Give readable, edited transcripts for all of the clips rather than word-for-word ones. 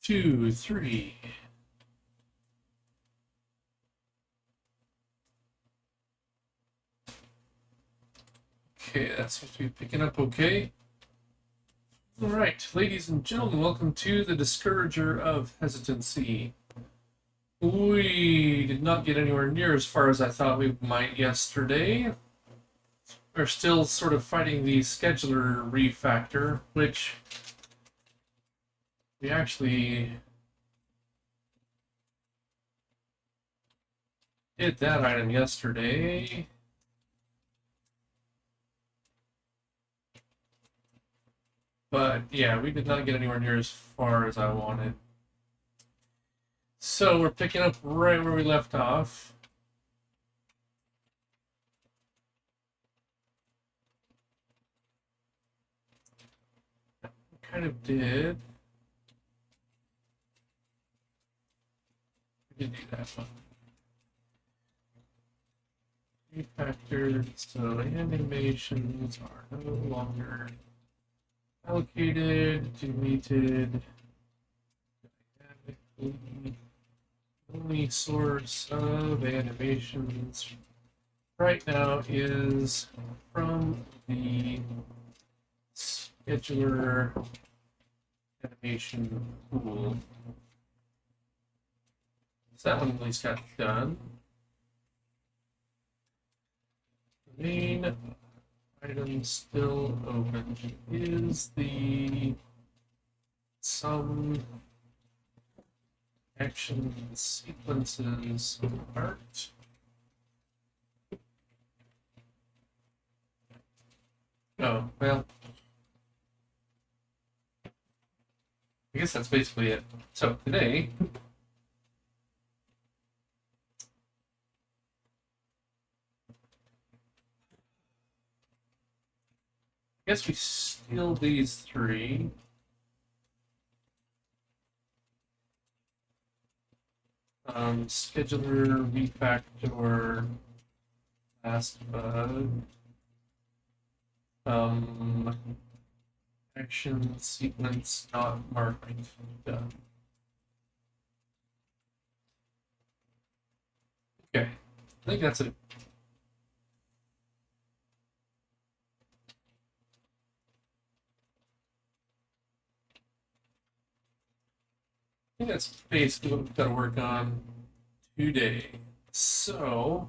2, 3. Okay, that seems to be picking up okay. All right, ladies and gentlemen, welcome to the Discourager of Hesitancy. We did not get anywhere near as far as I thought we might yesterday. We're still sort of fighting the scheduler refactor, which we actually did that item yesterday. But yeah, we did not get anywhere near as far as I wanted. So we're picking up right where we left off. We kind of did. We did do that one. Refactored, so animations are no longer allocated, deleted, dynamically. Only source of animations right now is from the scheduler animation pool. So that one at least got done. The main item still open is the some action sequences part. Oh, well, I guess that's basically it. So today, I guess we steal these three. Scheduler, refactor, last bug. Action sequence not marked. Done. Okay, I think that's it. I think that's basically what we've got to work on today. So,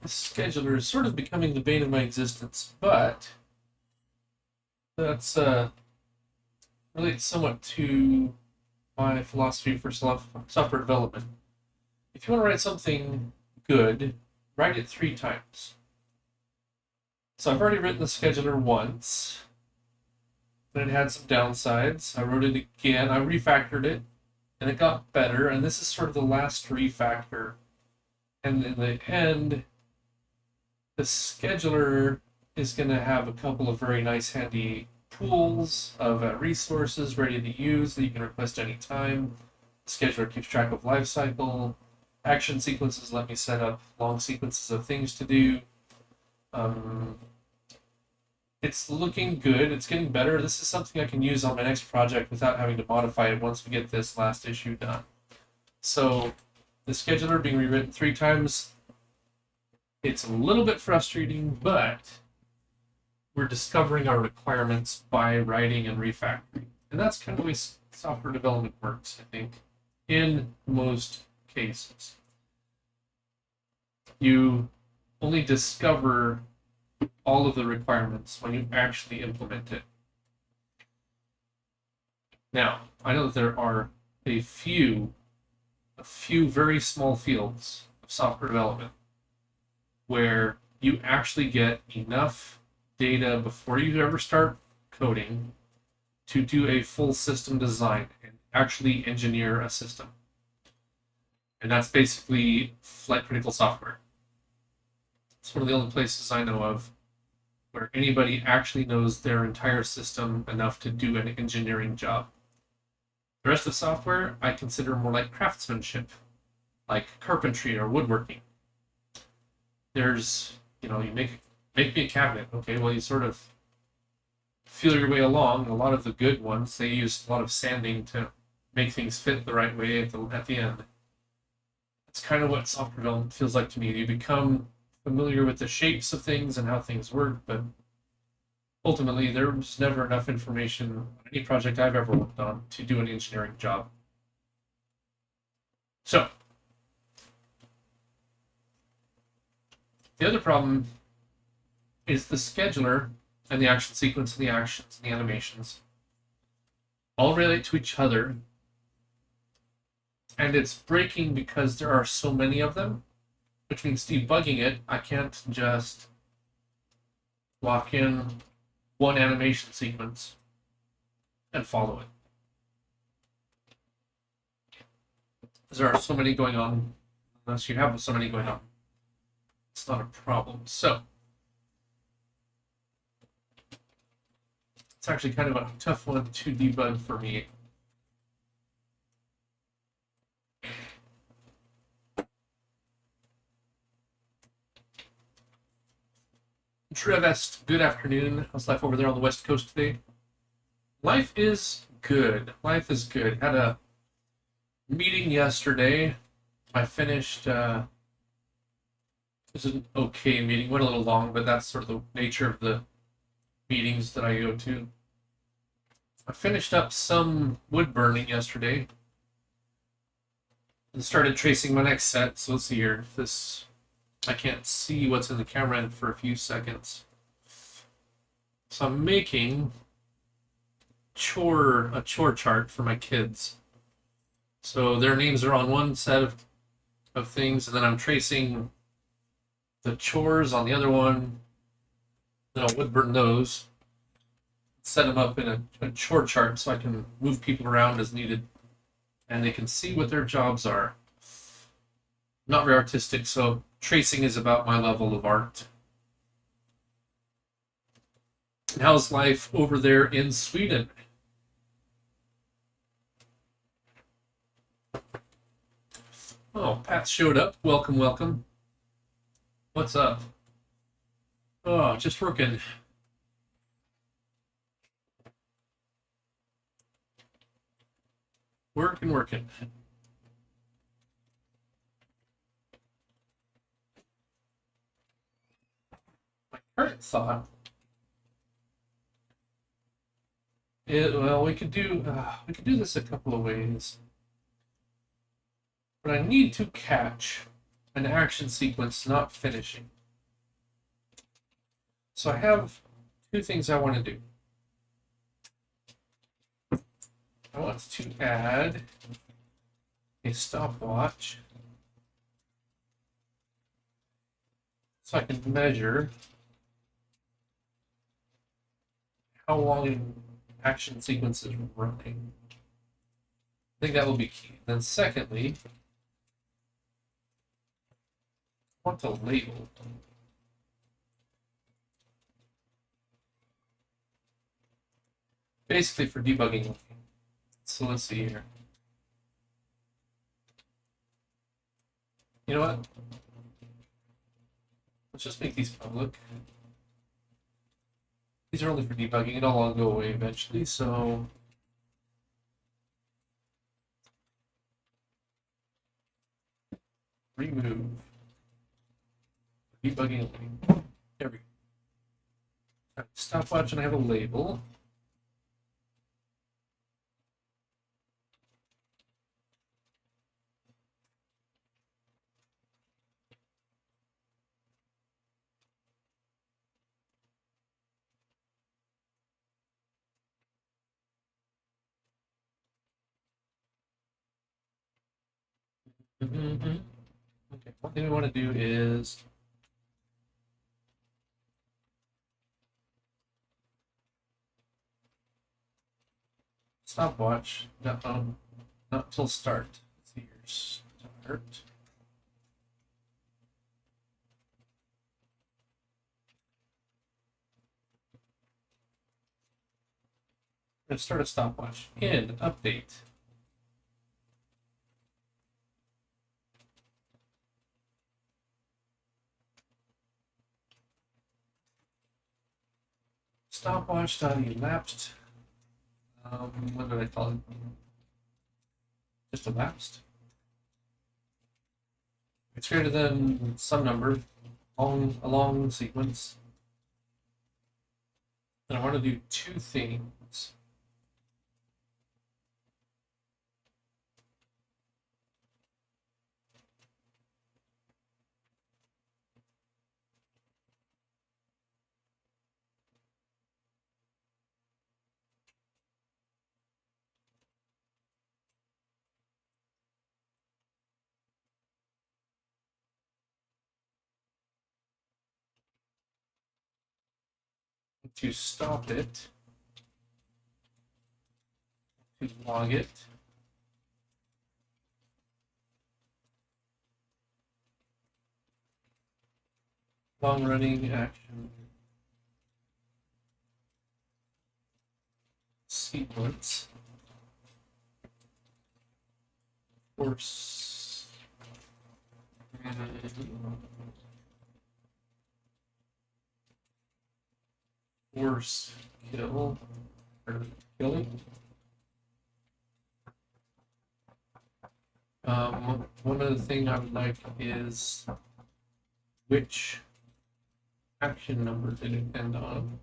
the scheduler is sort of becoming the bane of my existence, but that's relates somewhat to my philosophy for software development. If you want to write something good, write it 3 times. So I've already written the scheduler once, and it had some downsides. I wrote it again, I refactored it, and it got better, and this is sort of the last refactor. And in the end, the scheduler is going to have a couple of very nice handy pools of resources ready to use that you can request anytime. The scheduler keeps track of life cycle. Action sequences let me set up long sequences of things to do. It's looking good. It's getting better. This is something I can use on my next project without having to modify it once we get this last issue done. So the scheduler being rewritten 3 times, it's a little bit frustrating, but we're discovering our requirements by writing and refactoring. And that's kind of the way software development works, I think, in most cases. You only discover all of the requirements when you actually implement it. Now, I know that there are a few very small fields of software development where you actually get enough data before you ever start coding to do a full system design and actually engineer a system. And that's basically flight critical software. It's one of the only places I know of where anybody actually knows their entire system enough to do an engineering job. The rest of software I consider more like craftsmanship, like carpentry or woodworking. There's you know, you make me a cabinet. Okay, well, you sort of feel your way along. A lot of the good ones, they use a lot of sanding to make things fit the right way at the end. It's kind of what software development feels like to me. You become familiar with the shapes of things and how things work, but ultimately there's never enough information on any project I've ever worked on to do an engineering job. So the other problem is the scheduler and the action sequence and the actions and the animations all relate to each other, and it's breaking because there are so many of them, which means debugging it, I can't just lock in one animation sequence and follow it. There are so many going on. Unless you have so many going on, it's not a problem. So it's actually kind of a tough one to debug for me. Trevest, good afternoon. How's life over there on the West Coast today? Life is good. Life is good. Had a meeting yesterday. I finished, it was an okay meeting. Went a little long, but that's sort of the nature of the meetings that I go to. I finished up some wood burning yesterday and started tracing my next set. So let's see here. This, I can't see what's in the camera end for a few seconds. So I'm making a chore chart for my kids. So their names are on one set of things, and then I'm tracing the chores on the other one. Then I'll wood burn those, set them up in a chore chart so I can move people around as needed, and they can see what their jobs are. Not very artistic, so tracing is about my level of art. How's life over there in Sweden? Oh, Pat showed up. Welcome, welcome. What's up? Oh, just working. Working. My current thought is, well, we could do this a couple of ways. But I need to catch an action sequence not finishing. So I have two things I want to do. I want to add a stopwatch so I can measure how long an action sequence is running. I think that will be key. Then secondly, I want to label. Basically for debugging. So let's see here. You know what? Let's just make these public. These are only for debugging. It'll all go away eventually, so remove debugging only. There we go. Stopwatch, and I have a label. Okay, one thing we want to do is stopwatch, not till start. Let's see here, start. Let's start a stopwatch. End, update. stopwatch.elapsed. What did I call it? Just elapsed. It's greater than some number along the sequence. And I want to do two things. To stop it, to log it, long running action sequence, force kill or killing. One other thing I would like is which action number did it end on?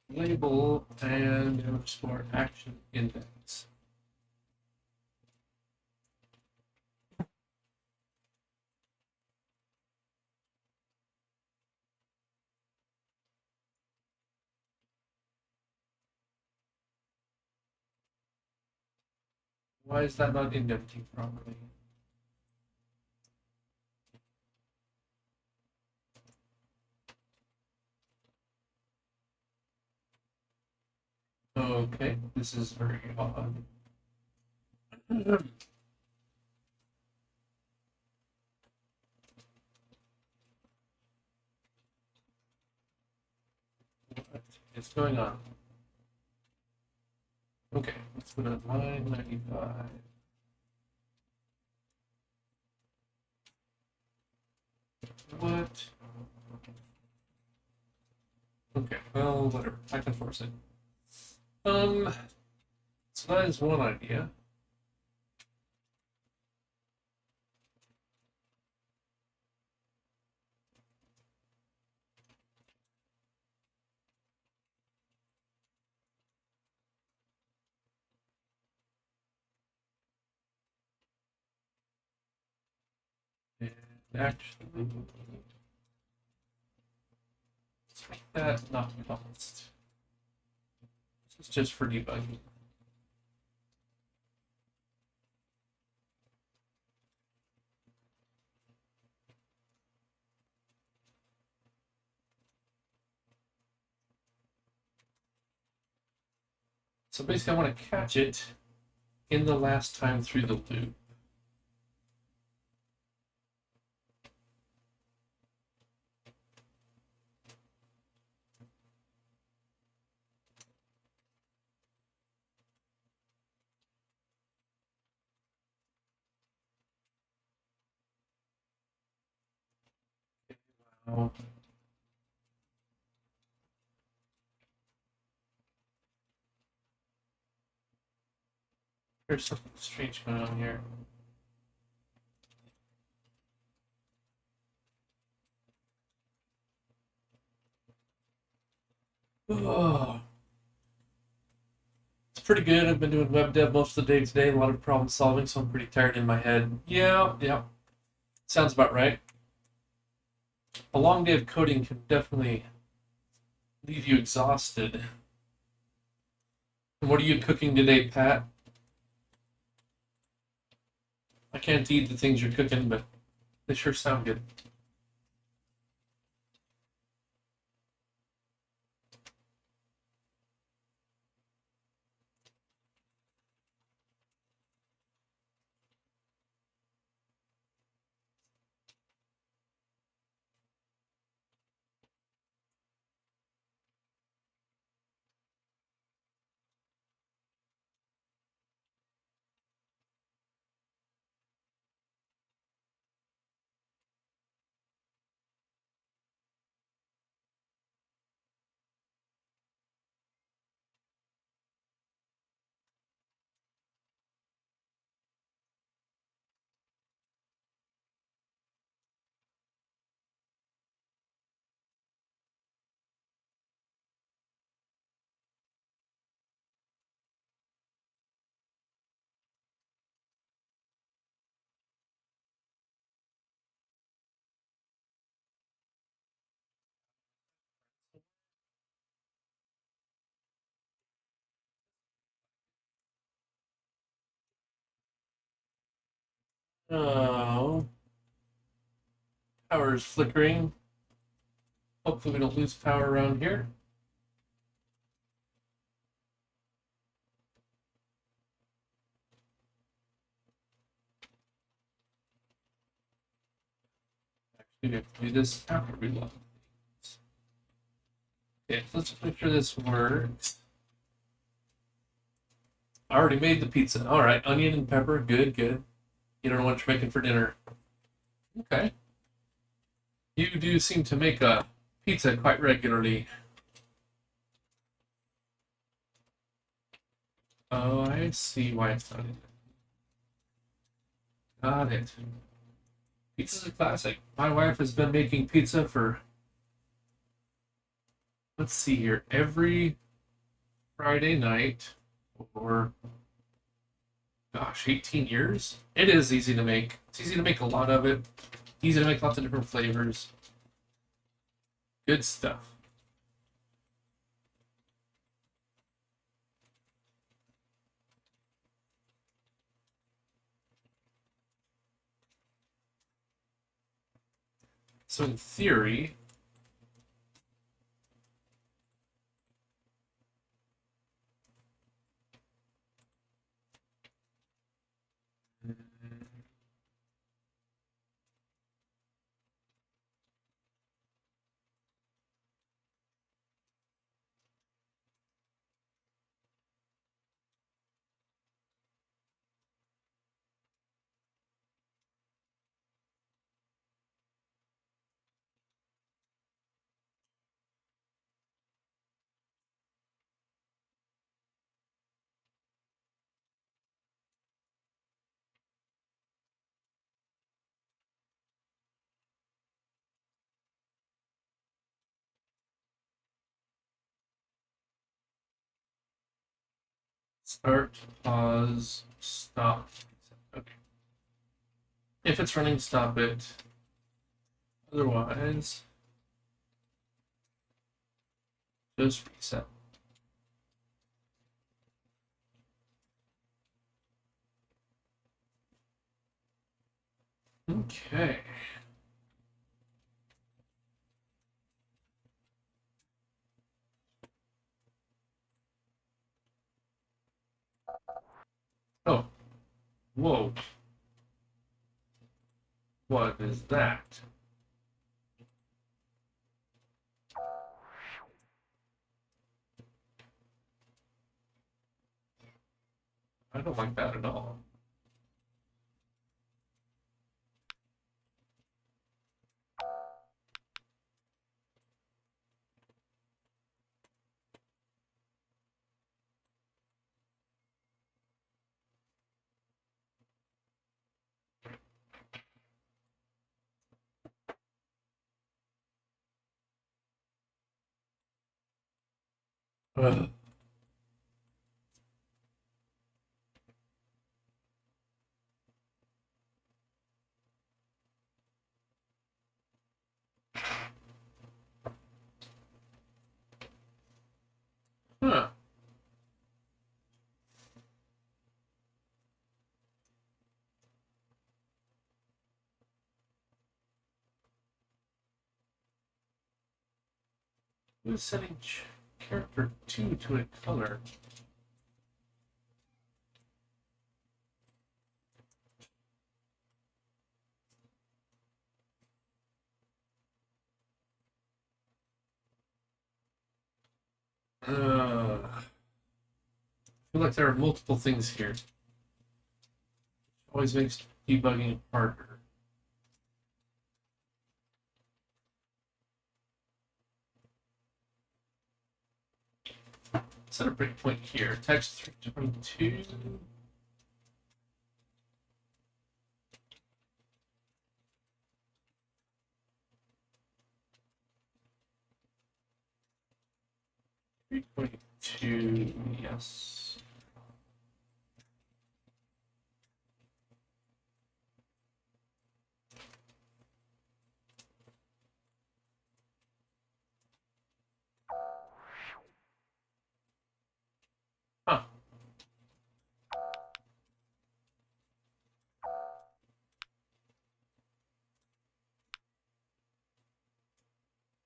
Label and underscore action index. Why is that not indenting properly? Okay, this is very odd. What is going on? Okay, let's put it line 95. What? Okay, well, whatever. I can force it. So that is one idea. And actually, let's make that not balanced. This is just for debugging. So basically, I want to catch it in the last time through the loop. Now, there's something strange going on here. Oh. It's pretty good. I've been doing web dev most of the day today, a lot of problem solving, so I'm pretty tired in my head. Yeah. Sounds about right. A long day of coding can definitely leave you exhausted. And what are you cooking today, Pat? I can't eat the things you're cooking, but they sure sound good. Oh, power is flickering. Hopefully we don't lose power around here. Actually, we have to do this after we log. Okay, let's just make sure this works. I already made the pizza. All right, onion and pepper. Good, good. You don't know what you're making for dinner. Okay. You do seem to make a pizza quite regularly. Oh, I see why it's not in there. Got it. Pizza's a classic. My wife has been making pizza for, let's see here, every Friday night for, gosh, 18 years. It is easy to make. It's easy to make a lot of it. Easy to make lots of different flavors. Good stuff. So in theory, start, pause, stop. Okay. If it's running, stop it. Otherwise, just reset. Okay. Oh, whoa. What is that? I don't like that at all. Ugh. Huh. Who's setting character 2 to a color? I feel like there are multiple things here. Always makes debugging harder. Set a breakpoint here. Text 322. 322, yes. Huh.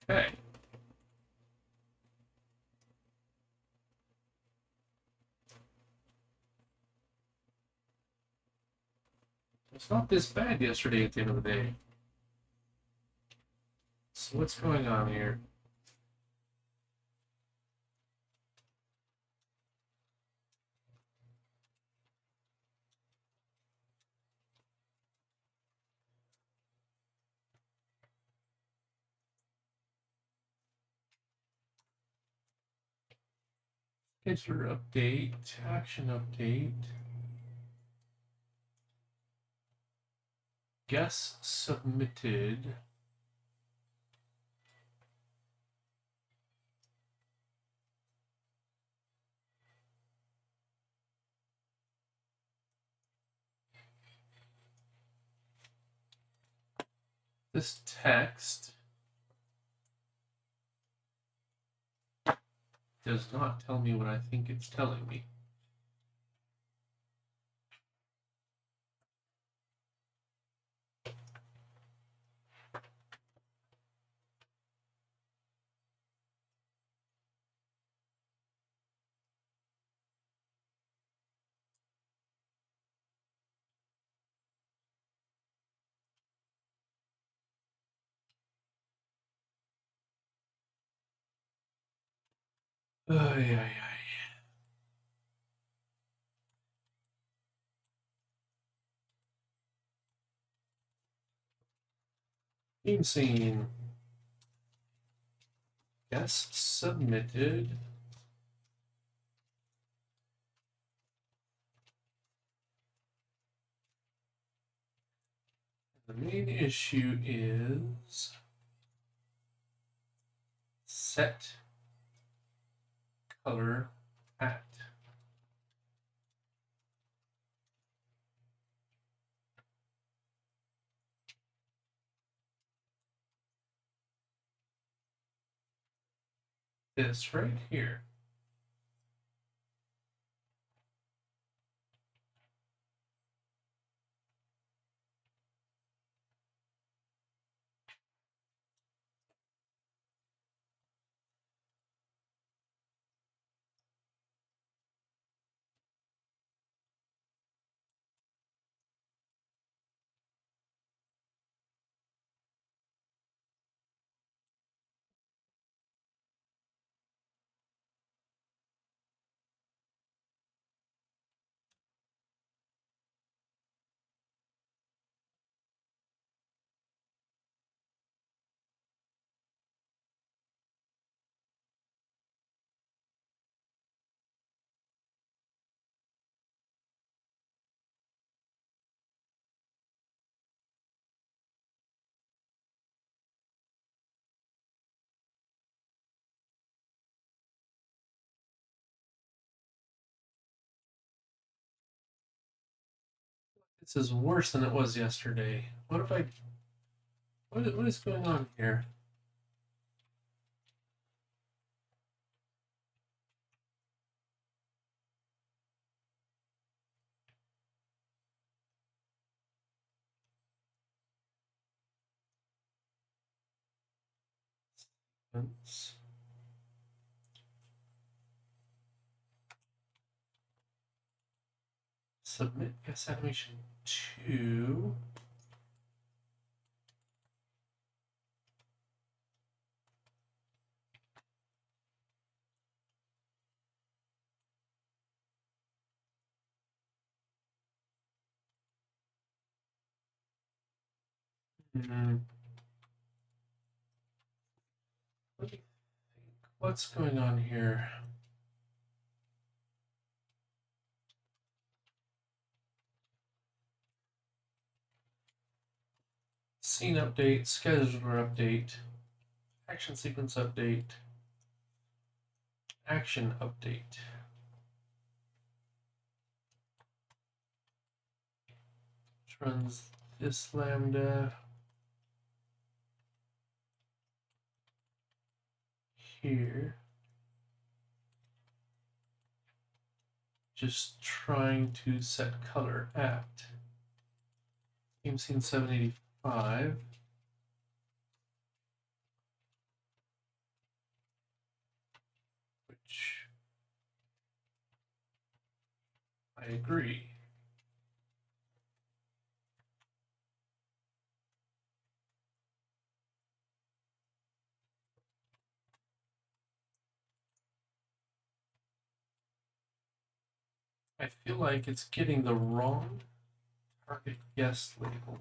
Okay. It's not this bad yesterday at the end of the day. So what's going on here? Scheduler update, action update, guess submitted. This text does not tell me what I think it's telling me. Ay, ay, ay. Team scene. Guess submitted. The main issue is set color at. This right here. This is worse than it was yesterday. What if I... What is going on here? Let's... Submit guess animation 2. Let me think. What's going on here? Scene update, scheduler update, action sequence update, action update. Which runs this lambda here. Just trying to set color at game scene 785. I agree. I feel like it's getting the wrong target guest label.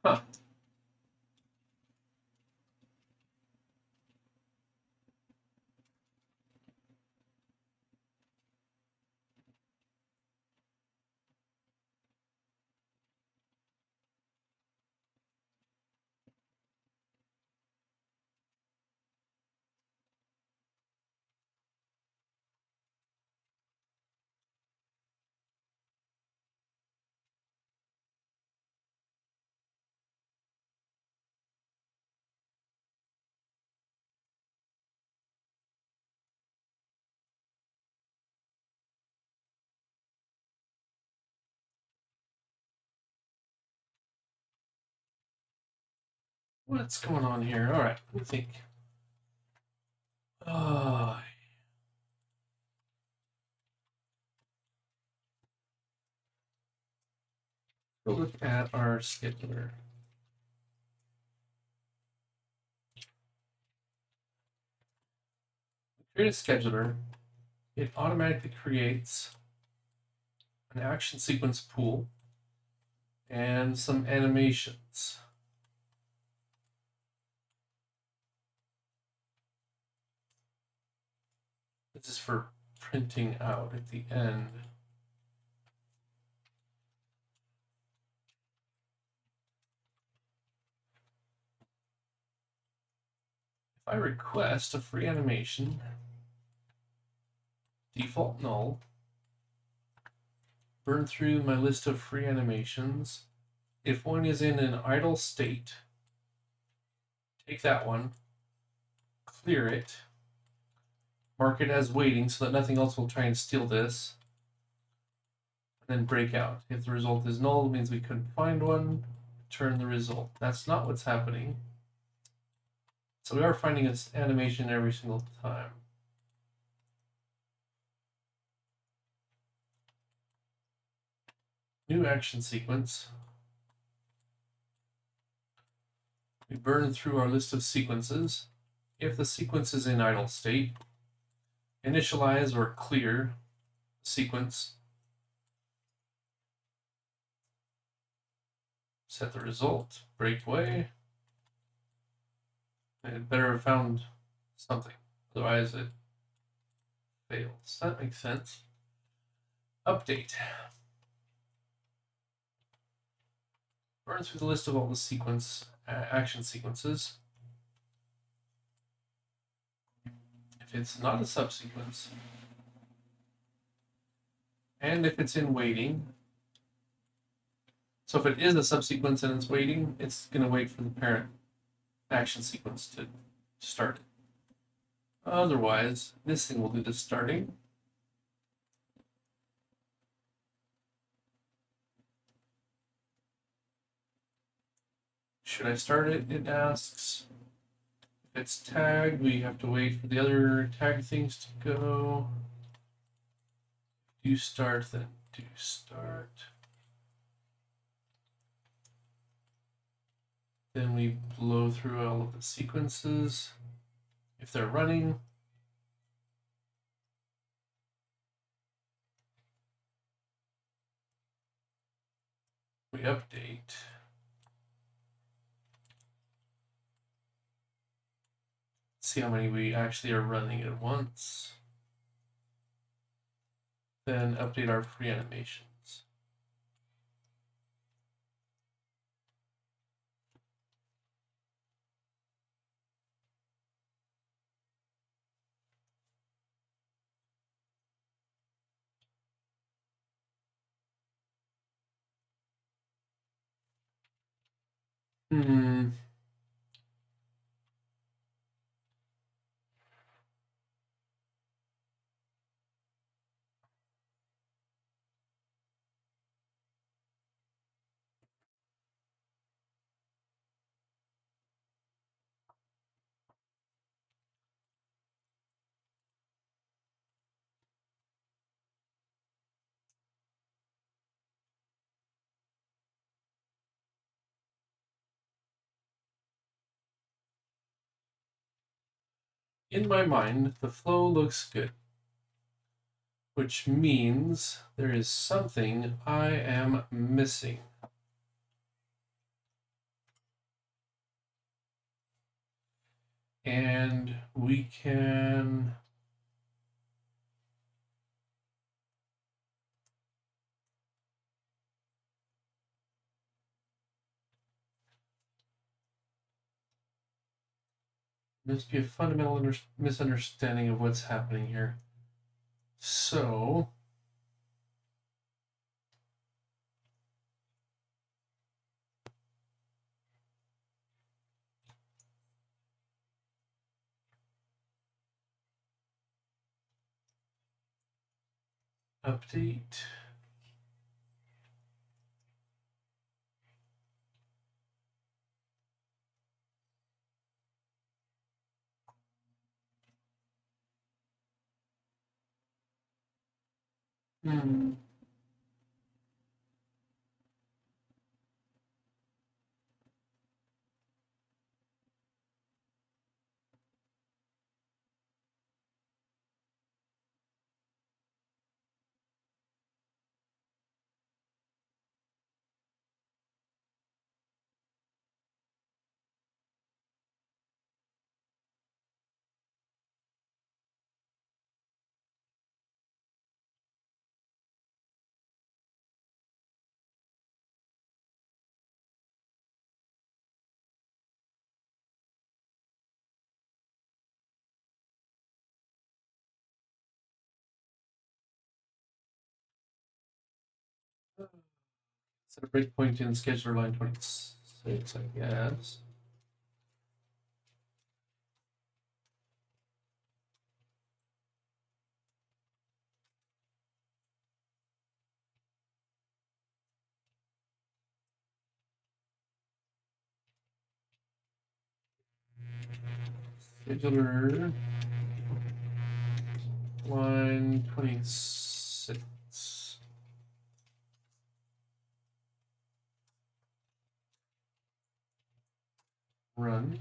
Huh. What's going on here? All right, let me think. We'll look at our scheduler. Create a scheduler. It automatically creates an action sequence pool and some animations. This is for printing out at the end. If I request a free animation, default null, burn through my list of free animations. If one is in an idle state, take that one, clear it, mark it as waiting so that nothing else will try and steal this, and then break out. If the result is null, it means we couldn't find one, return the result. That's not what's happening. So we are finding its animation every single time. New action sequence. We burn through our list of sequences. If the sequence is in idle state, initialize or clear the sequence. Set the result, breakaway. It better have found something, otherwise it fails. That makes sense. Update. Burn through the list of all the sequence action sequences. If it's not a subsequence, and if it's in waiting, so if it is a subsequence and it's waiting, it's going to wait for the parent action sequence to start. Otherwise, this thing will do the starting. Should I start it? It asks. If it's tagged, we have to wait for the other tag things to go. Do start, then do start. Then we blow through all of the sequences. If they're running, we update. See how many we actually are running at once. Then update our free animations. Hmm. In my mind, the flow looks good, which means there is something I am missing. And we can must be a fundamental misunderstanding of what's happening here. So update. Hmm. Set a breakpoint in scheduler line 26, I guess. Scheduler line 26. Run.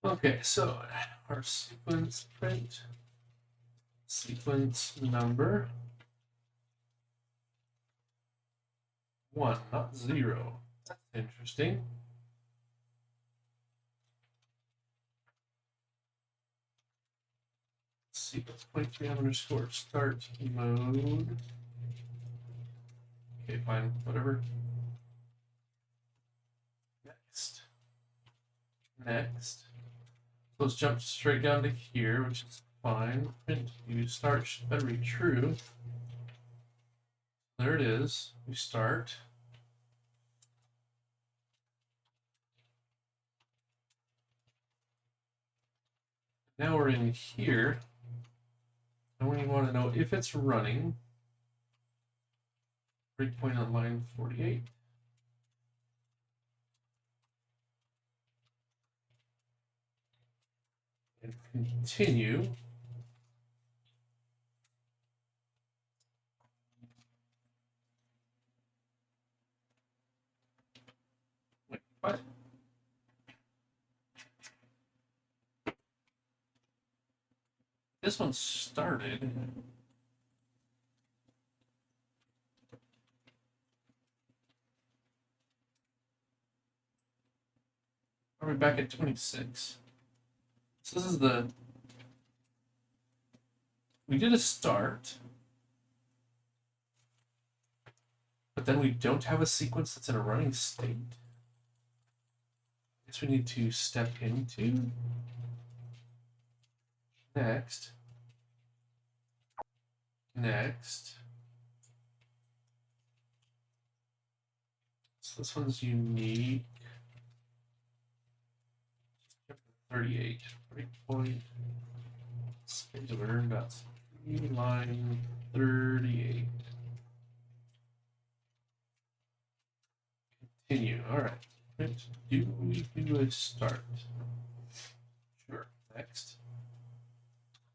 Okay, so our sequence print, sequence number 1, not 0. That's interesting. Sequence point 3 underscore start mode. Okay, fine, whatever. Next. Next. So let's jump straight down to here, which is fine. Print you start better be true. There it is. We start. Now we're in here. And we want to know if it's running. Breakpoint on line 48. And continue. Wait, what? This one started. Are we back at 26? So this is the we did a start, but then we don't have a sequence that's in a running state. I guess we need to step into next. So this one's unique. 38. Breakpoint. Scheduler. That's line 38. Continue. All right. Do we do a start? Sure. Next.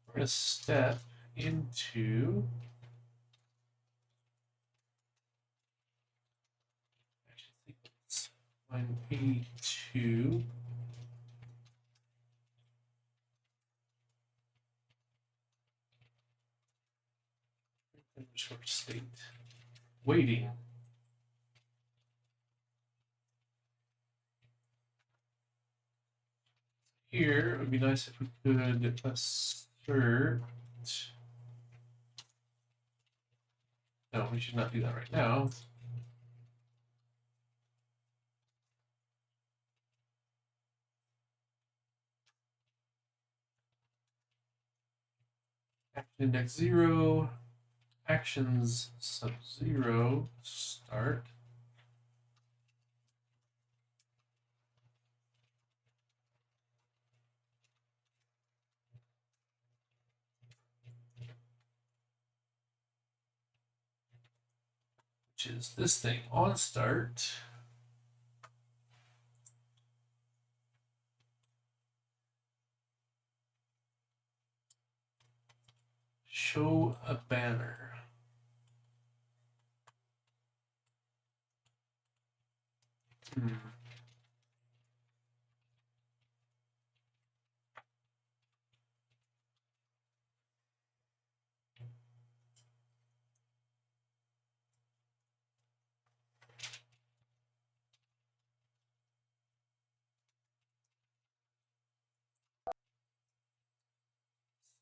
We're going to step into ActionSequence. Line 82. Underscore state. Waiting. Here, it would be nice if we could assert. No, we should not do that right now. Action index 0, actions sub 0, start. Which is this thing on start. Show a banner.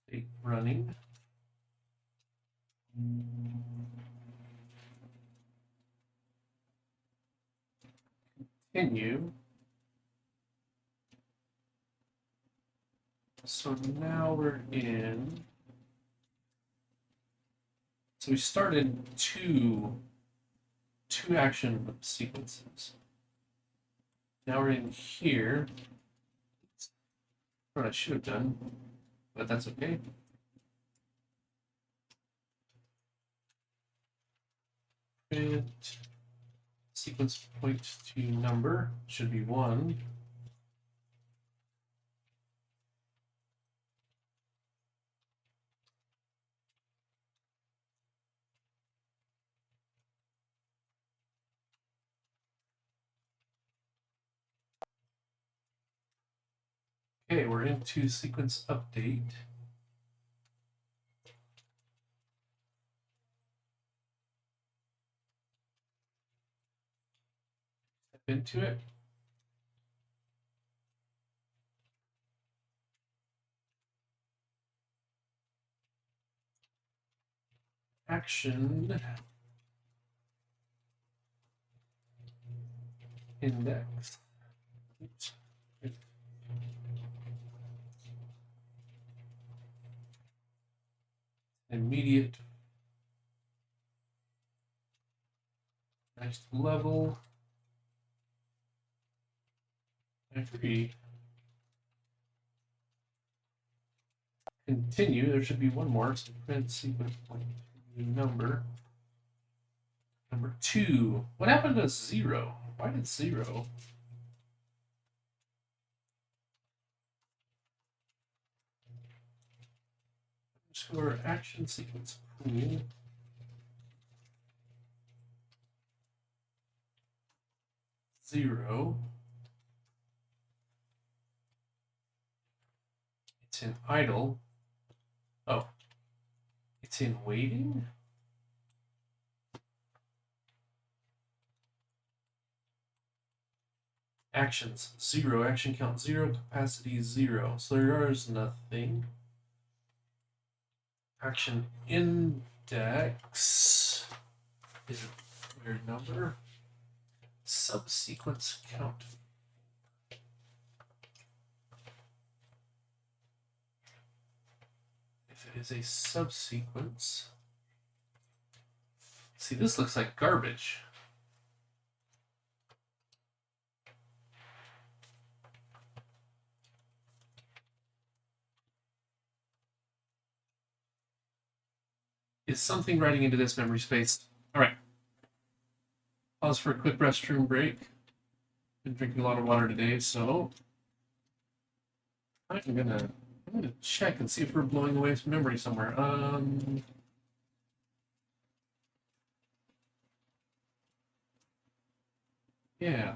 State running. Continue. So now we're in. So we started two action sequences. Now we're in here. That's what I should have done, but that's okay. Print sequence point to number should be 1. Okay, we're into sequence update. Step into it. Action index. Oops. Immediate next level. Agree. Continue. There should be one more. So print sequence point number. Number 2. What happened to 0? Why did 0? Underscore action sequence pool. Zero. It's in idle. Oh, it's in waiting. Actions 0, action count 0, capacity 0. So there is nothing. Action index is a weird number. Subsequence count. If it is a subsequence, see, this looks like garbage. Is something writing into this memory space? All right. Pause for a quick restroom break. Been drinking a lot of water today, so I'm gonna check and see if we're blowing away some memory somewhere. Yeah.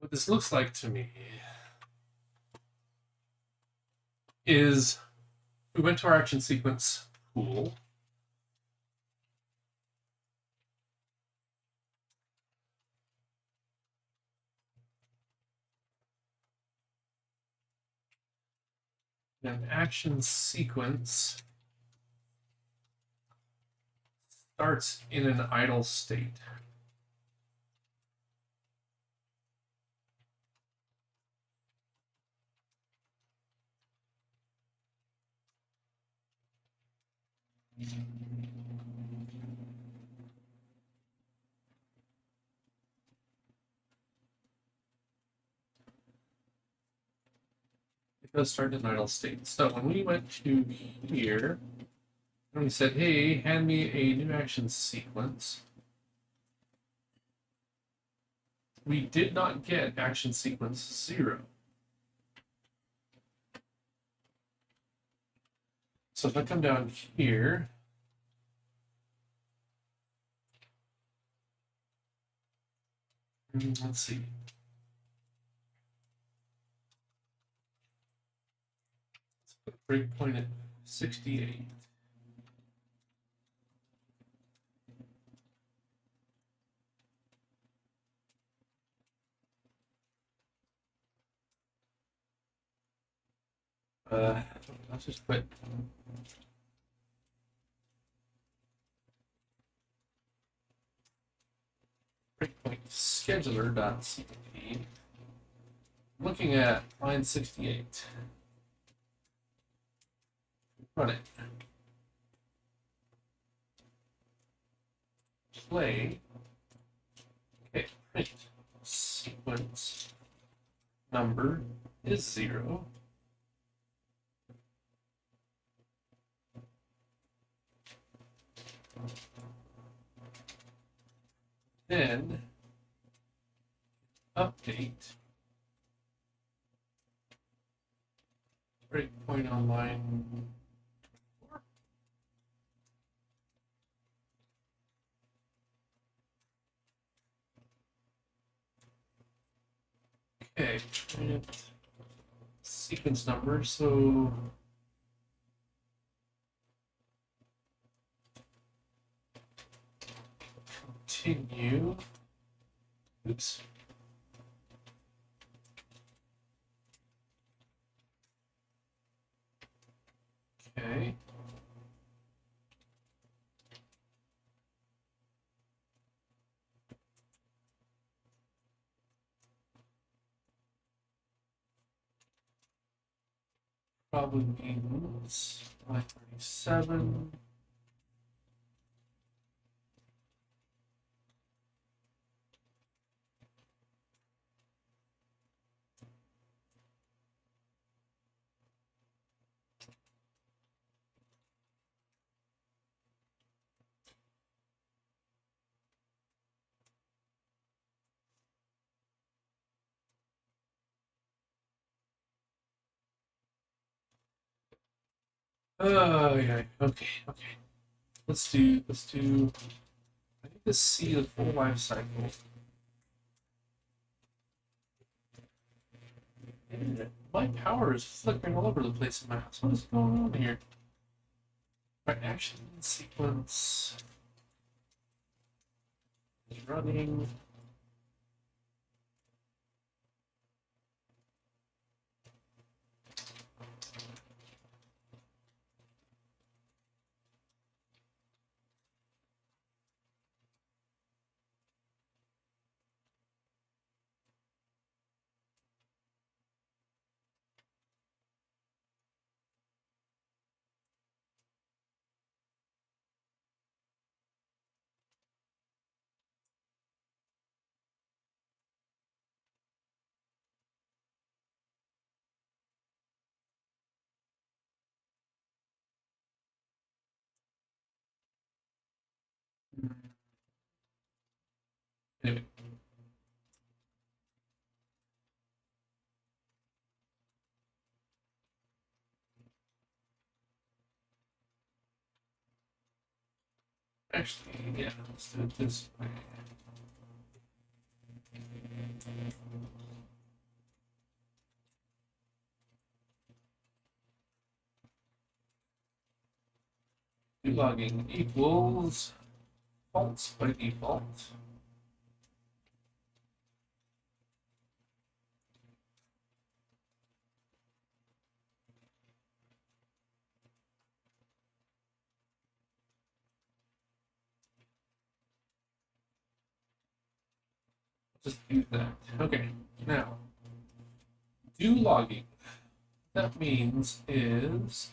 what this looks like to me is we went to our action sequence pool. An action sequence starts in an idle state. It does start in idle state. So when we went to here, and we said, hey, hand me a new action sequence, we did not get action sequence 0. So if I come down here, let's see. Let's put a breakpoint at 68. Let's just put breakpoint scheduler.cpp. Looking at line 68. Run it. Play. Okay, print. Sequence number is 0. Then update breakpoint on line 4. Okay, print sequence number, so continue. Oops. Okay. Probably means line 37. Oh yeah. Okay. Let's do. I think let's see the full life cycle. My power is flickering all over the place in my house. What is going on here? Right, action sequence is running. Anyway. Actually, yeah, let's do it this way. do logging equals false by default. Just do that. Okay, now do logging. What that means is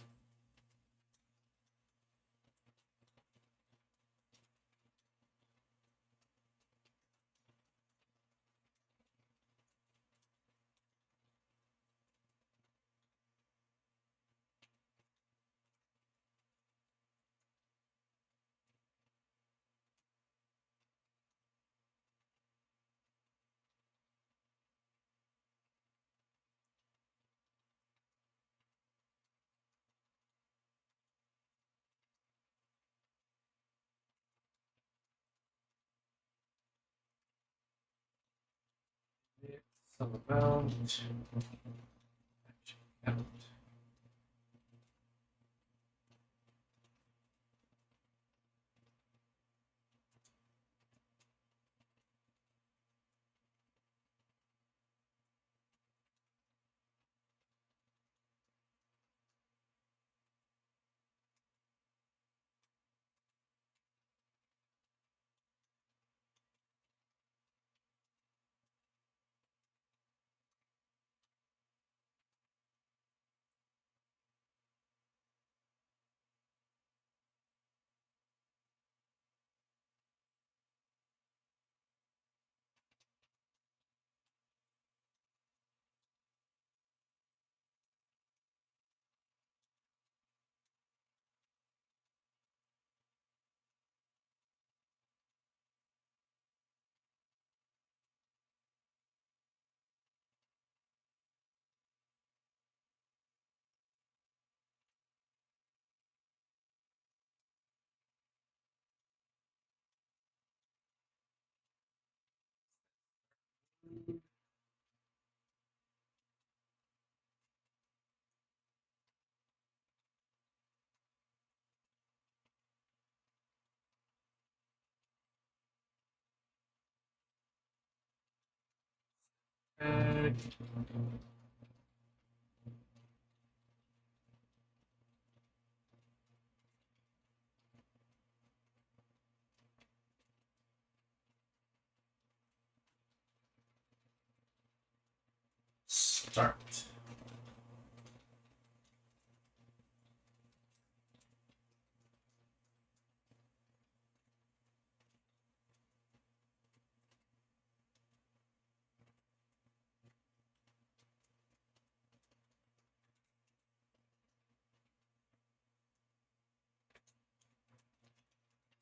some amount action count. Add start.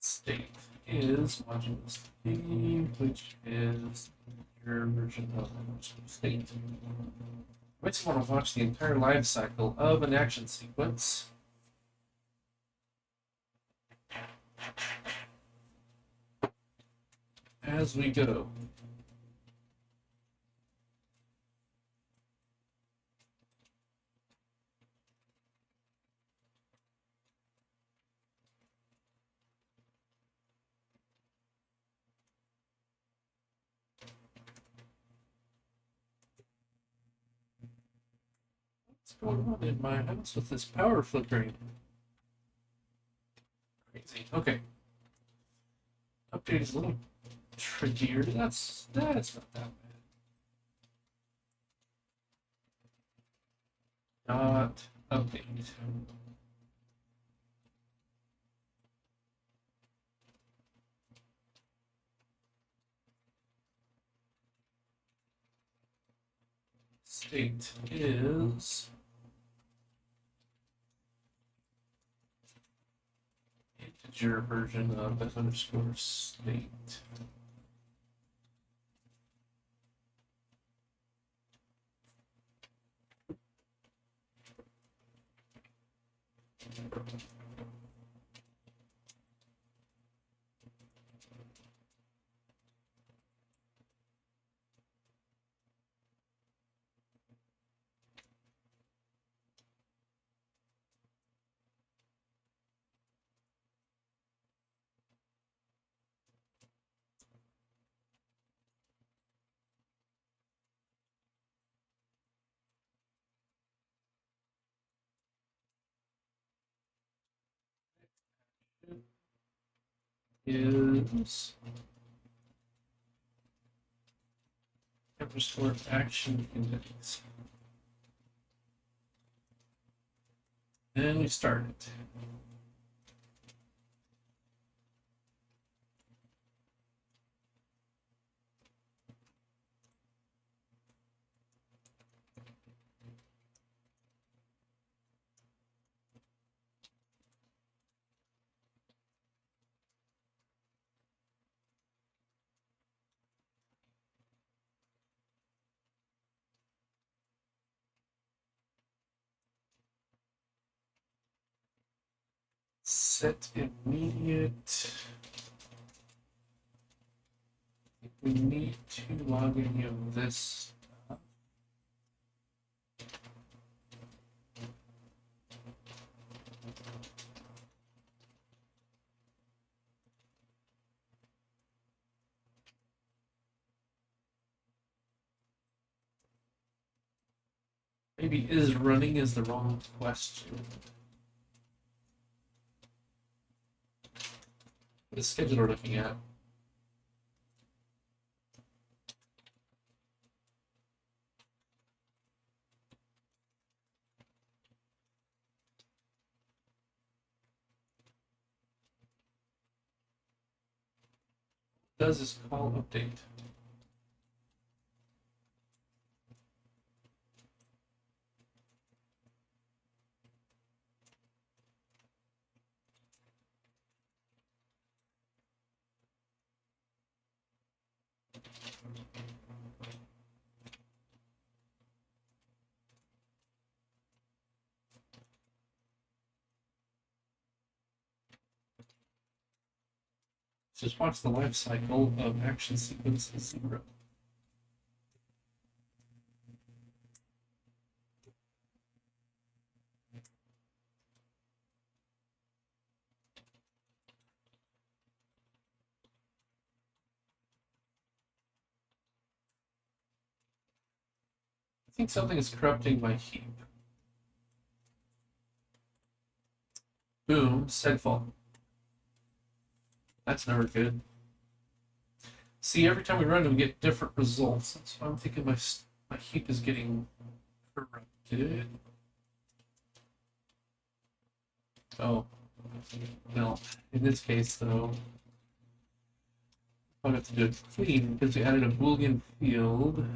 State is modulus B, which is your version of state. I might want to watch the entire life cycle of an action sequence. As we go. What's going on in my house with this power flickering? Crazy. Okay. Update is a little trickier. That's not that bad. Not update. State is integer version of f underscore state. is underscore action index. Then we start it. Set immediate. We need to log any of this. Maybe is running is the wrong question. The schedule we're looking at. Does this call update? Just watch the life cycle of ActionSequence 0. I think something is corrupting my heap. Boom, segfault. That's never good. See, every time we run, we get different results. That's why I'm thinking my heap is getting corrupted. Oh, no. In this case, though, I have to do it clean because we added a Boolean field.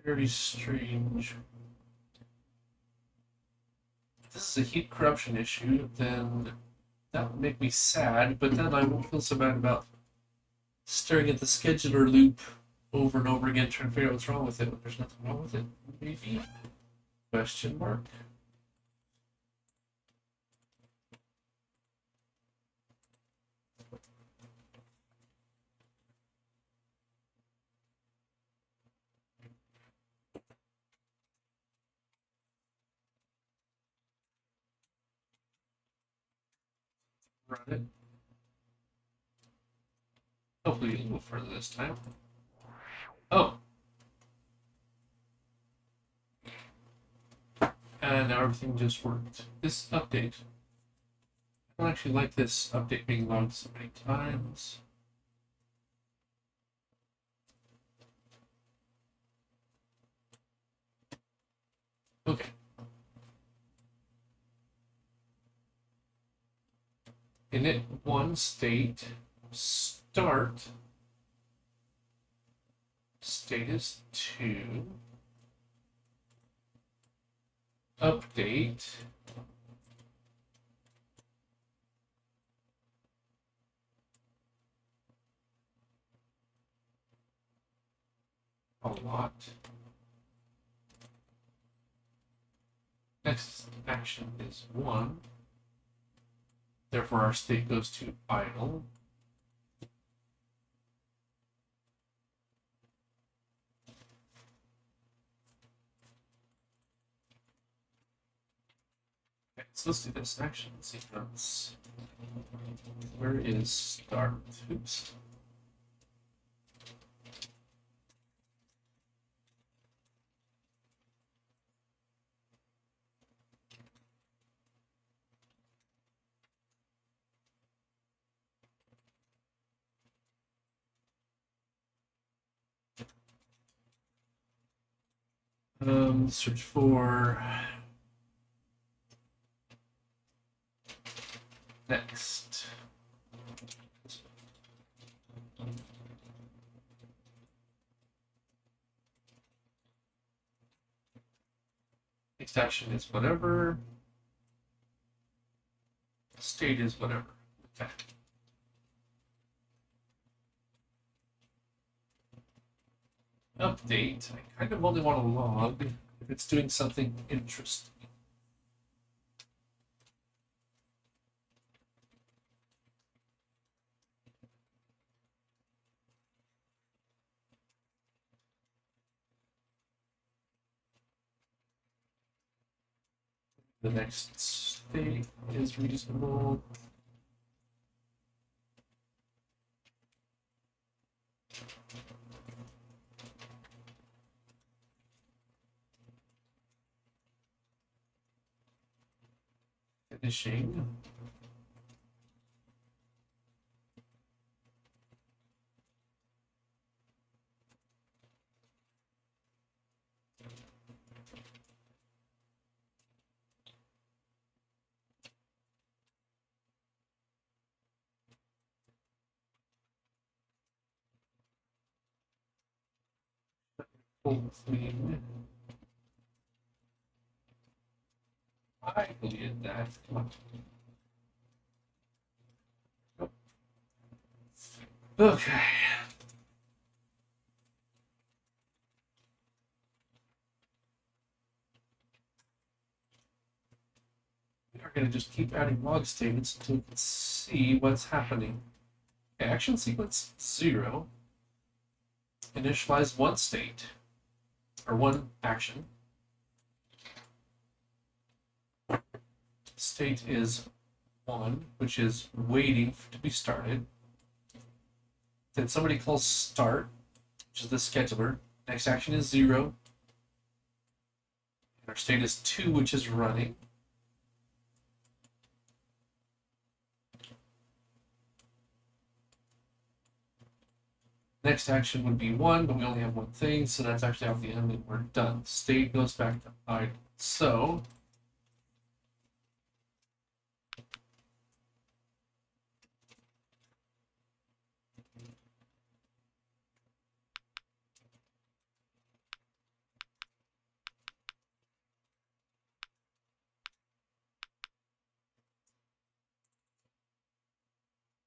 Very strange. If this is a heap corruption issue, then that would make me sad, but then I won't feel so bad about staring at the scheduler loop over and over again trying to figure out what's wrong with it when there's nothing wrong with it. Maybe? Question mark? Run it. Hopefully a little further this time. Oh! And now everything just worked. This update. I don't actually like this update being logged so many times. Okay. Init one state, start, status 2, update, a lot. Next action is 1. Therefore, our state goes to idle. Okay, so let's do this action sequence. Where is start? Oops. Search for next. Next action is whatever. State is whatever. Okay. Update. I kind of only want to log if it's doing something interesting. The next state is reasonable. Finishing. Full clean. I deleted that. Okay. We are going to just keep adding log statements until we can see what's happening. Okay, action sequence 0. Initialize one state, or one action. State is 1, which is waiting to be started. Then somebody calls start, which is the scheduler. Next action is 0. And our state is 2, which is running. Next action would be 1, but we only have one thing, so that's actually off the end and we're done. State goes back to idle. So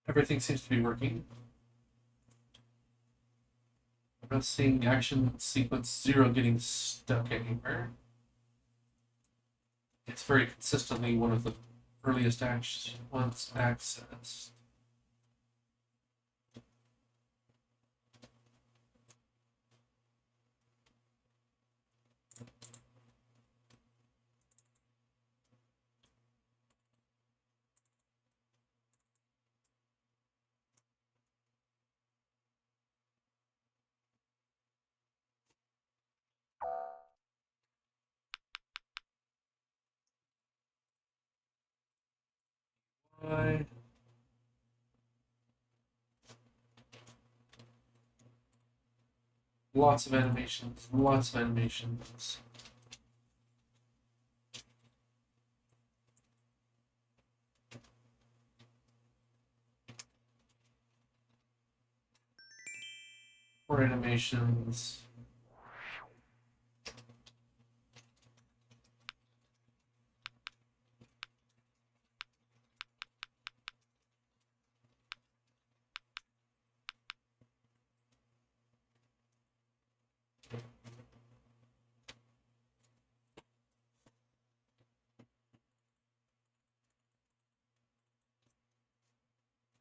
everything seems to be working. I'm not seeing action sequence 0 getting stuck anywhere. It's very consistently one of the earliest actions once accessed. Right. Lots of animations, lots of animations. More animations.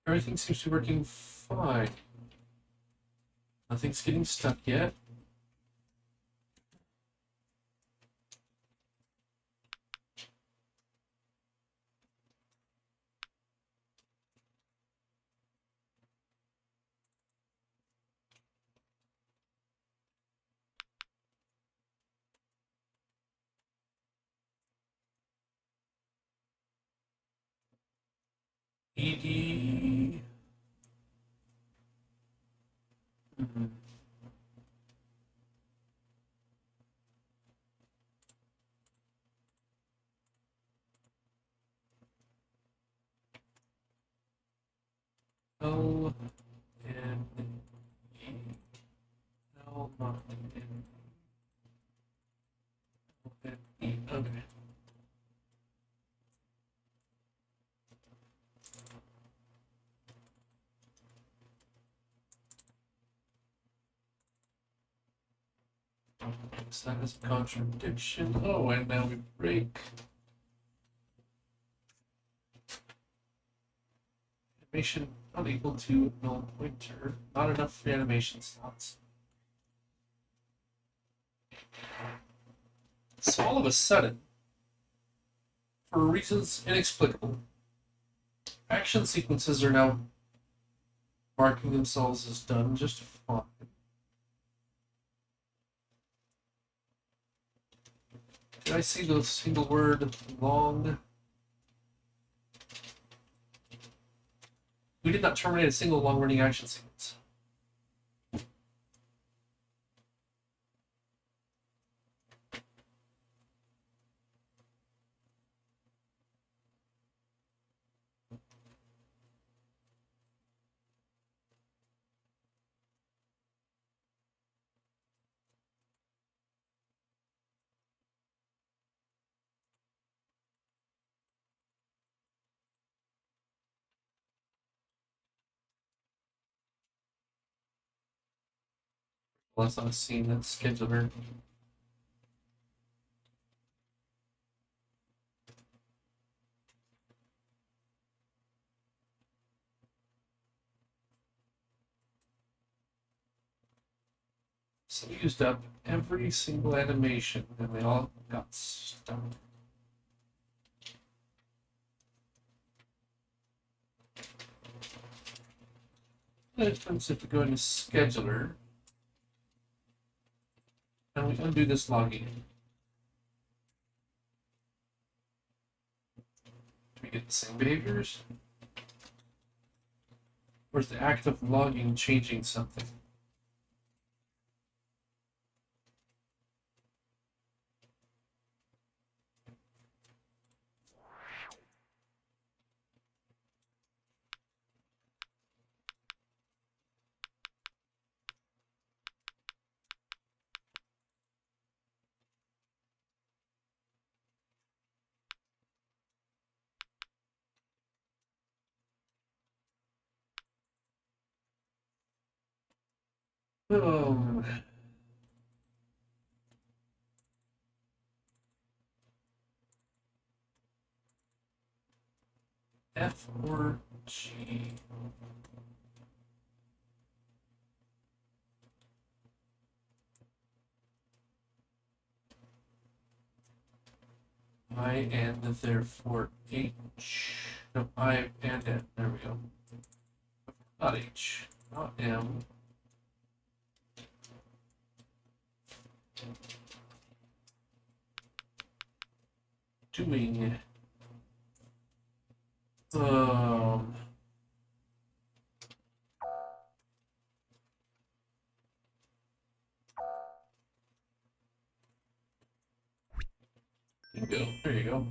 Everything seems to be working fine. Nothing's getting stuck yet. ED. N L not N N E. Okay. So that is a contradiction. Oh, and now we break. Animation not equal to null pointer. Not enough animation slots. So all of a sudden, for reasons inexplicable, action sequences are now marking themselves as done just fine. Did I see the single word long? We did not terminate a single long-running action sequence. Well, that's not a scene, that's scheduler. So we used up every single animation and they all got stuck. The difference if we go into scheduler and we undo this logging. Do we get the same behaviors? Or is the act of logging changing something? Oh. F or G? I and therefore H. No, I and N. There we go. Not H. Not M. Doing. Bingo. There you go.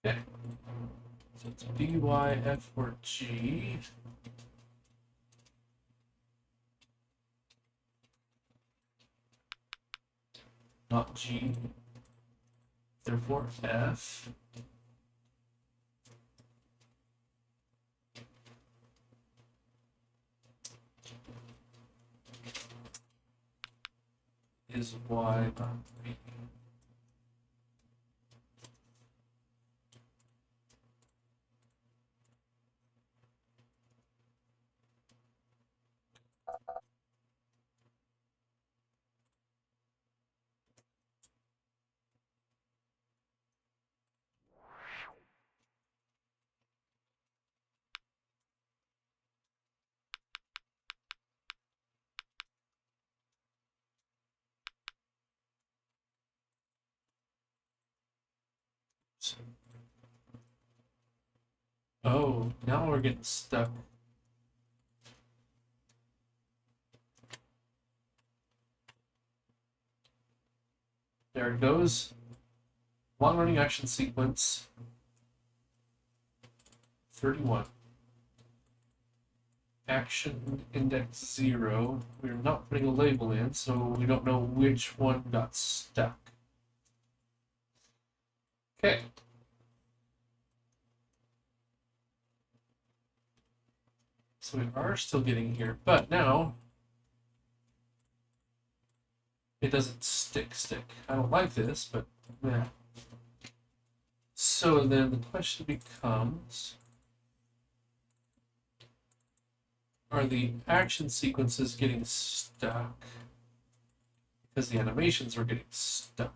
Okay. So it's B, Y, F, or G. Not G. Therefore F. Is Y, not B. Oh, now we're getting stuck. There it goes. Long running action sequence 31. Action index 0. We're not putting a label in, so we don't know which one got stuck. Okay. So we are still getting here, but now it doesn't stick. I don't like this, but yeah. So then the question becomes, are the action sequences getting stuck? Because the animations are getting stuck.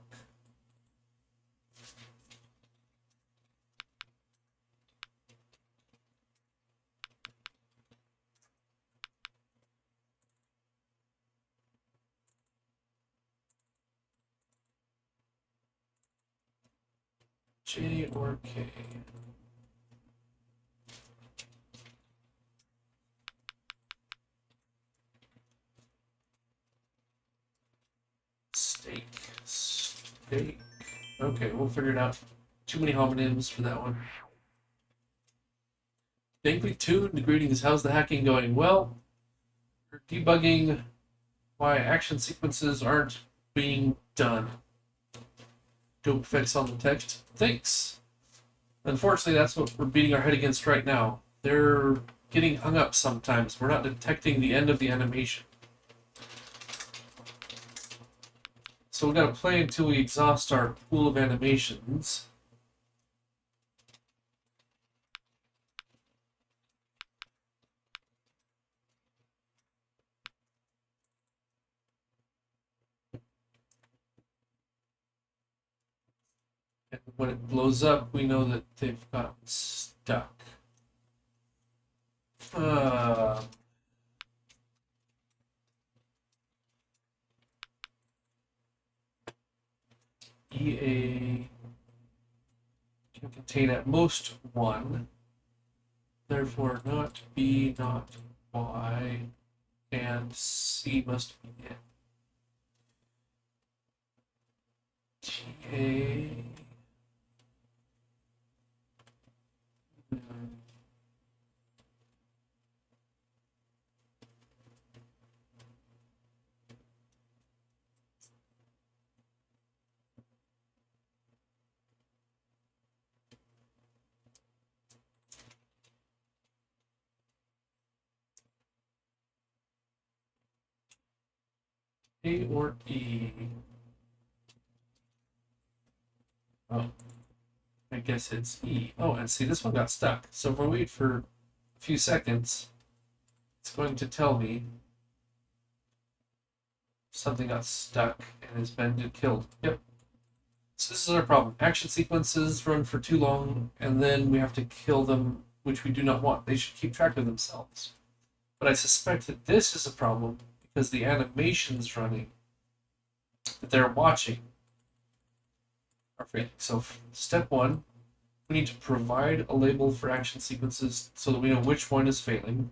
J or K? Steak. Okay, we'll figure it out. Too many homonyms for that one. Dankly tuned. Greetings. How's the hacking going? Well, we're debugging why action sequences aren't being done. Dope fix on the text. Thanks. Unfortunately, that's what we're beating our head against right now. They're getting hung up sometimes. We're not detecting the end of the animation. So we've got to play until we exhaust our pool of animations. And when it blows up, we know that they've gotten stuck. EA can contain at most one, therefore not B, not Y, and C must be it. TA. A or E? Oh, I guess it's E. Oh, and see, this one got stuck. So if we wait for a few seconds, it's going to tell me something got stuck and has been killed. Yep. So this is our problem. Action sequences run for too long, and then we have to kill them, which we do not want. They should keep track of themselves. But I suspect that this is a problem because the animations running that they're watching are failing. So step one, we need to provide a label for action sequences so that we know which one is failing.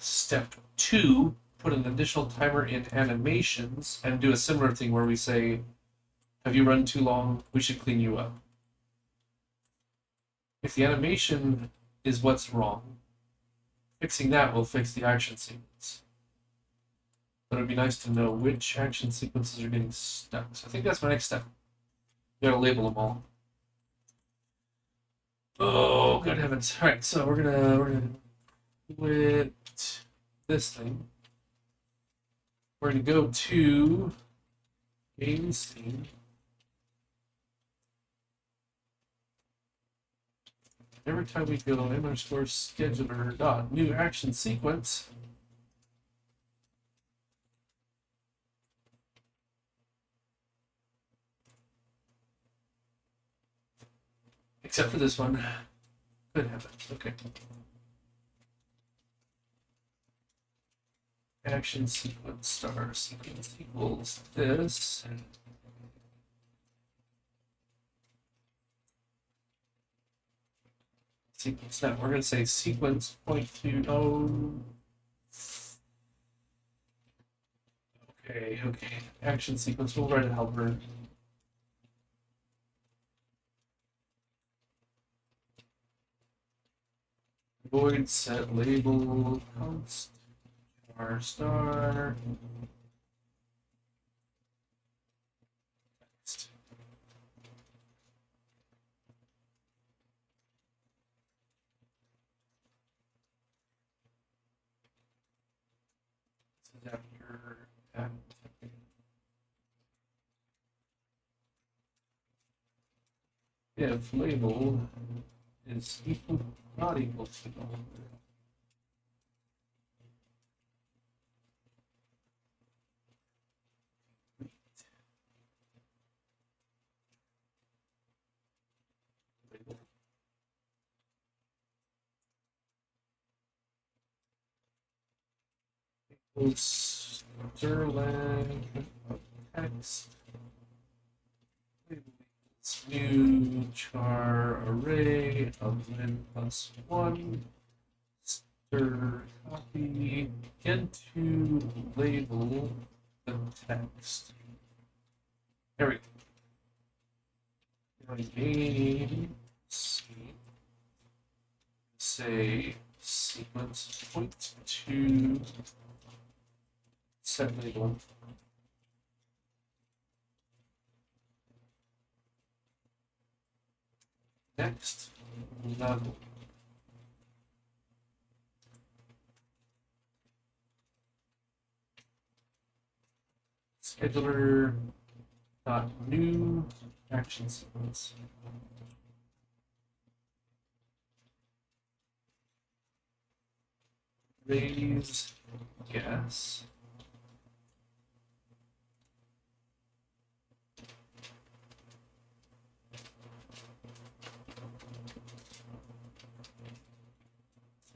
Step two, put an additional timer in animations and do a similar thing where we say, have you run too long? We should clean you up. If the animation is what's wrong, fixing that will fix the action sequence. But it'd be nice to know which action sequences are getting stuck. So I think that's my next step. We gotta label them all. Oh, good heavens. Alright, so we're gonna quit this thing. We're gonna go to game scene. Every time we go m_scheduler dot new action sequence, except for this one. Good heavens. Okay. Action sequence star sequence equals this. sequence. Now we're going to say sequence point to Okay. Action sequence. We'll write a helper. Void set label const star. Text. This is after if label is equal, not equal to label equals Sterling text label equals new char array of lin plus 1 stir copy into label the text. There we go. Name say sequence point to set label. Next level. Scheduler dot new action sequence. Raise gas.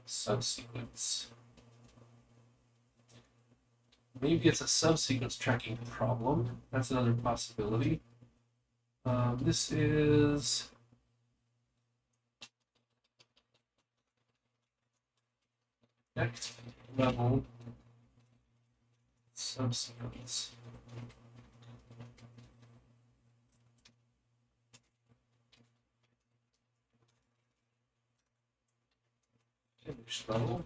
Subsequence. Maybe it's a subsequence tracking problem. That's another possibility. This is next level subsequence. Finish level.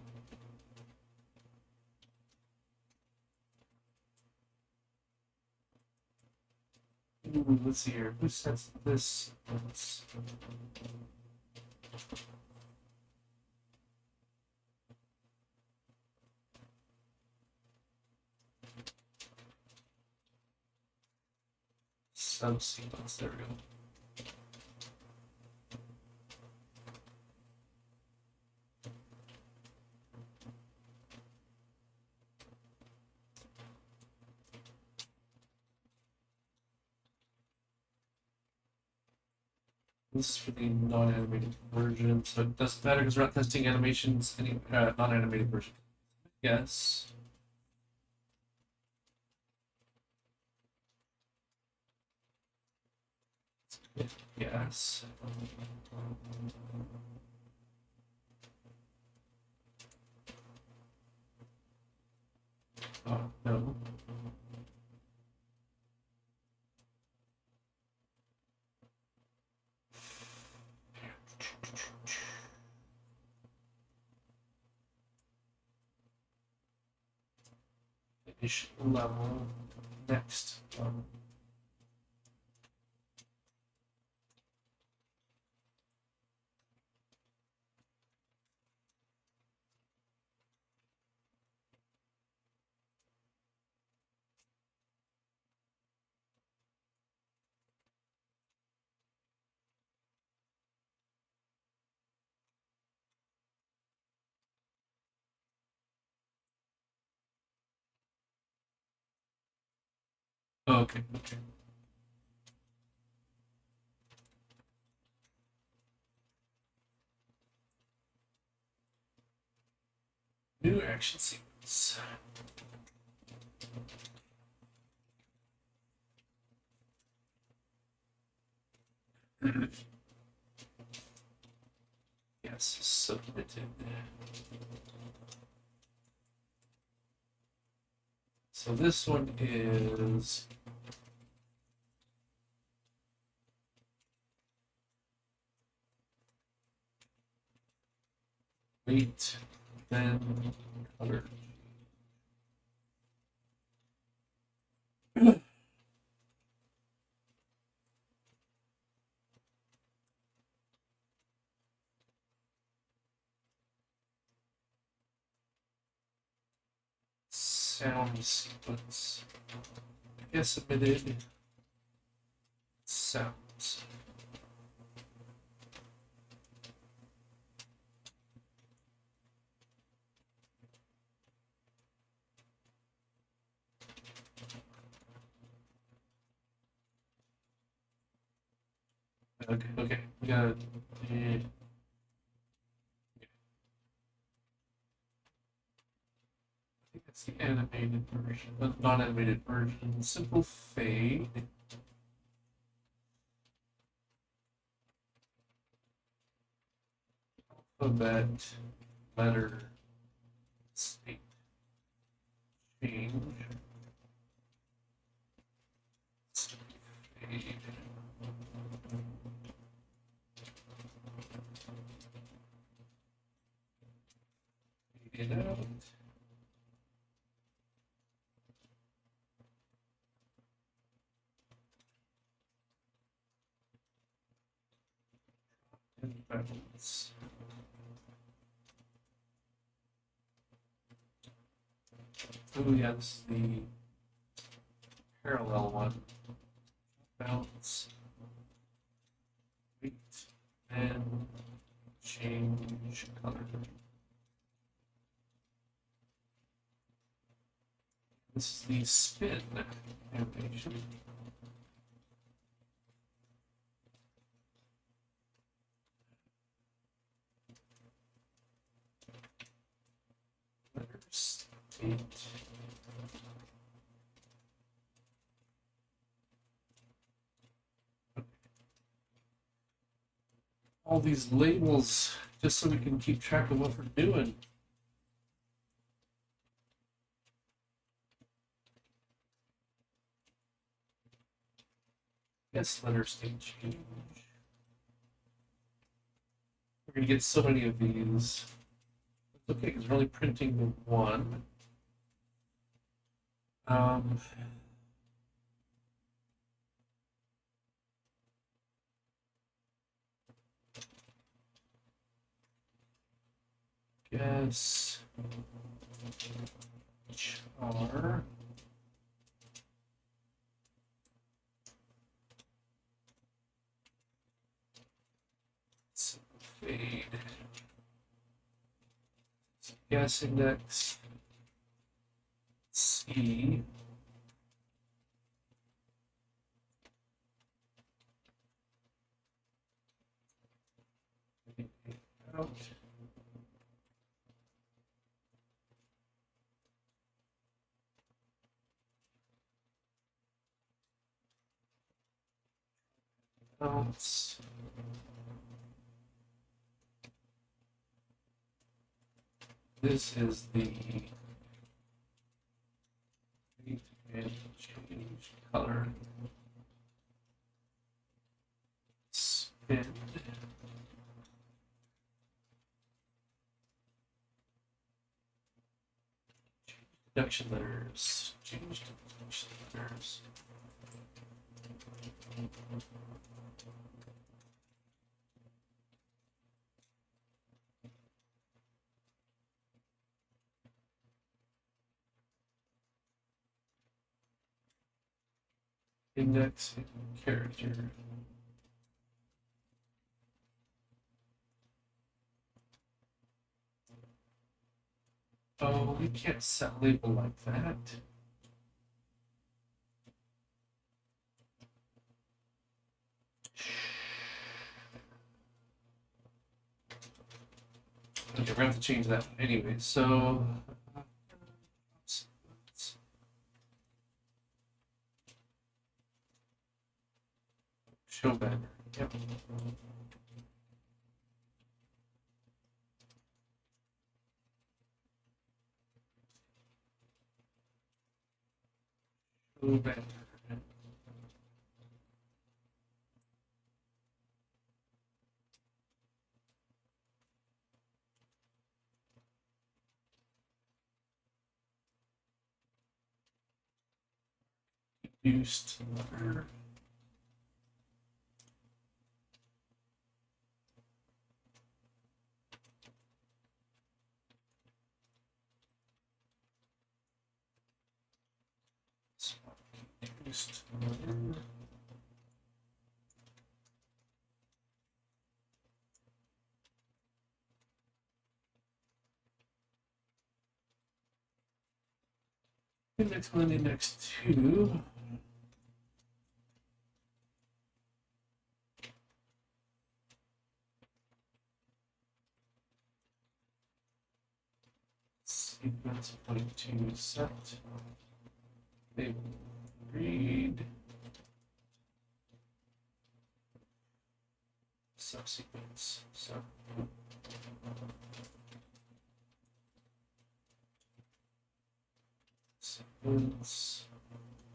Ooh, let's see here. Who sets this? Subsequence. There we go. This is for the non-animated version, so it doesn't matter because we're not testing animations, any non-animated version. Yes. Yes. Oh, no. Initial level, next level. Okay. New action sequence. Yes, submitted. So this one is weight, then color. Sound sequence. I guess submitted sounds. Okay, we got the it's the animated version, the non-animated version. Simple fade. Alphabet, letter, state, change. Fade. Fade it out. Balance. Oh yeah, this is the parallel one. Balance. Weight and change color. This is the spin animation. Letter state. All these labels just so we can keep track of what we're doing. Yes, letter state change. We're gonna get so many of these. Okay, because we're only printing the one. Guess char. Fade. Guess index C. Out. Out. This is the weight and change color. Spin. Deduction letters. Change deduction letters. Index and character. Oh, we can't set label like that. Okay, we're gonna have to change that anyway. So, show banner. Yep. Go back. Reduced. Reduced. Index 1, index 2. Sequence point to set. Label read. Subsequence.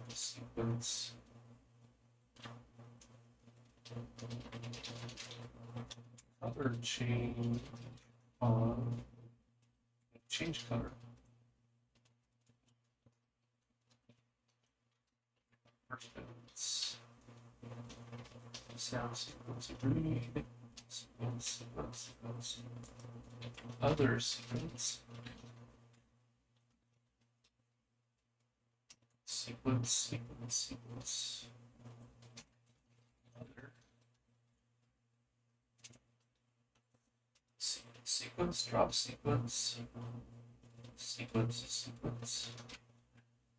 Sequence. Color change on. Change color. Sequence. Sound sequence read. Sequence. Other sequence. Sequence. Other. Sequence, drop sequence. Sequence.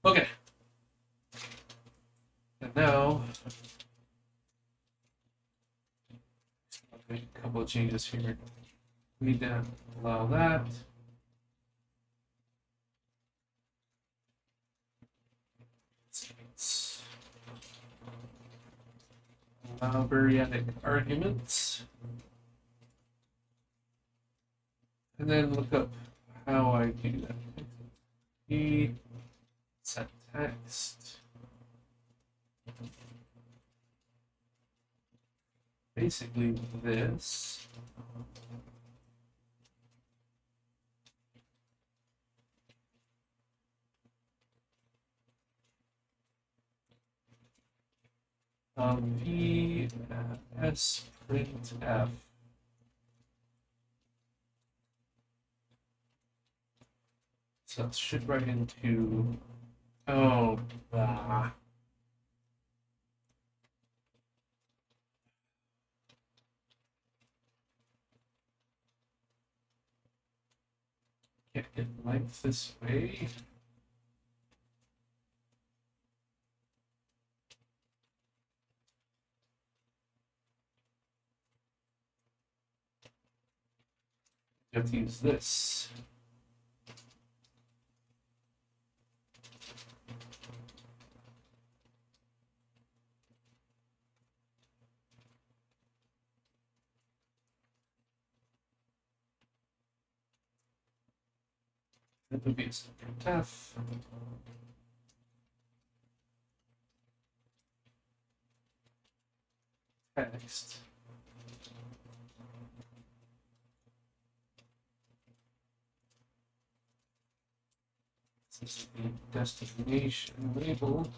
Okay. And now, I'll make a couple of changes here. We need to allow that. Allow periodic arguments. And then look up how I do that. Set text. Basically this. VS printf. So it should write into, oh, can't get length this way. You have to use this. That would be a printf. Text. This is the destination label.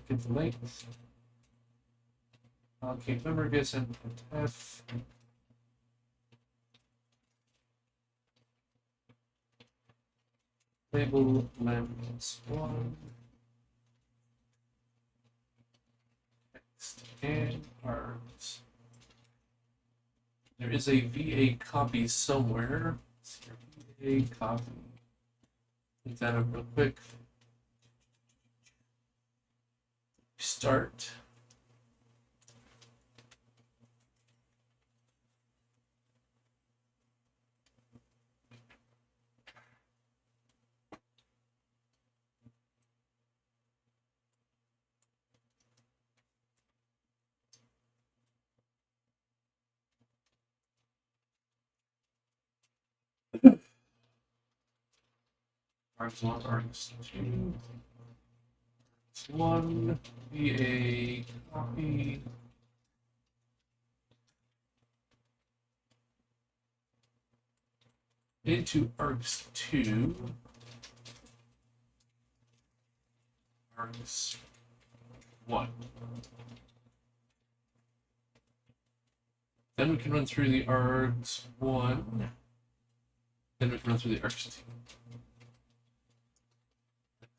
Get the length. Okay, memory gets input F. Label length 1. Text and args. There is a VA copy somewhere. VA copy. Look that up real quick. Start. args1, args2, args1, VA, copy. Into args2, args1. Then we can run through the args1. Then we can run through the args2.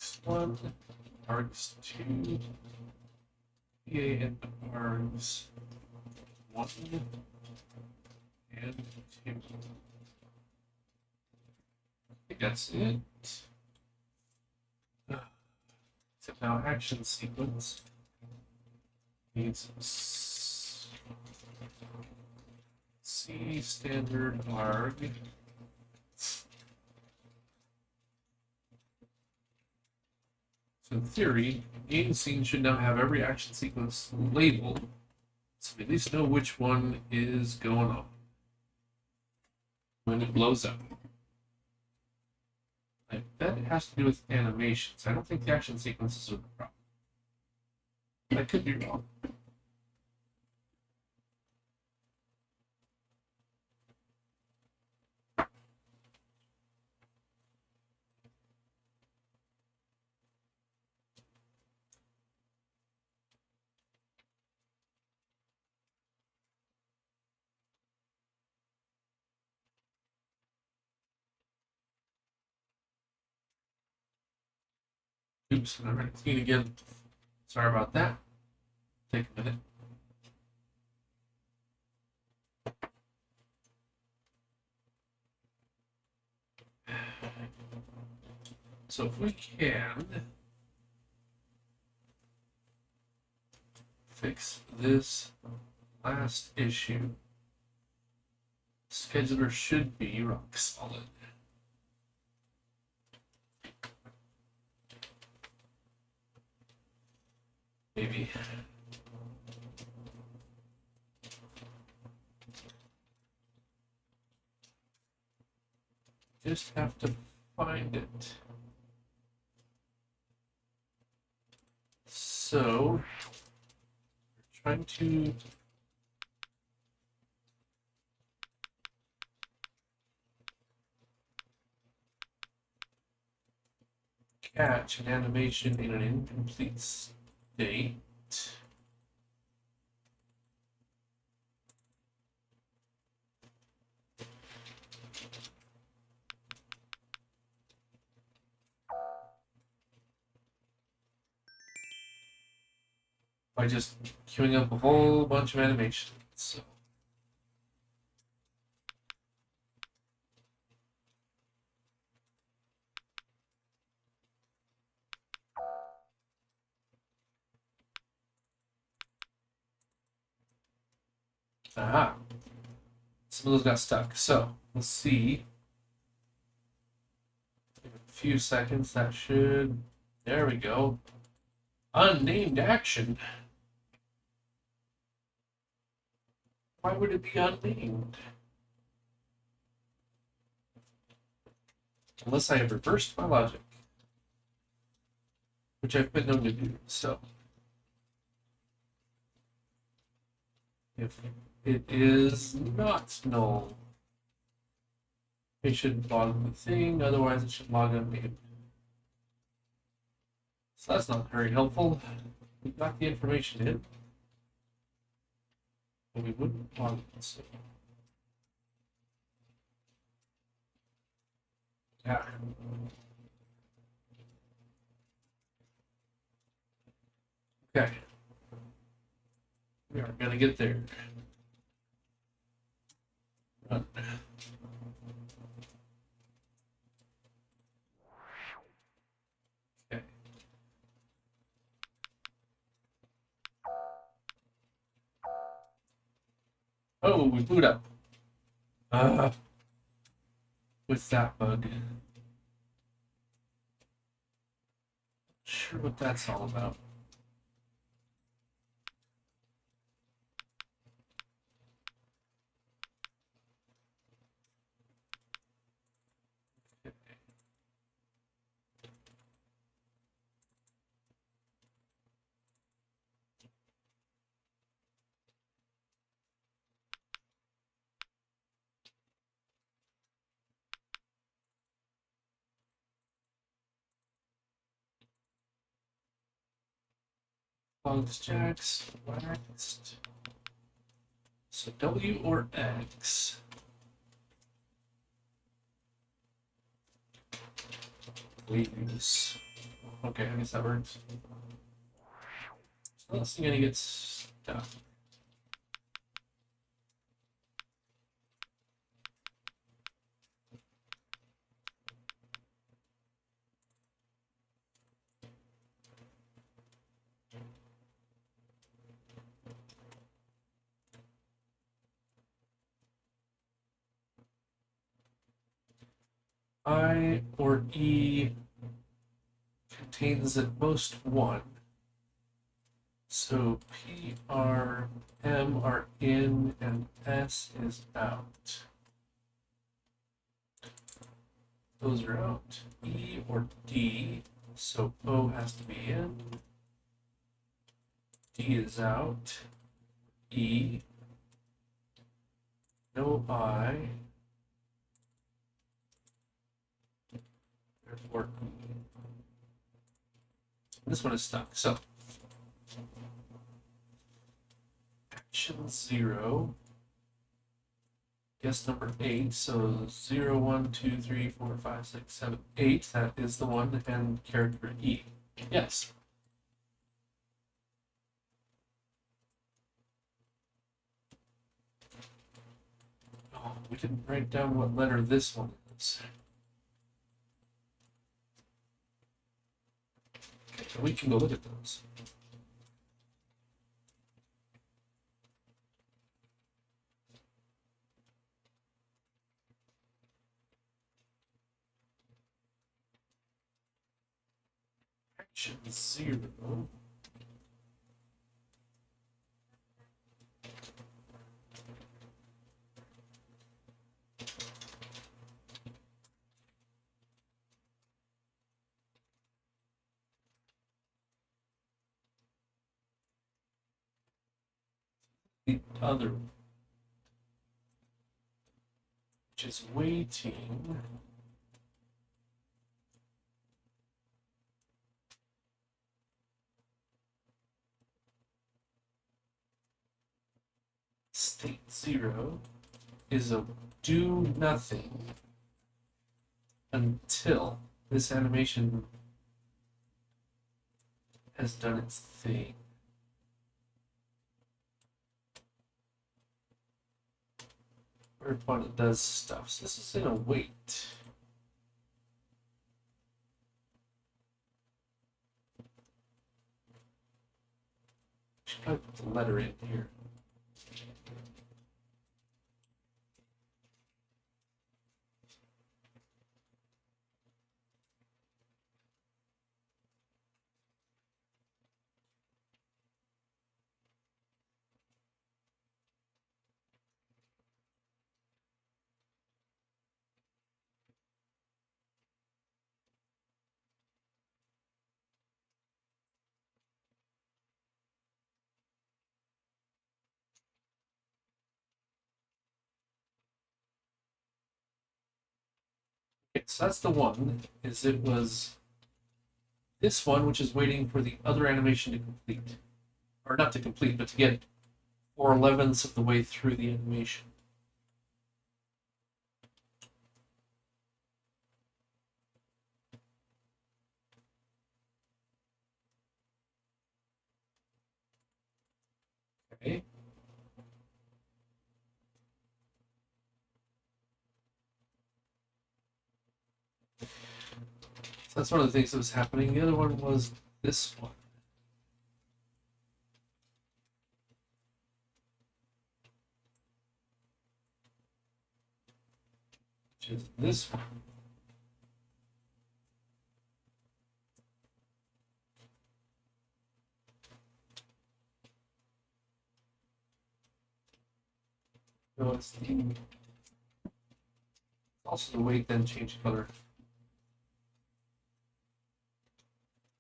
Args1, args2, VA and args1 and 2. I think that's it. So now ActionSequence needs C standard arg. So in theory, game scene should now have every action sequence labeled, so we at least know which one is going on when it blows up. I bet it has to do with animations. I don't think the action sequences are the problem. I could be wrong. Oops, I'm going to clean again. Sorry about that. Take a minute. So if we can fix this last issue, scheduler should be rock solid. Maybe. Just have to find it. So, we're trying to catch an animation in an incomplete state. By just queuing up a whole bunch of animations. So. Aha. Some of those got stuck. So let's see. In a few seconds, that should. There we go. Unnamed action. Why would it be unnamed? Unless I have reversed my logic, which I've been known to do. So if it is not null, it should log the thing, otherwise it should log unnamed. So that's not very helpful. We got the information in, but we wouldn't log it. So. Yeah. Okay. We are gonna get there. Run. Okay. Oh, we boot up. With that bug. Sure what that's all about. Logs jacks, waxed. So W or X. Waves. Okay, I guess that works. So this thing gonna get stuck. I or E contains at most one. So P, R, M are in and S is out. Those are out. E or D, so O has to be in. D is out. E, no I. Therefore, this one is stuck. So action 0. Guess number 8. So 0, 1, 2, 3, 4, 5, 6, 7, 8. That is the one, and character E. Yes. Oh, we didn't write down what letter this one is. Okay, so we can go look at those. Action 0. The other one, which is waiting. State 0 is a do nothing until this animation has done its thing. Whereupon it does stuff. So this is in a wait. Should probably put the letter in here. Okay, so that's the one, is it was this one, which is waiting for the other animation to complete. Or not to complete, but to get 4/11ths of the way through the animation. Okay. So that's one of the things that was happening. The other one was this one. Which is this one. No, it's also the weight then change color.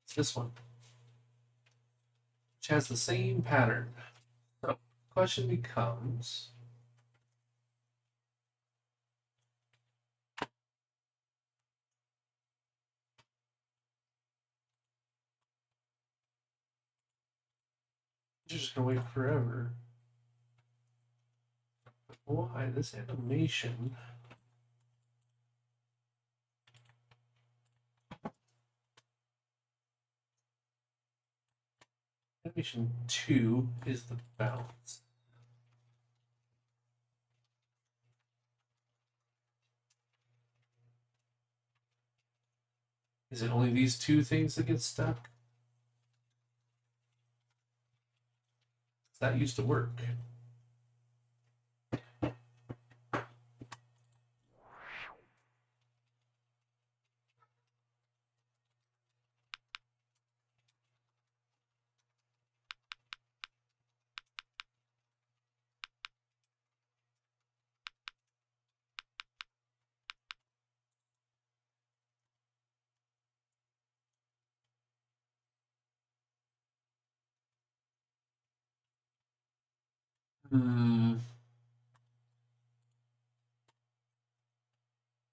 It's this one, which has the same pattern. So the question becomes, You're just gonna wait forever. Why this animation? Animation 2 is the bounce. Is it only these two things that get stuck? That used to work.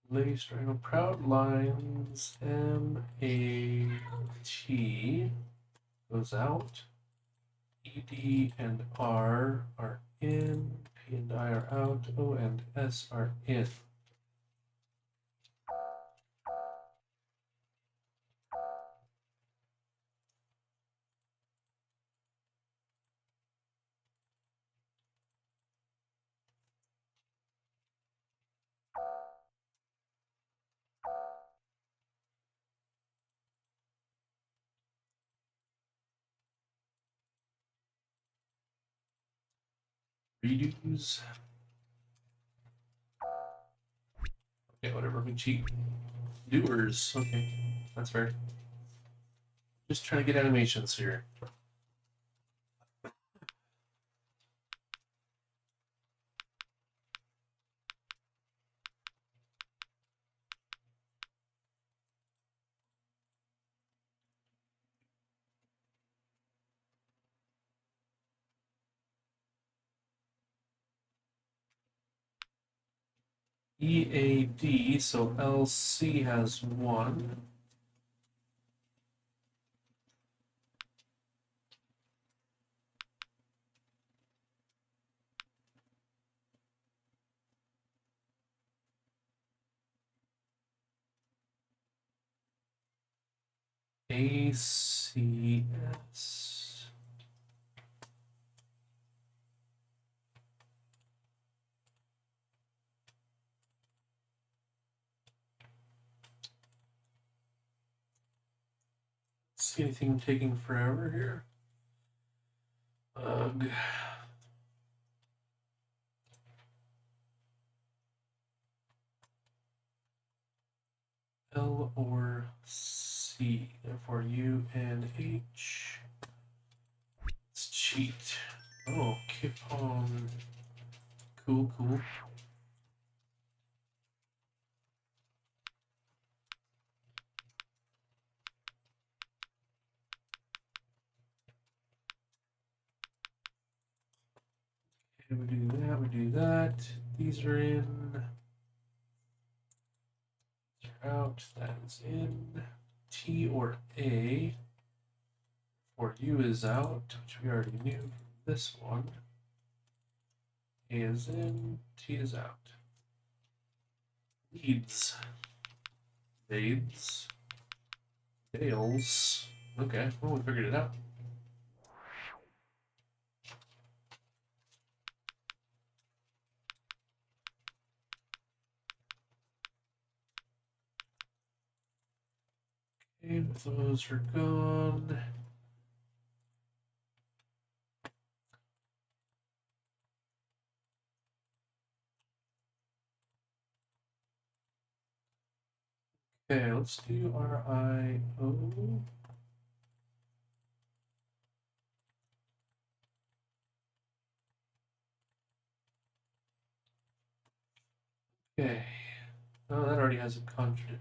Lace triangle, proud lines, M-A-T goes out. E-D and R are in. P and I are out. O and S are in. Redos. Okay, whatever, we cheat. Doers. Okay, that's fair. Just trying to get animations here. EAD, so LC has 1. ACS. See anything taking forever here? Ugh. L or C, therefore U and H. Let's cheat. Oh, keep on. Cool, cool. Okay, we do that, we do that. These are in. These are out. That is in. T or A. For U is out, which we already knew from this one. A is in, T is out. Leads. Dades. Dales. Okay, well, we figured it out. Okay, those are gone. Okay, let's do RIO. Okay. Oh, that already has a contradiction.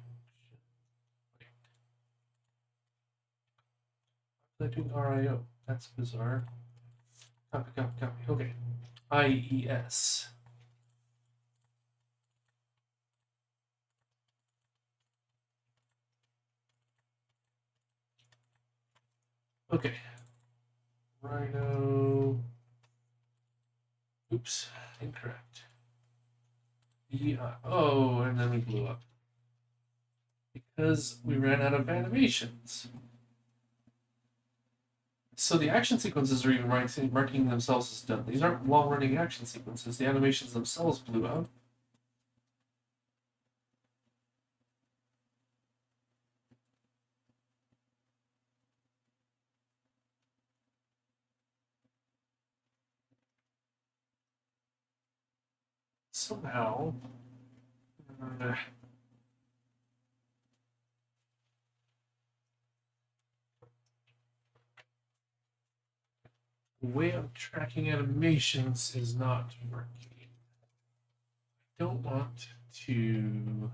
Why am I doing RIO? That's bizarre. Copy, copy, copy. Okay. IES. Okay. Rhino. Oops, incorrect. Oh, and then we blew up. Because we ran out of animations. So the action sequences are even marking themselves as done. These aren't long-running action sequences. The animations themselves blew out. Somehow, the way I'm tracking animations is not working. I don't want to.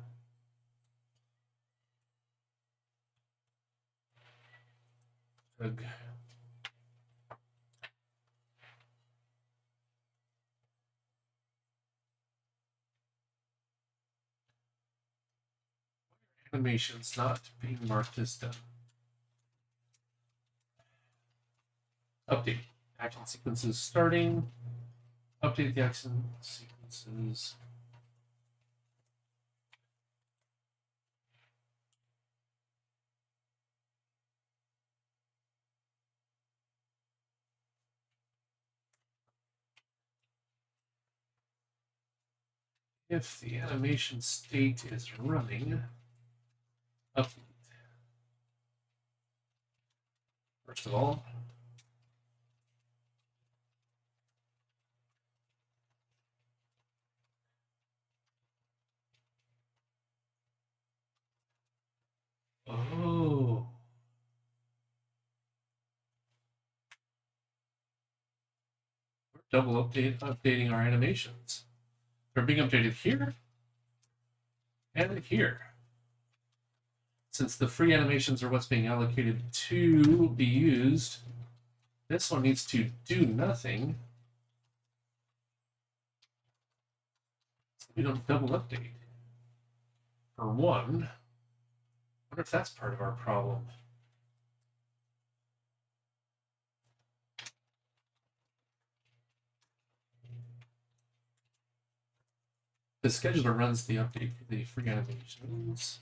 Ugh. Animations not being marked as done. Update. Action sequences starting. Update the action sequences. If the animation state is running, update. First of all, oh, we're double updating our animations. They're being updated here and here. Since the free animations are what's being allocated to be used, this one needs to do nothing. So we don't double update. For one, I wonder if that's part of our problem. The scheduler runs the update for the free animations.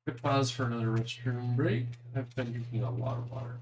Quick pause for another restroom break. I've been drinking a lot of water.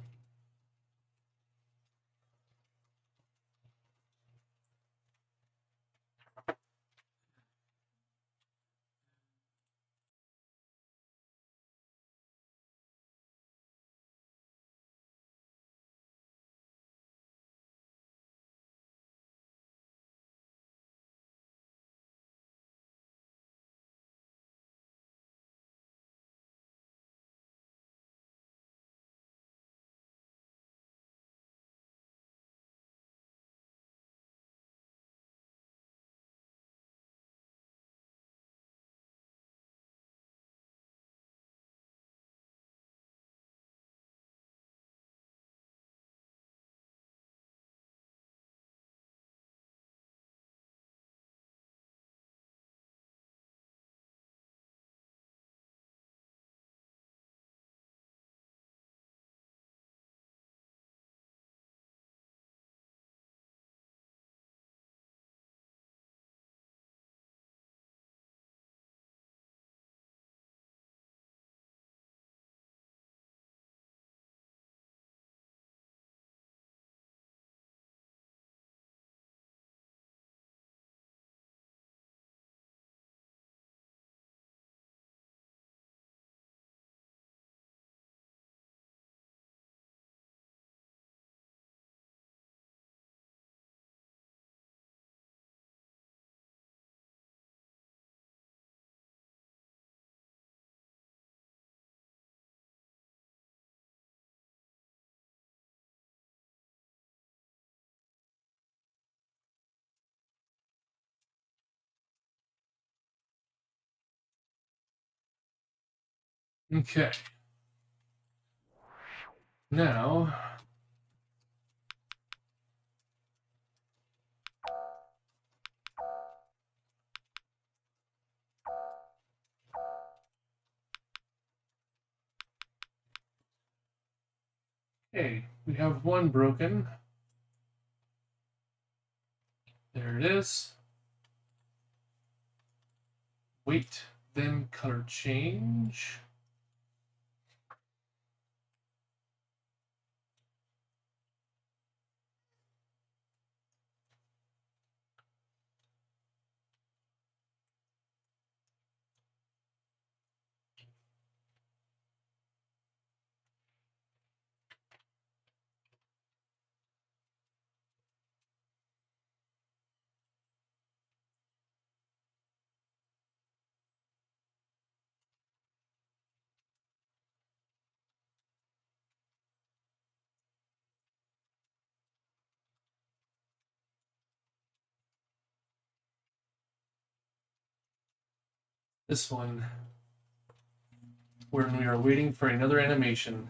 Okay. Now, Okay, we have one broken. There it is. Weight, then color change. This one, when we are waiting for another animation.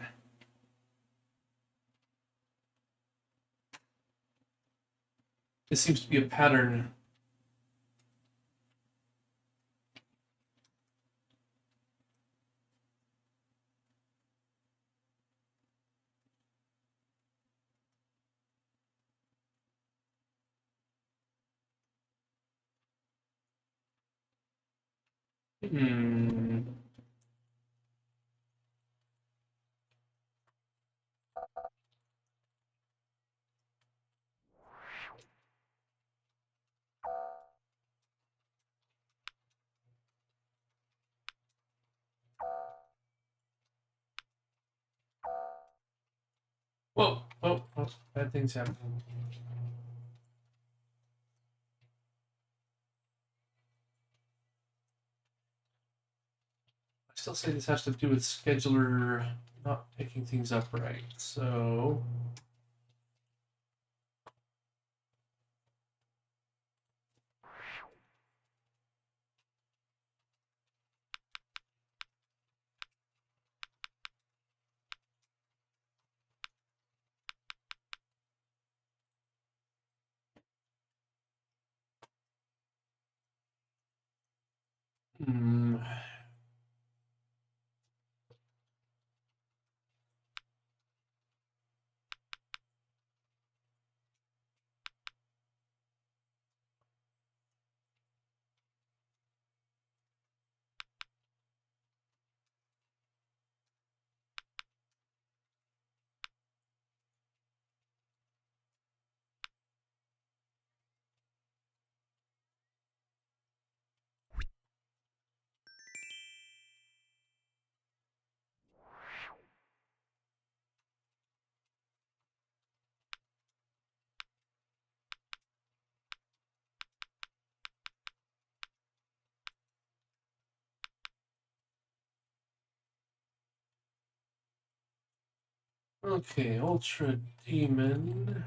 This seems to be a pattern. Hmm. Whoa, whoa, whoa, bad things happen. I still say this has to do with scheduler not picking things up right. So hmm. Okay, Ultra Demon.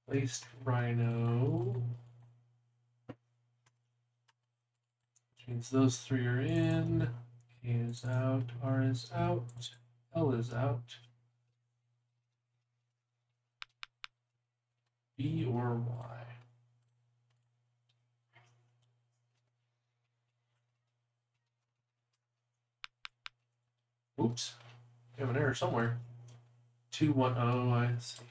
Laced Rhino. Which means those three are in. A is out, R is out, L is out. B or Y. Oops. We have an error somewhere. 210, I see.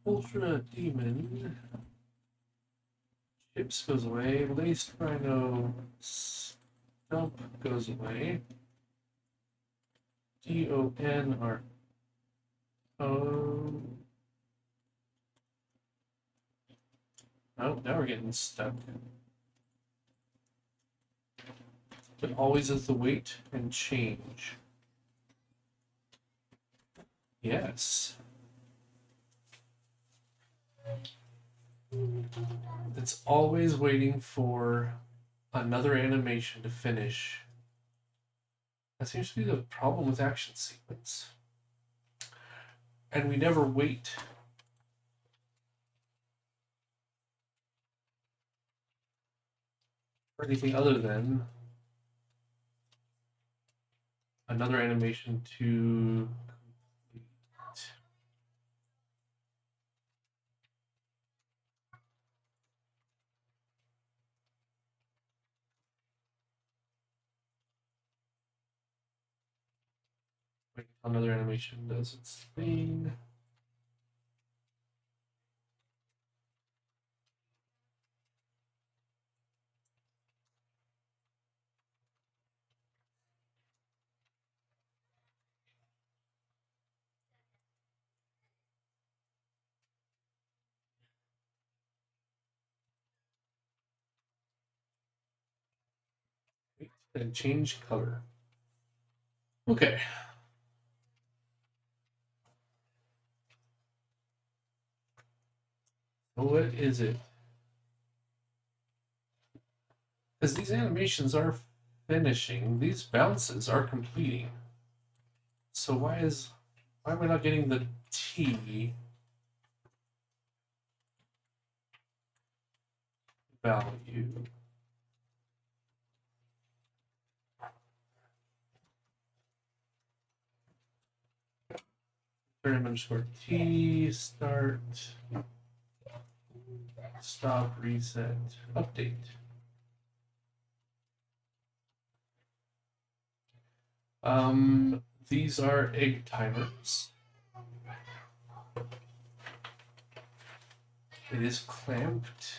Ultra Demon. Chips goes away. Laced Rhino Stump goes away. DON or O. Oh, now we're getting stuck. But always as the weight and change. Yes. It's always waiting for another animation to finish. That seems to be the problem with ActionSequence. And we never wait for anything other than another animation to complete. Wait, another animation does its thing. Wait, and change color. Okay. So what is it? Because these animations are finishing, these bounces are completing. So why am I not getting the T value? Variable underscore T start stop reset update. These are egg timers. It is clamped.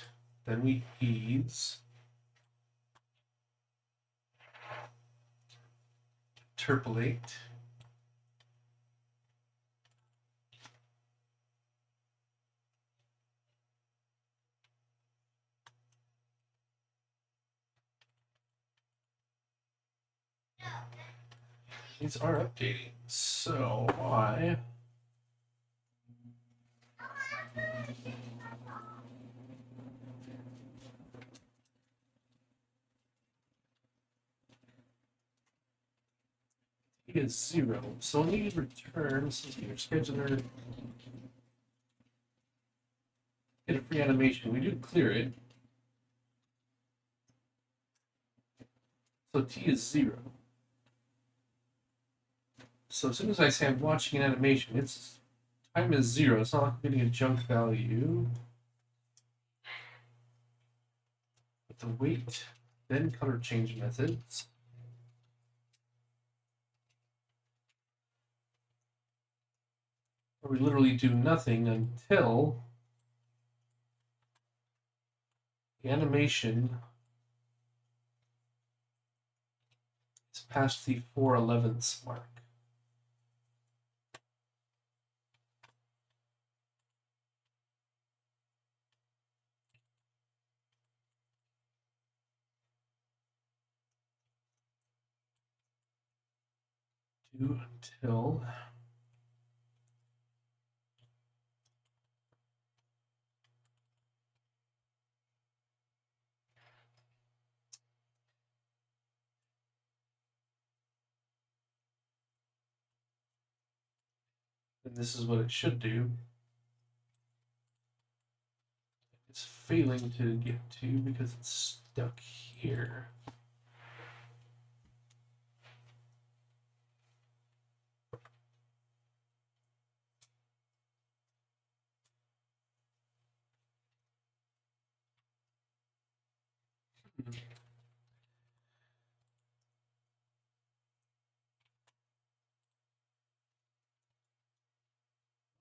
Then we ease. Interpolate. These are updating. So I is 0. So when you return, this is your scheduler. Get a free animation. We do clear it. So T is 0. So as soon as I say I'm watching an animation, its time is 0. It's not like I'm getting a junk value. But the wait, then color change methods. Where we literally do nothing until the animation is past the 4/11ths mark. Do until and this is what it should do. It's failing to get to because it's stuck here.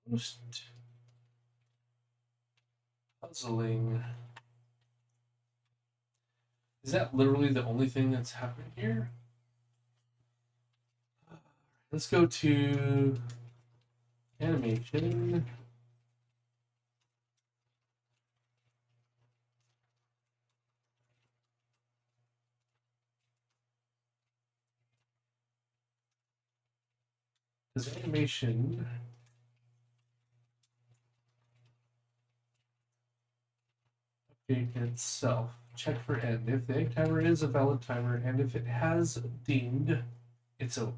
Most puzzling. Is that literally the only thing that's happening here? Let's go to animation. Does animation update itself? Check for end. If the egg timer is a valid timer, and if it has deemed, it's over.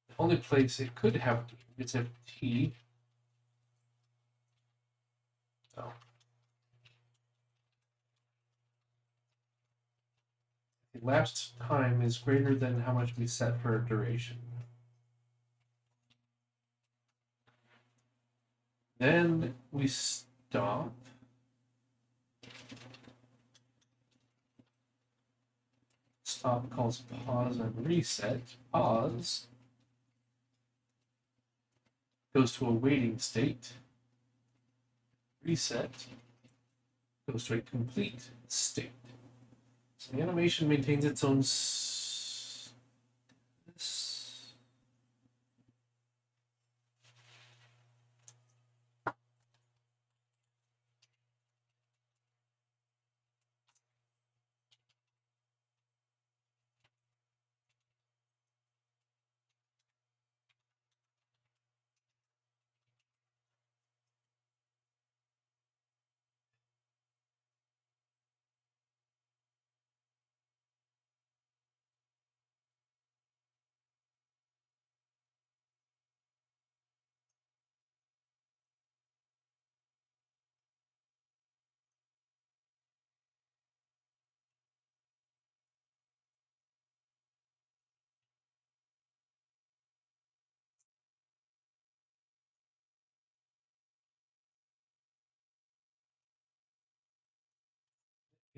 The only place it could have deemed is if T. Oh. The elapsed time is greater than how much we set for a duration. Then we stop. stop calls pause and reset. Pause goes to a waiting state. Reset goes to a complete state. So the animation maintains its own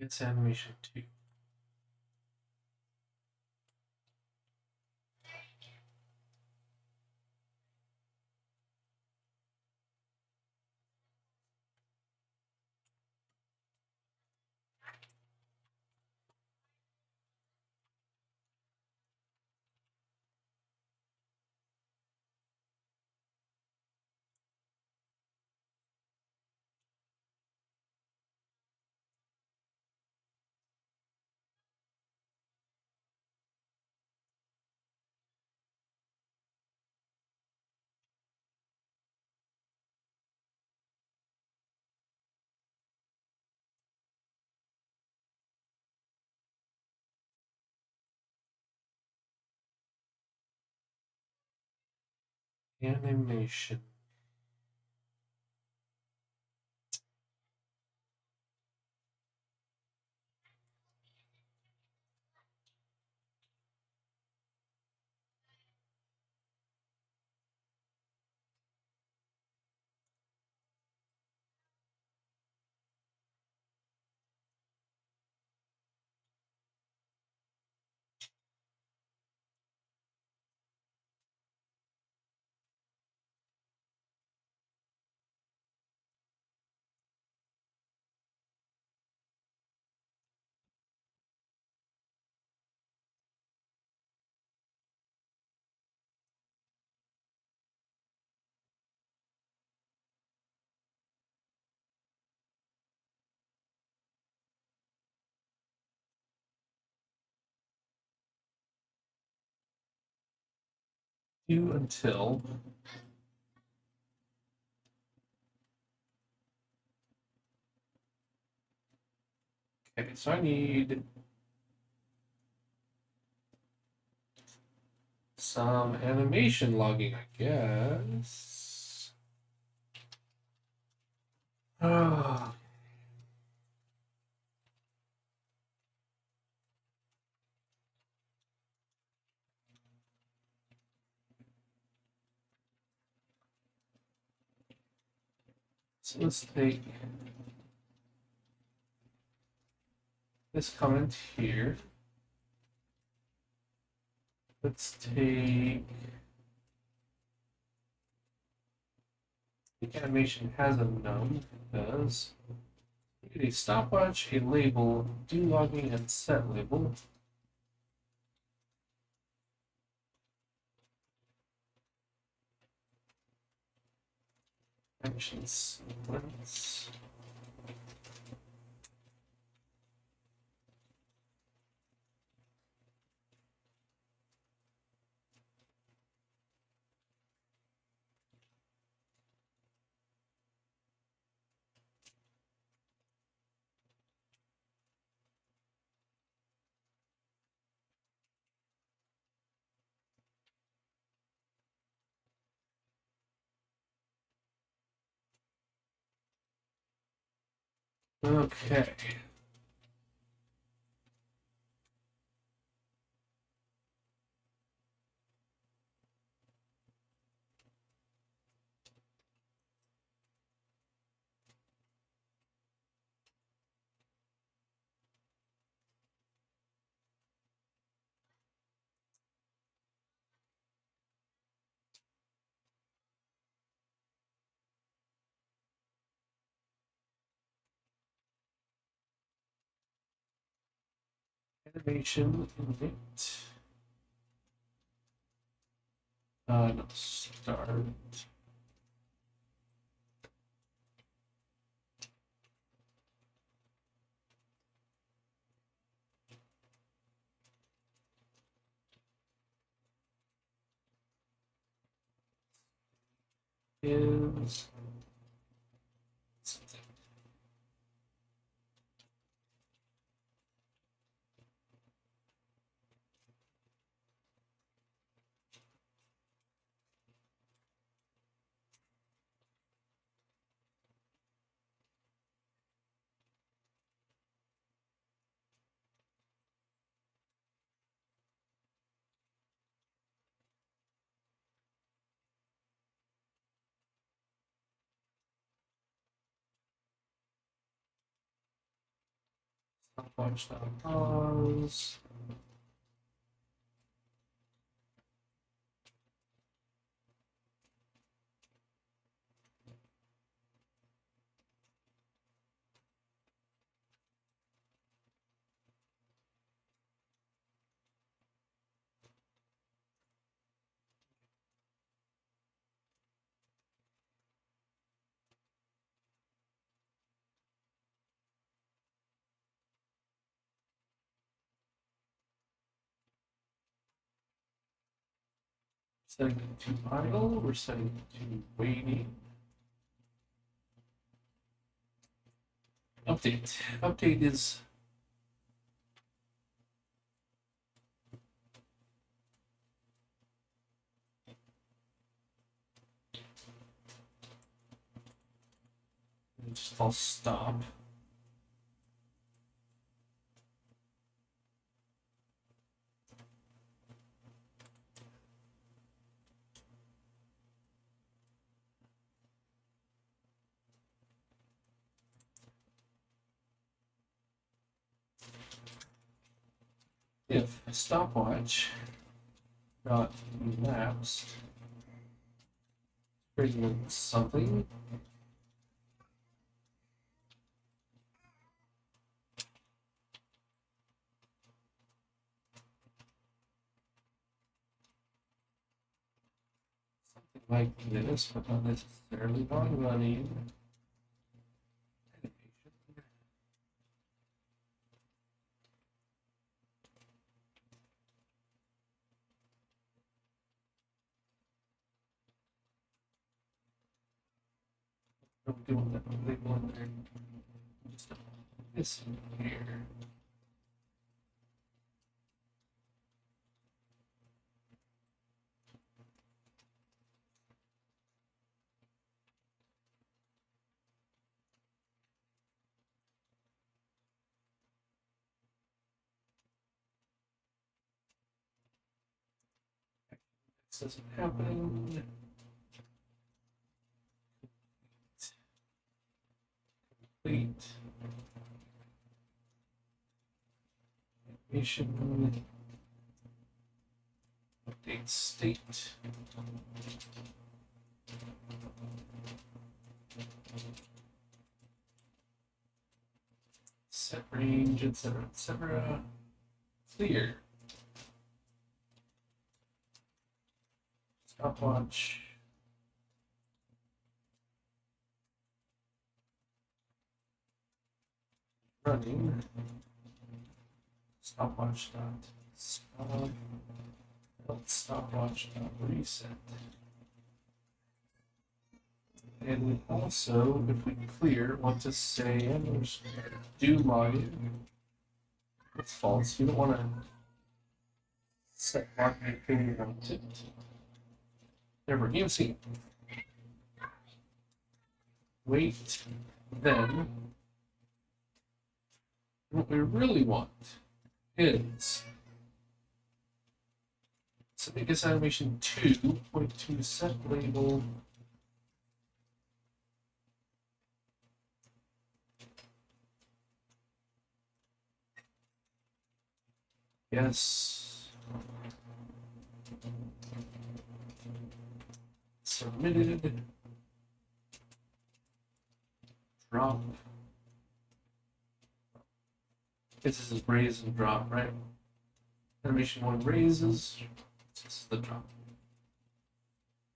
it's animation 2. Animation. Do until okay, so I need some animation logging, I guess. Oh. So let's take this comment here. Let's take the animation has a num because we need a stopwatch, a label, do logging, and set label. ActionSequence. Okay. Animation init. No, start. Is something. Stopwatch pause. Setting it to idle. We're setting it to waiting. Update. Update is just I'll stop. If stopwatch dot elapsed greater than something, like this, but not necessarily non-running. I'm doing that label in there. Just this in here. This isn't happening. Complete. Animation. Update state. Set range, etc., etc. Clear. Stopwatch. Running. Stopwatch dot stop. Stopwatch dot reset. And we also, if we clear, want to say do login. It's false. You don't want to set mark anything you want it. Never you see. Wait, then what we really want is so make this animation 2.2 set label. Yes. Submitted. Drop. This is raise and drop, right? Animation 1 raises. This is the drop.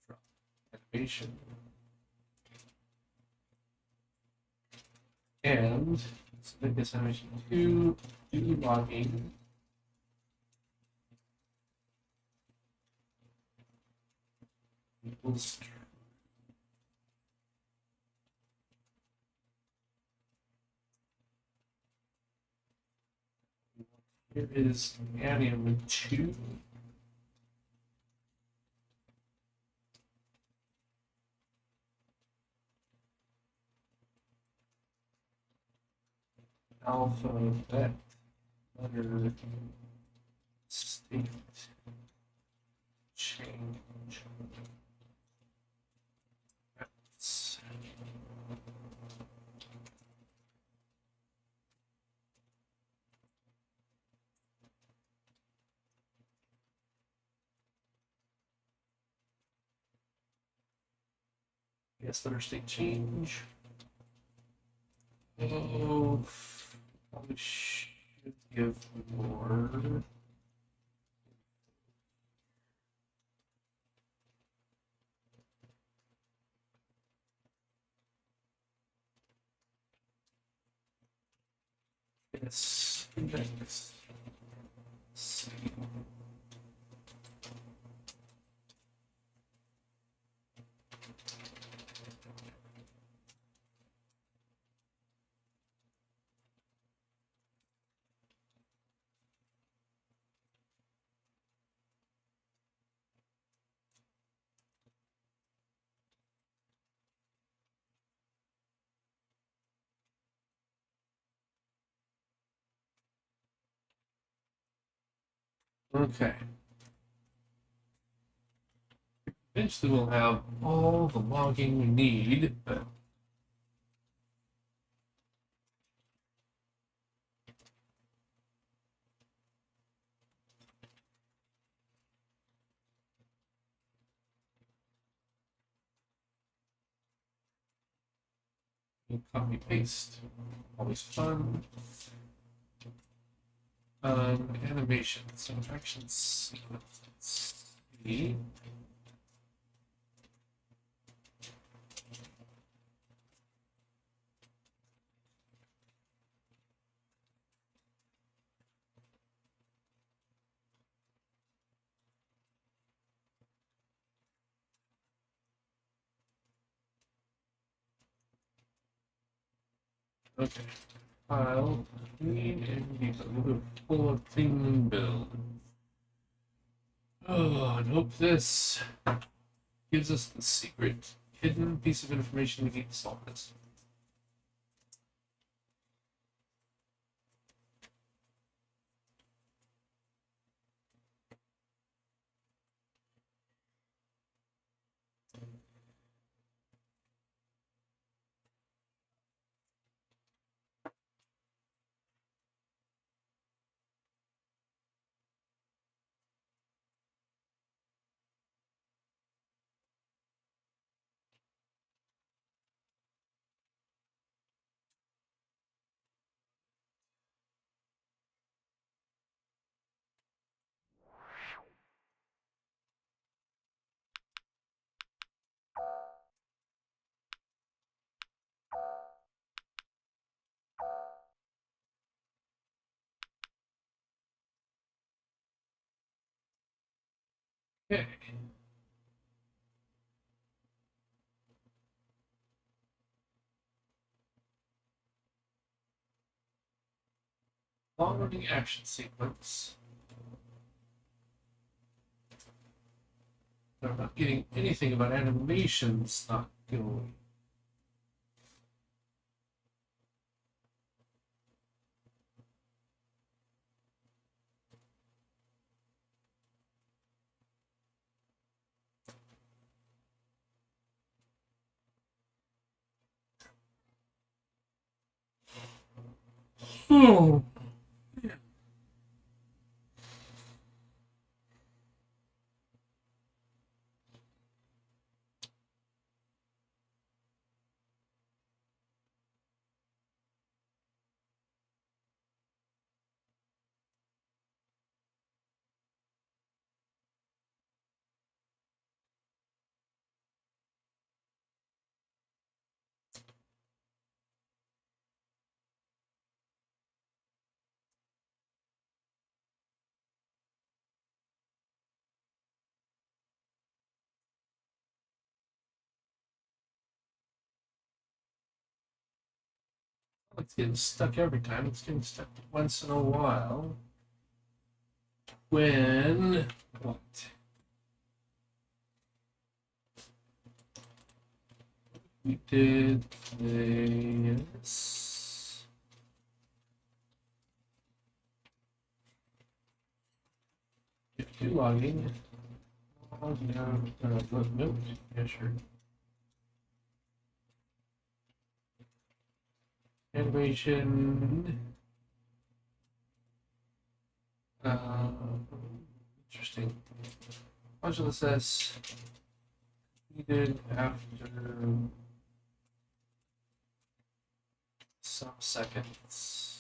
Drop. Animation. And let's make this animation 2, do logging. Equals true. Here is anim 2. Alpha vet letter state change. That's yes, letter state change. Oh, probably should give more. Yes, index. C. Okay. Eventually we'll have all the logging we need, but we'll copy paste. Always fun. Animation. So ActionSequence. C. Okay. File. Clean and use a little full of thing build. Oh, and hope this gives us the secret hidden piece of information we need to solve this. Okay. Long-running action sequence. I'm not getting anything about animations not going. Oh. It's getting stuck every time. It's getting stuck once in a while. When what? We did this. If you logging. Oh, no, nope. Yeah, sure. Animation. Interesting. Modulus S needed after some seconds.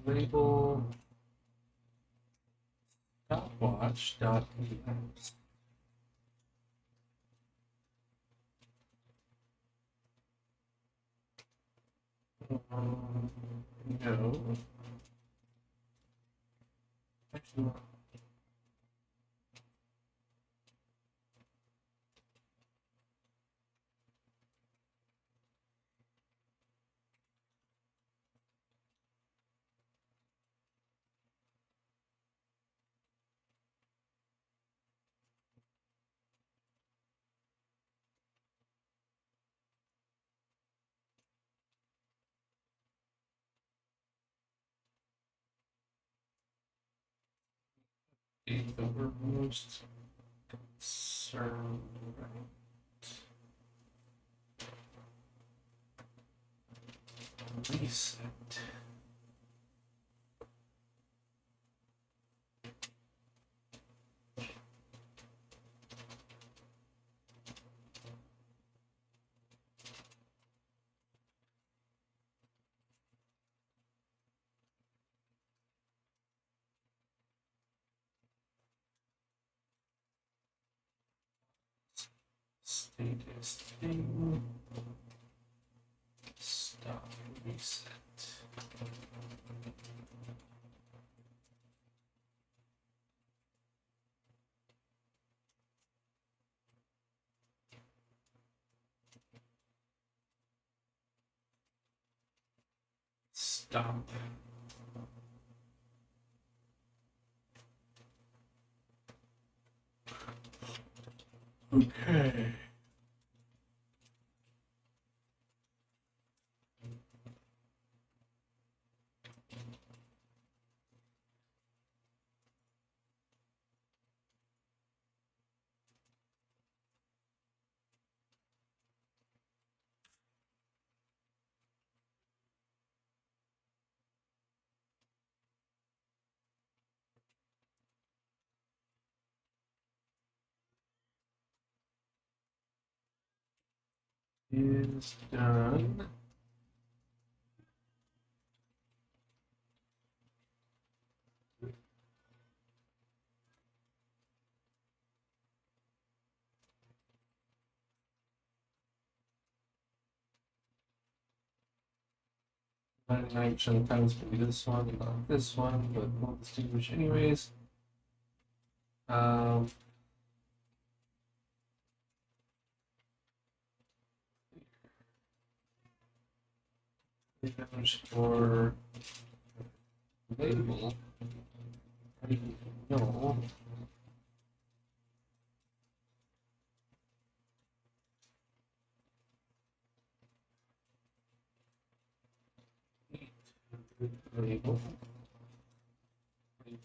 Label stopwatch.ex. No. Actually, the we're most concerned about. Reset. Status thing. Stop reset. Stop. Okay. Is done. Nine percent of the time it's gonna be this one and not this one, but we'll distinguish anyways. Underscore label. No. Label.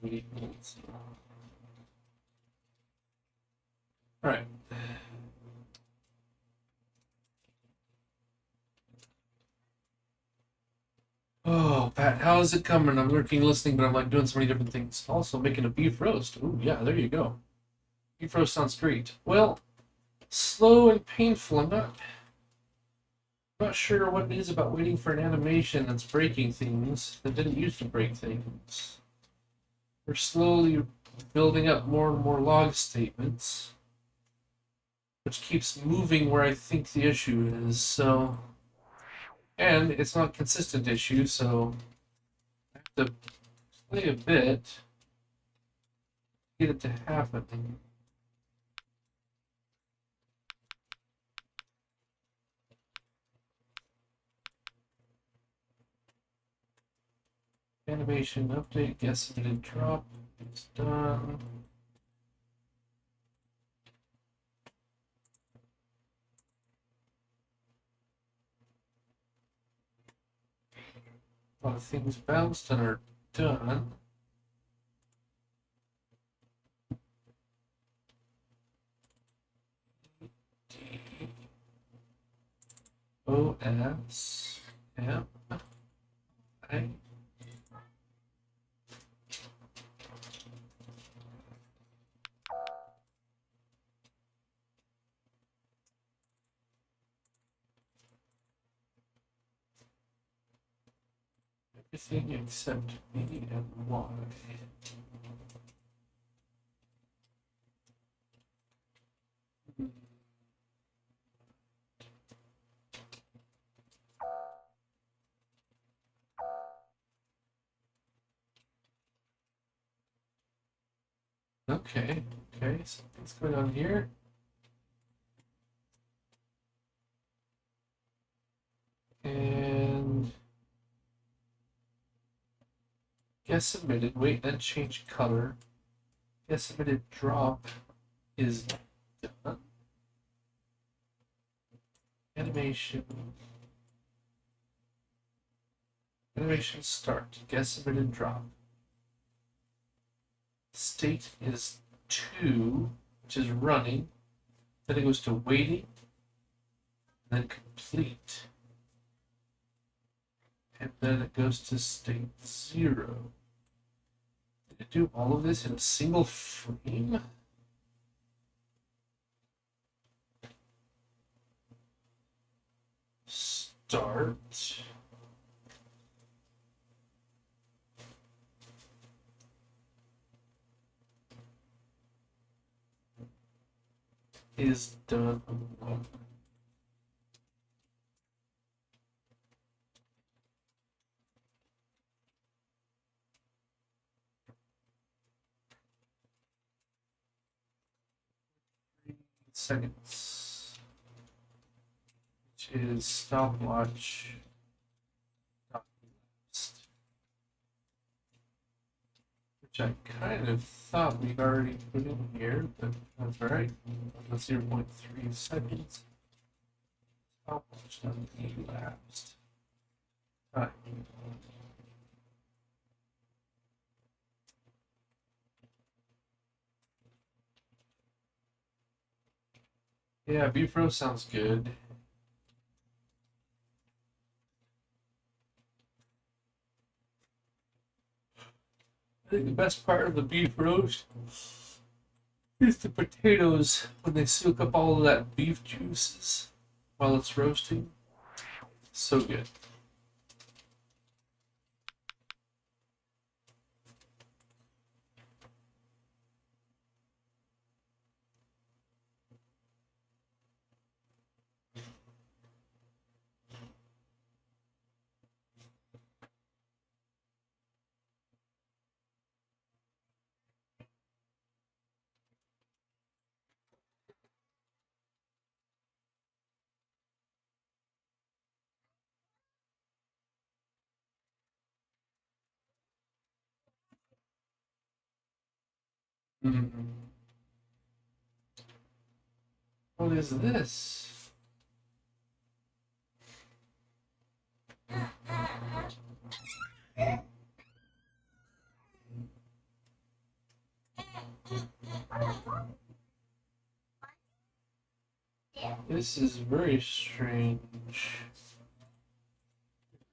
Labels. All right. Oh, Pat, how is it coming? I'm lurking, listening, but I'm like doing so many different things. Also making a beef roast. Ooh, yeah, there you go. Beef roast sounds great. Well, slow and painful. I'm not sure what it is about waiting for an animation that's breaking things that didn't used to break things. We're slowly building up more and more log statements. which keeps moving where I think the issue is. So, and it's not a consistent issue, so I have to play a bit to get it to happen. Animation update, guess submitted drop is done. A lot of things bounced and are done. OS M I. Everything except B and Y. Okay, something's going on here. And guess submitted, wait, then change color. Guess submitted drop is done. Animation start, guess submitted drop. State is 2, which is running. Then it goes to waiting, then complete. And then it goes to state 0. Did it do all of this in a single frame? Start. Is done. 3 seconds, which is stopwatch. Which I kind of thought we'd already put in here, but that's alright. That's 0.3 seconds. Stopwatch done elapsed. Time. Yeah, Bufro sounds good. I think the best part of the beef roast is the potatoes when they soak up all of that beef juices while it's roasting. So good. What is this? This is very strange.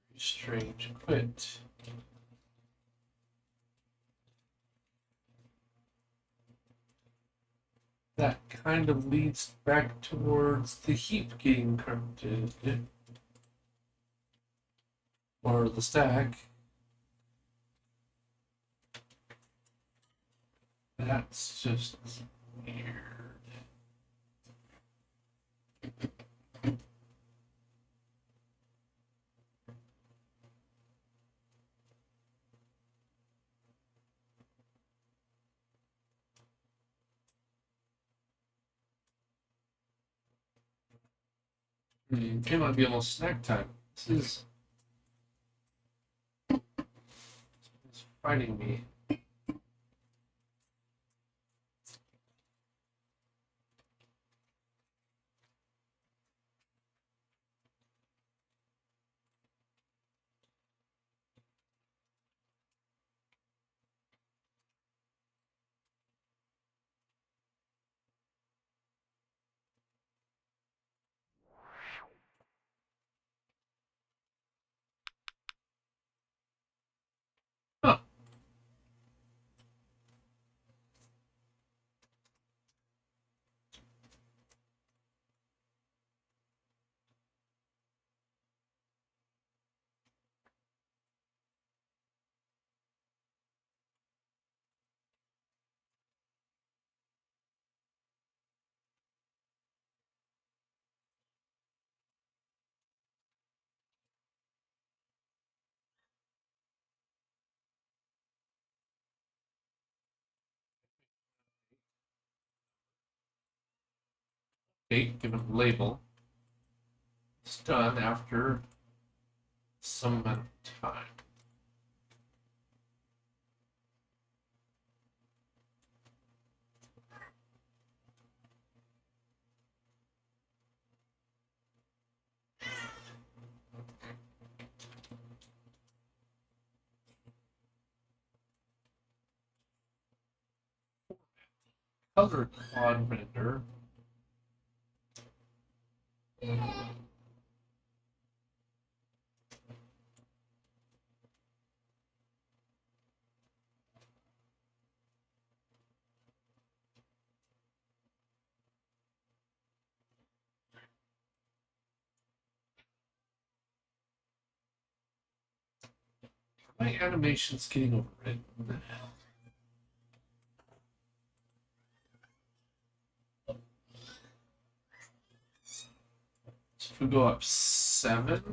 Very strange. Quit. That kind of leads back towards the heap getting corrupted. Or the stack. That's just weird. It might be almost snack time. This is fighting me. Huh. Date given label. It's done after some amount of time. Color quad render. My animation's getting overwritten. So if we go up 7,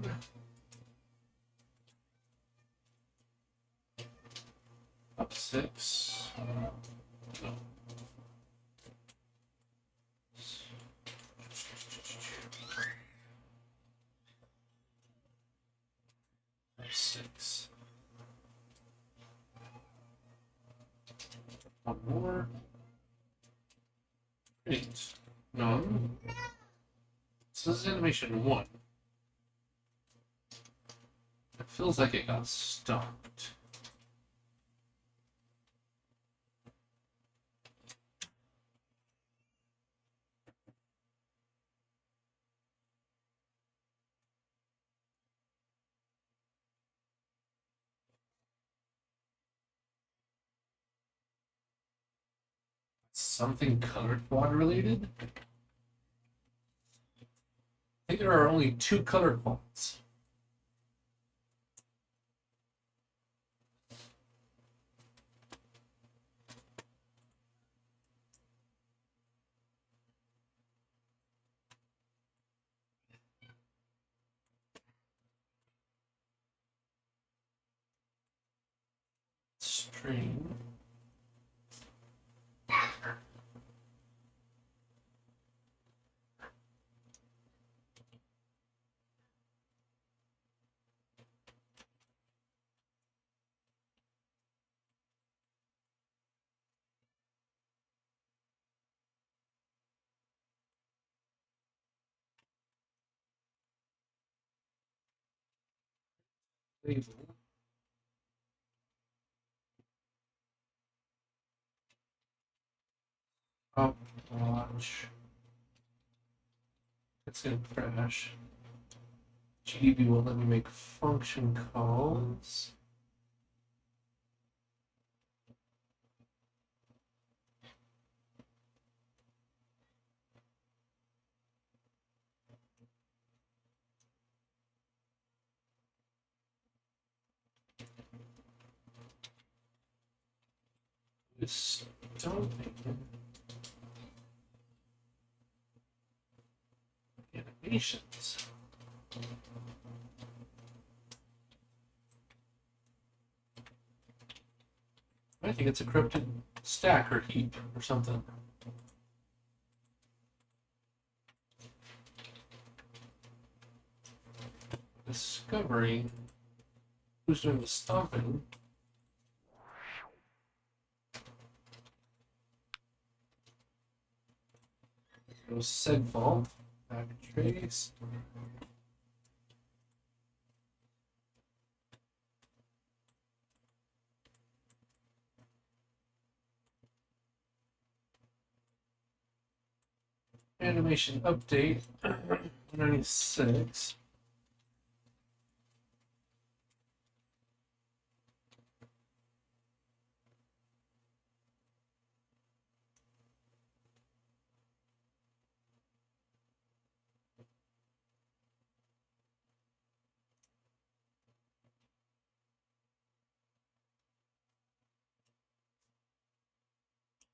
up 6, no. Up 6. One more. 8. None. So this is animation 1. It feels like it got stopped. Something color quad related? I think there are only 2 color quads. String. Label. Up, watch. It's gonna crash. GDB will let me make function calls. It's dumping animations. I think it's a corrupted stack or heap or something. discovering who's doing the stomping. Go segfault, backtrace. Animation update 196.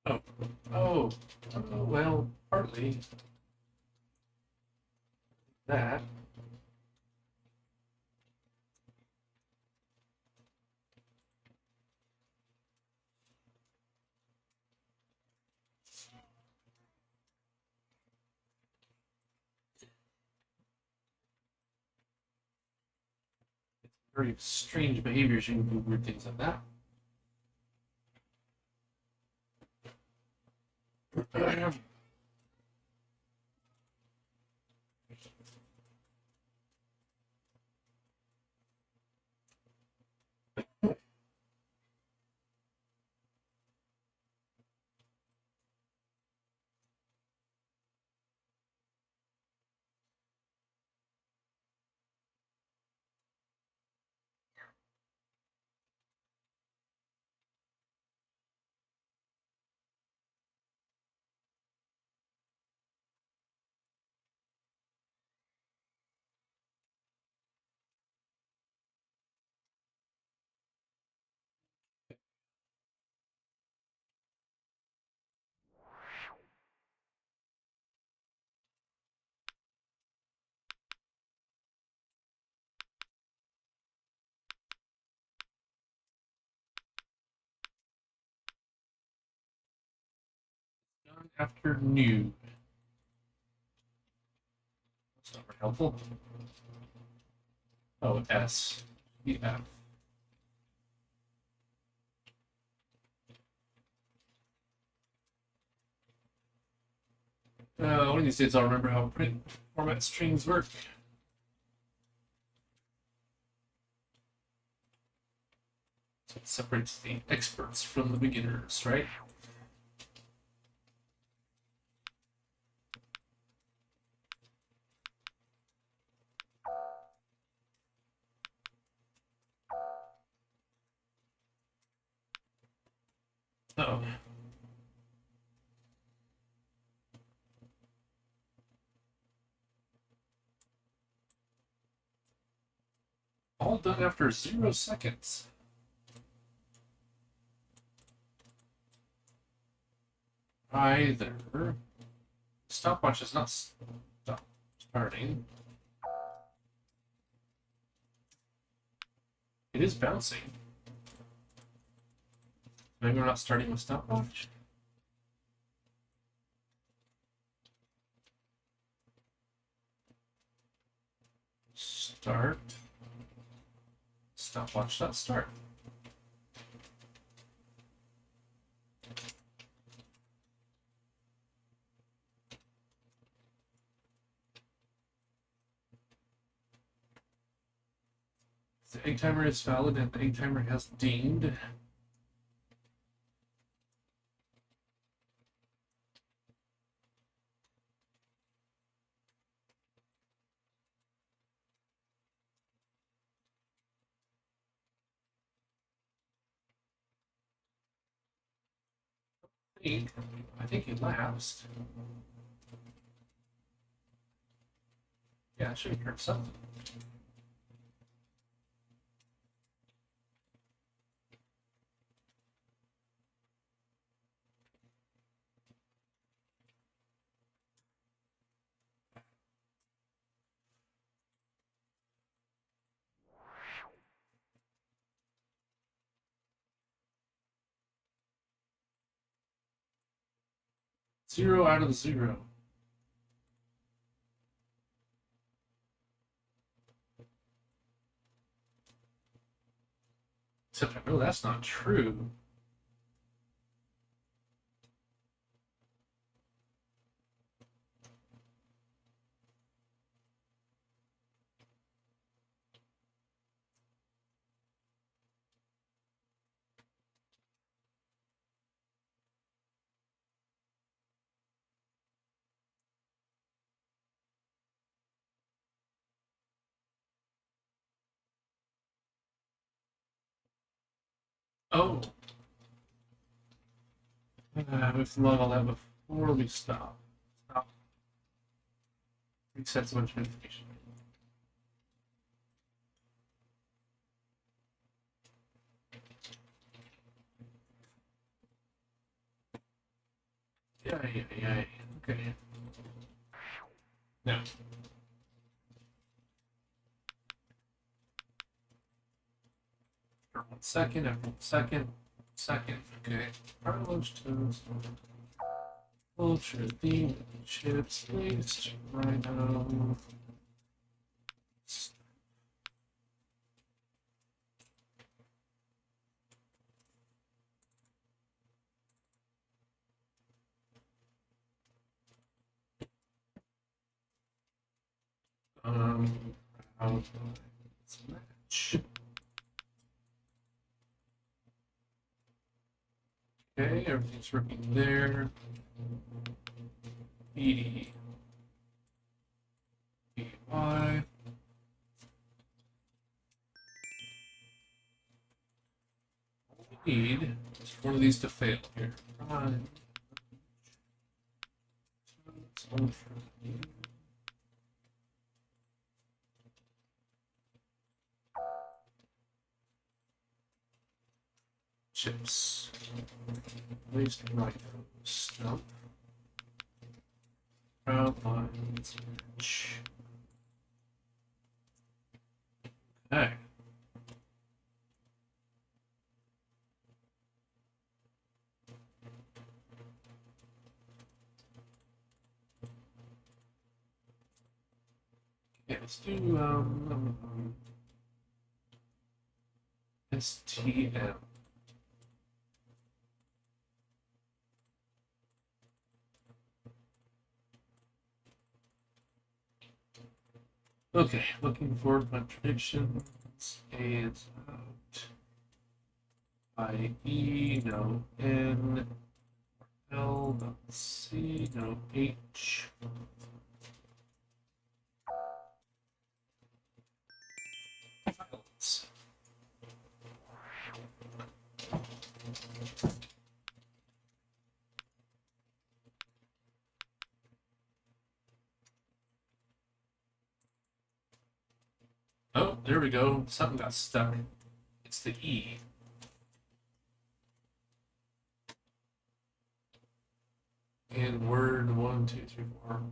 Oh, oh, oh, well, partly that. Very strange behaviors. You can do weird things like that. Done after new. That's not very helpful. Oh, S. Yeah. One of these days I'll remember how print format strings work. So it separates the experts from the beginners, right? Oh. All done after 0 seconds. Either stopwatch is not starting. It is bouncing. Maybe we're not starting with stopwatch. Start. Stopwatch dot start. The egg timer is valid and the egg timer has dinged. I think it lapsed. Yeah, it should have turned something. Zero out of 0. Except I know that's not true. Oh, we have to log all that before we stop. Stop. Resets a bunch of information. Yeah. Okay. Now. After 1 second, after 1 second, okay. Carlos toast. Ultra the chips placed right now. How do I match? Okay, everything's working there. BD. BY. All we need is for one of these to fail here. Run. Chips. Placed right. Stump. Round lines. Match. Okay. Yeah, let's do STM. Okay, looking for contradictions. A is out. I-E, no N. L, no C, no H. Files. Oh, there we go. Something got stuck. It's the E. And word 1, 2, 3, 4.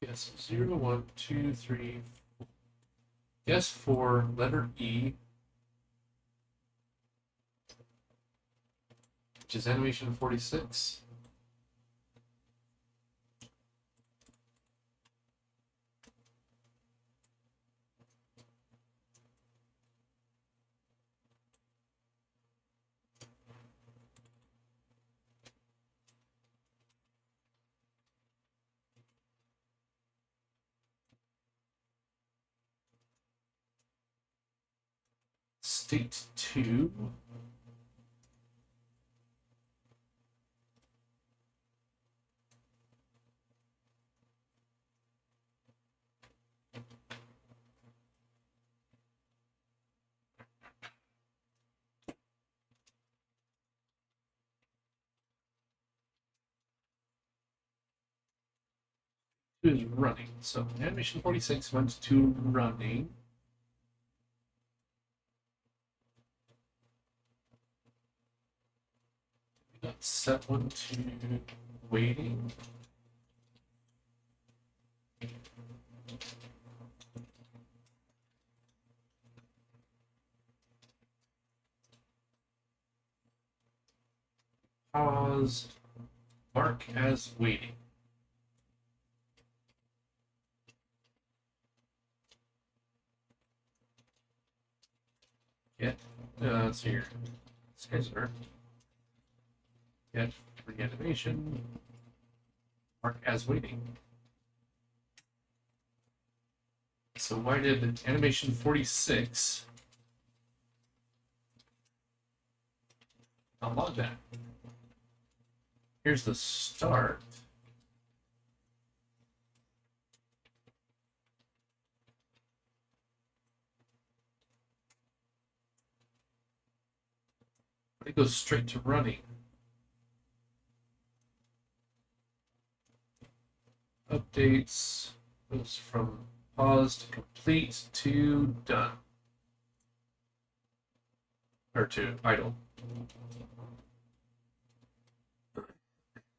Yes, 0, 1, 2, 3, 4. Yes, for letter E, which is animation 46. State 2. Is running. So animation 46 went to running. Let's set one to waiting. Pause. Mark as waiting. Get, let's see here, scheduler, get reanimation, mark as waiting. So why did animation 46 not log that? Here's the start. It goes straight to running. Updates goes from pause to complete to done. Or to idle.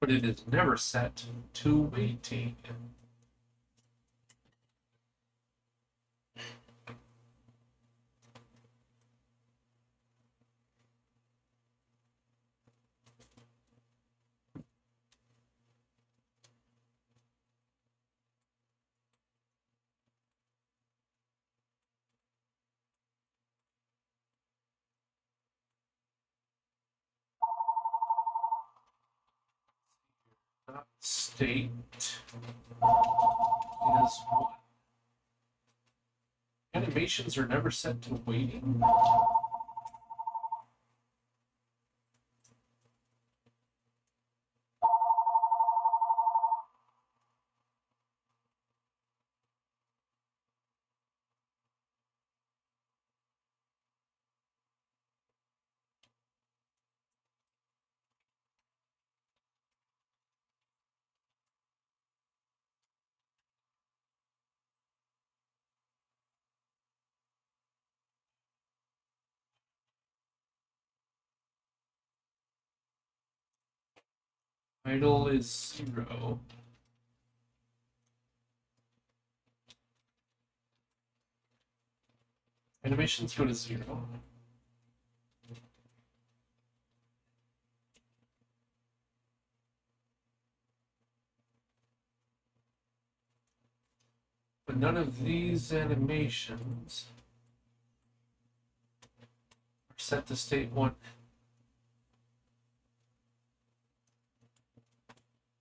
But it is never set to waiting. State is one. Animations are never set to waiting. Idle is 0. Animations go to 0. But none of these animations are set to state 1.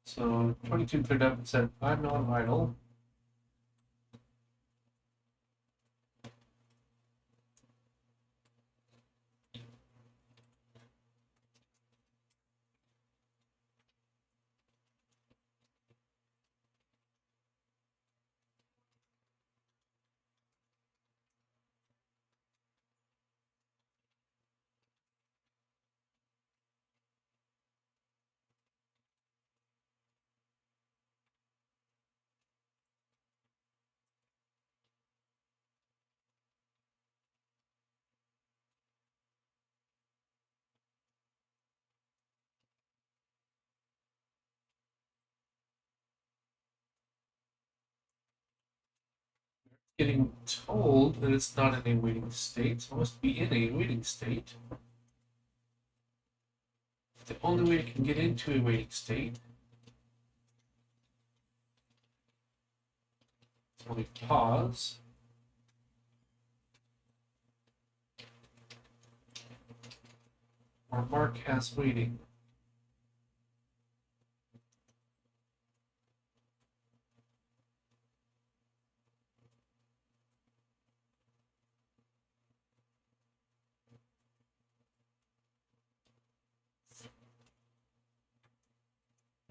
So 22 cleared up and said, I'm not idle. Getting told that it's not in a waiting state, so it must be in a waiting state. The only way it can get into a waiting state is when we pause. Or mark as waiting.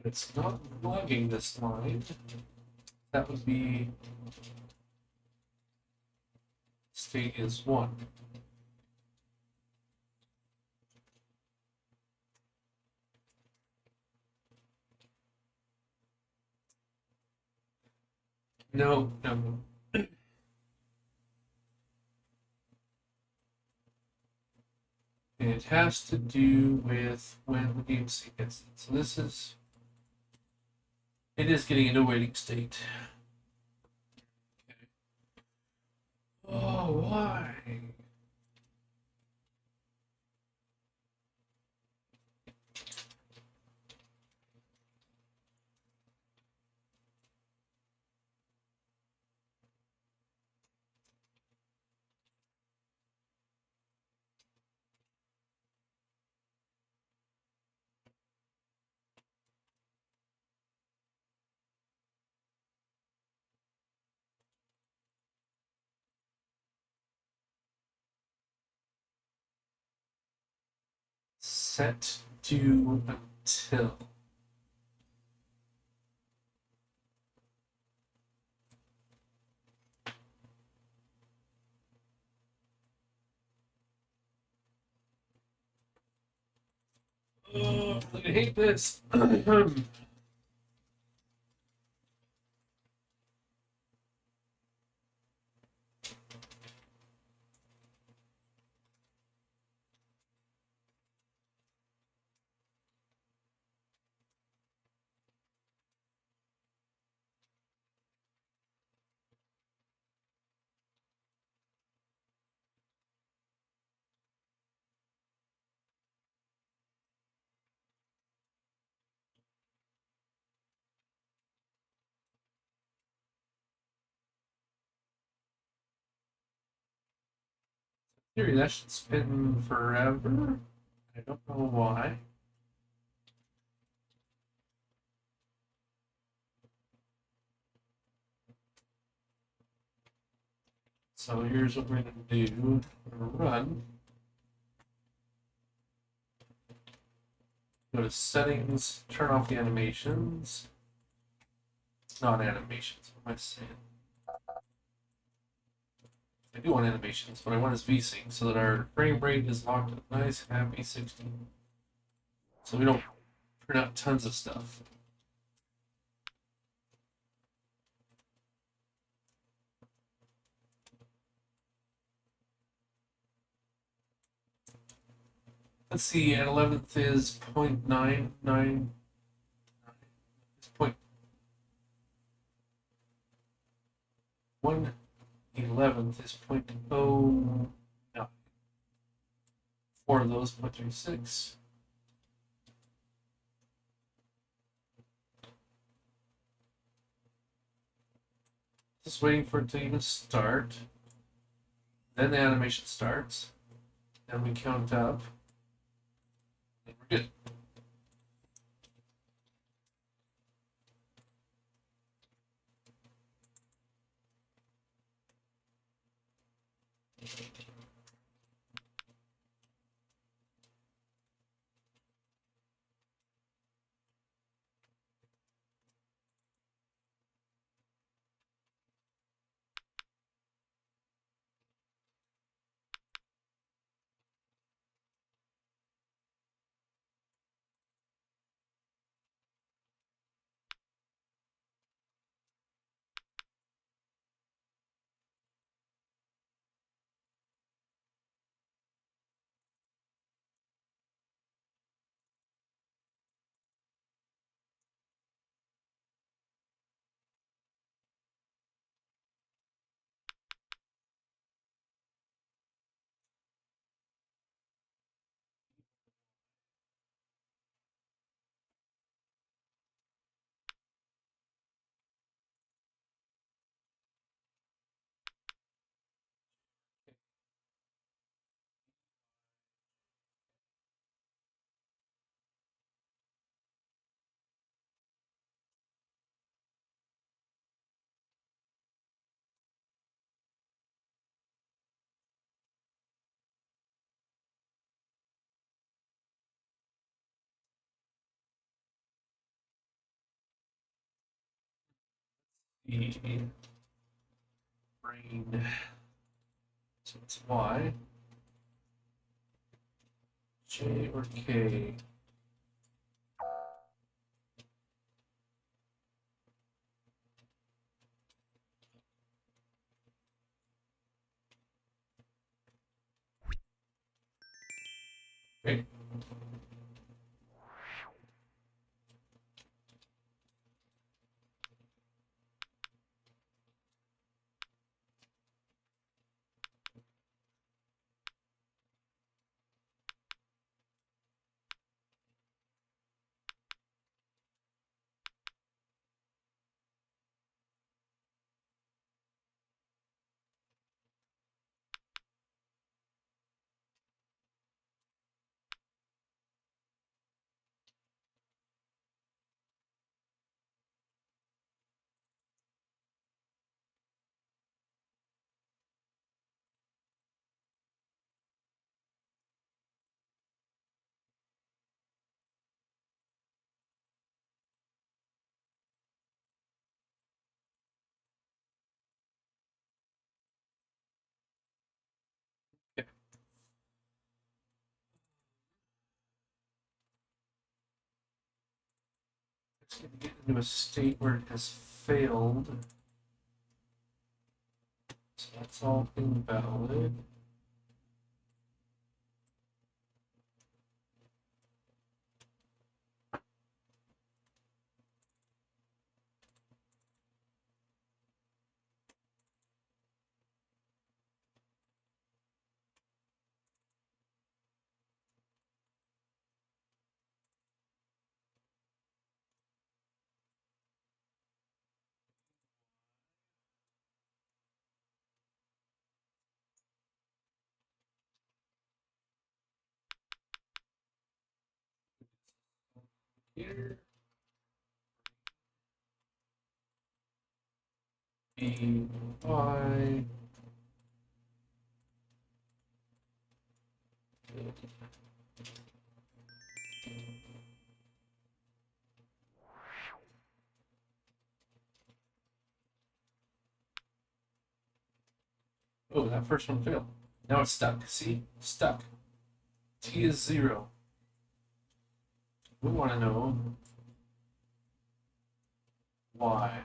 It's not logging this line. That would be state is 1. No. It has to do with when the game sync gets it. So this is, it is getting into a waiting state. Okay. Oh, why? set do until. Oh, I hate this. Theory, that should spin forever. I don't know why. So here's what we're going to do. We're going to run. Go to settings, turn off the animations. Not animations, what am I saying? I do want animations, but I want is vsync so that our frame rate is locked at nice, happy 60. So we don't print out tons of stuff. Let's see, at 11th is 0.99. It's 0.111th is 0.0. No. 4 of those, 0.36. Just waiting for it to even start. Then the animation starts. Then we count up. And we're good. The brain. So it's Y, J, or K. Okay. Just need to get into a state where it has failed. So that's all invalid. Here. Y. Oh, that first one failed. Now it's stuck. See? Stuck. T is 0. We want to know why.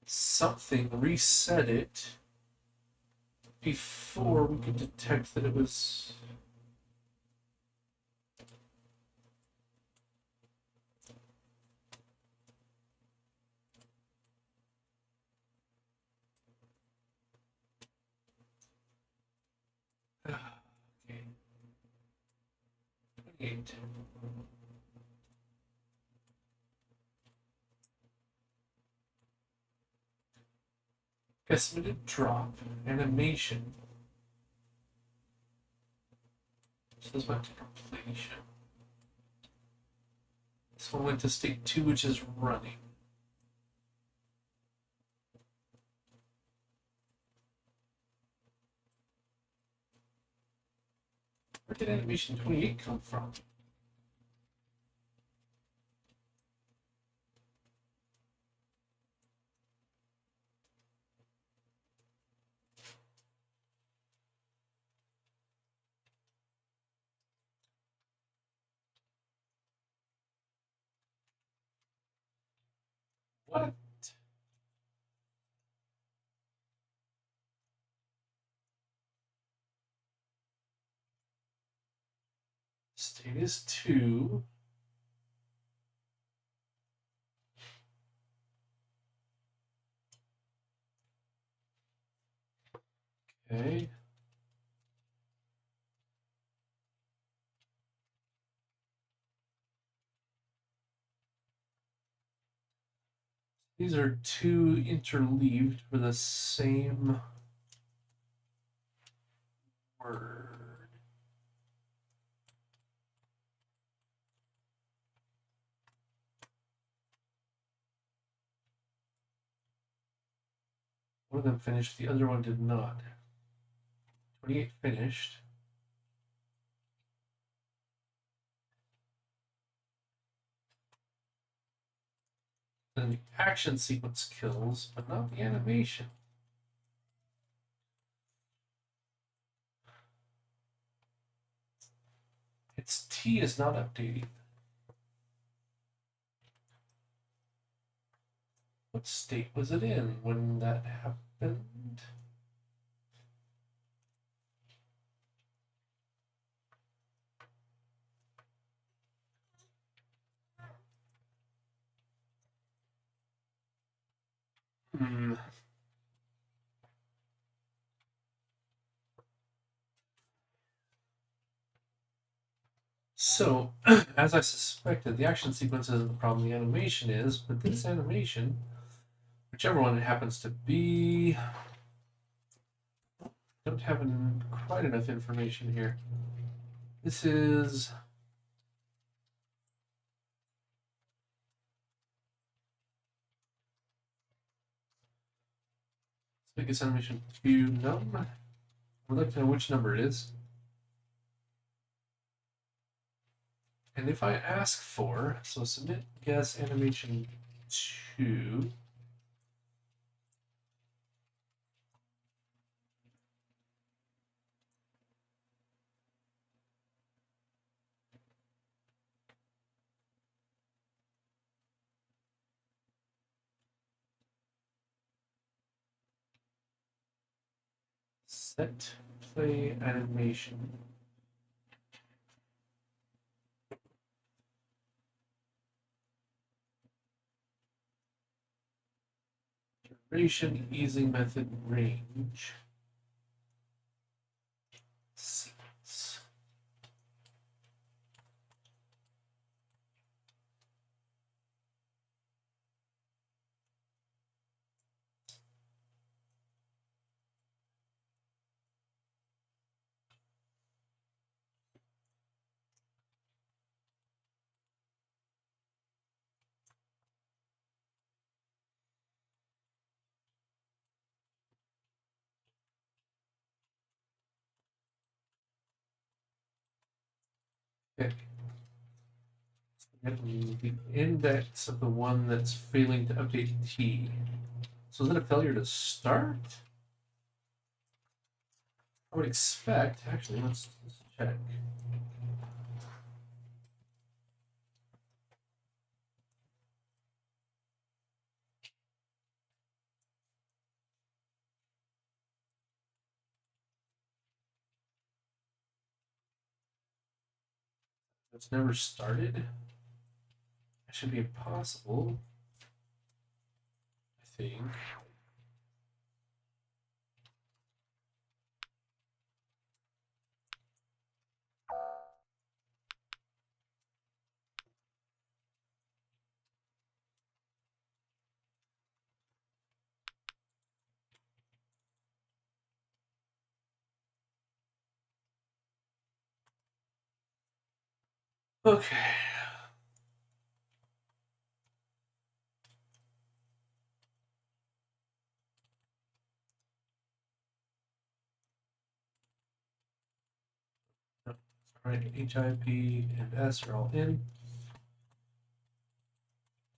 Something reset it before we could detect that it was. Okay. 28. Estimated drop animation. So this went to completion. This one went to state 2, which is running. Where did animation 28 come from? What? State is 2. Okay. These are 2 interleaved for the same word. One of them finished, the other one did not. 28 finished. Then the action sequence kills, but not the animation. Its T is not updating. What state was it in when that happened? So, as I suspected, the action sequence isn't the problem, the animation is, but this animation, whichever one it happens to be, don't have quite enough information here. This is biggest animation Q num. I'd like to know which number it is. And if I ask for, so submit guess animation 2, Set play animation. Duration, easing method, range. Sequence. Okay. The index of the one that's failing to update T. So is it a failure to start? I would expect, actually, let's check. It's never started. That should be impossible, I think. Okay. All right, HIP and S are all in.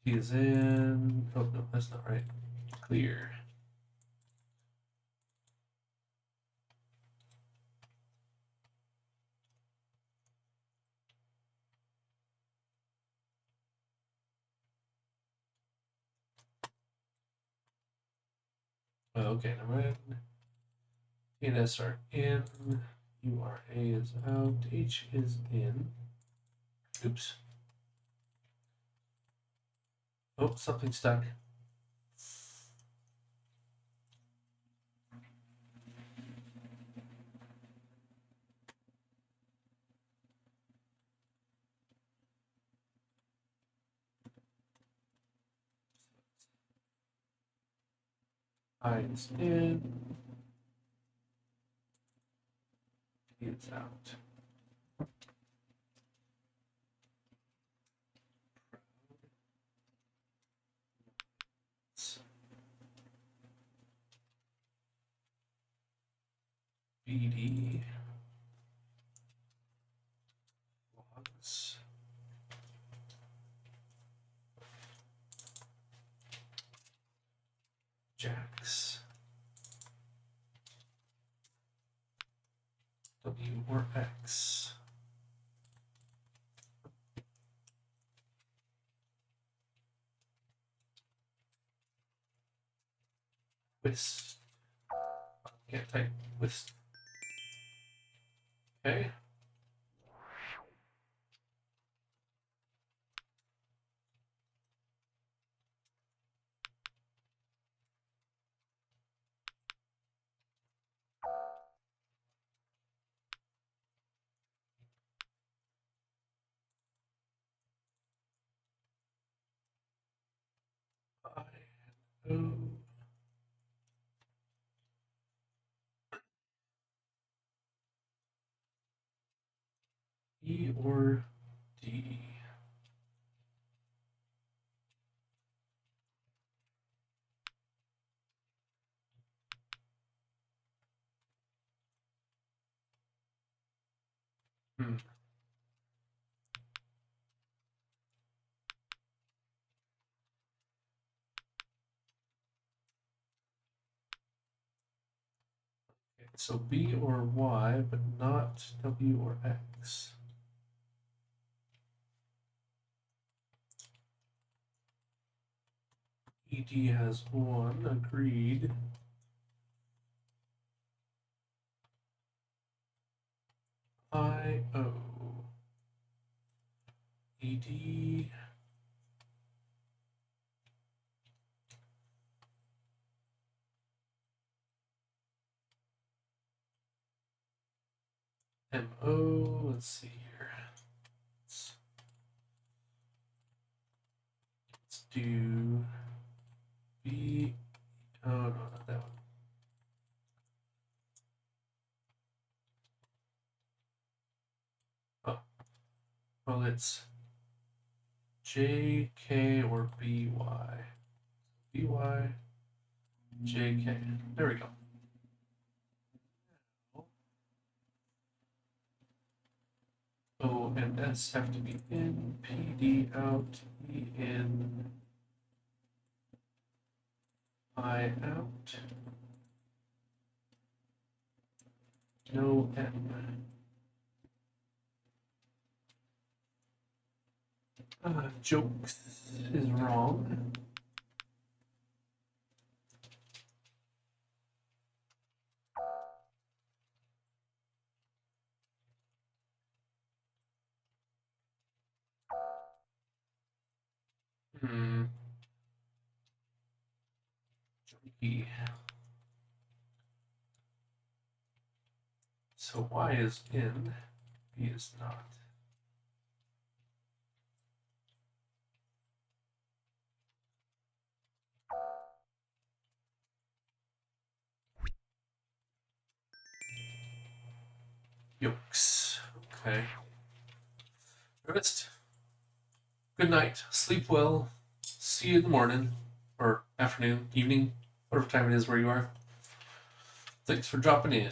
T is in. Oh, no, that's not right. Clear. Okay, never mind. T and S are in. URA is out. H is in. Oops. Oh, something stuck. I is in. T is out. BD. Logs. Jacks. W or X. Whist. Can't type whist. Okay. I O E or D. Hmm. Okay, so B or Y, but not W or X. ED has one, agreed. IO ED MO, let's see here. Let's do B, oh no, not that one. Oh, well, it's JK or BY. BY, JK. There we go. O and S have to be in, PD out, E in, I out. No M. Jokes is wrong. Jokey. So Y is in, B is not. Yolks. Okay. Rest. Good night. Sleep well. See you in the morning, or afternoon, evening, whatever time it is where you are. Thanks for dropping in.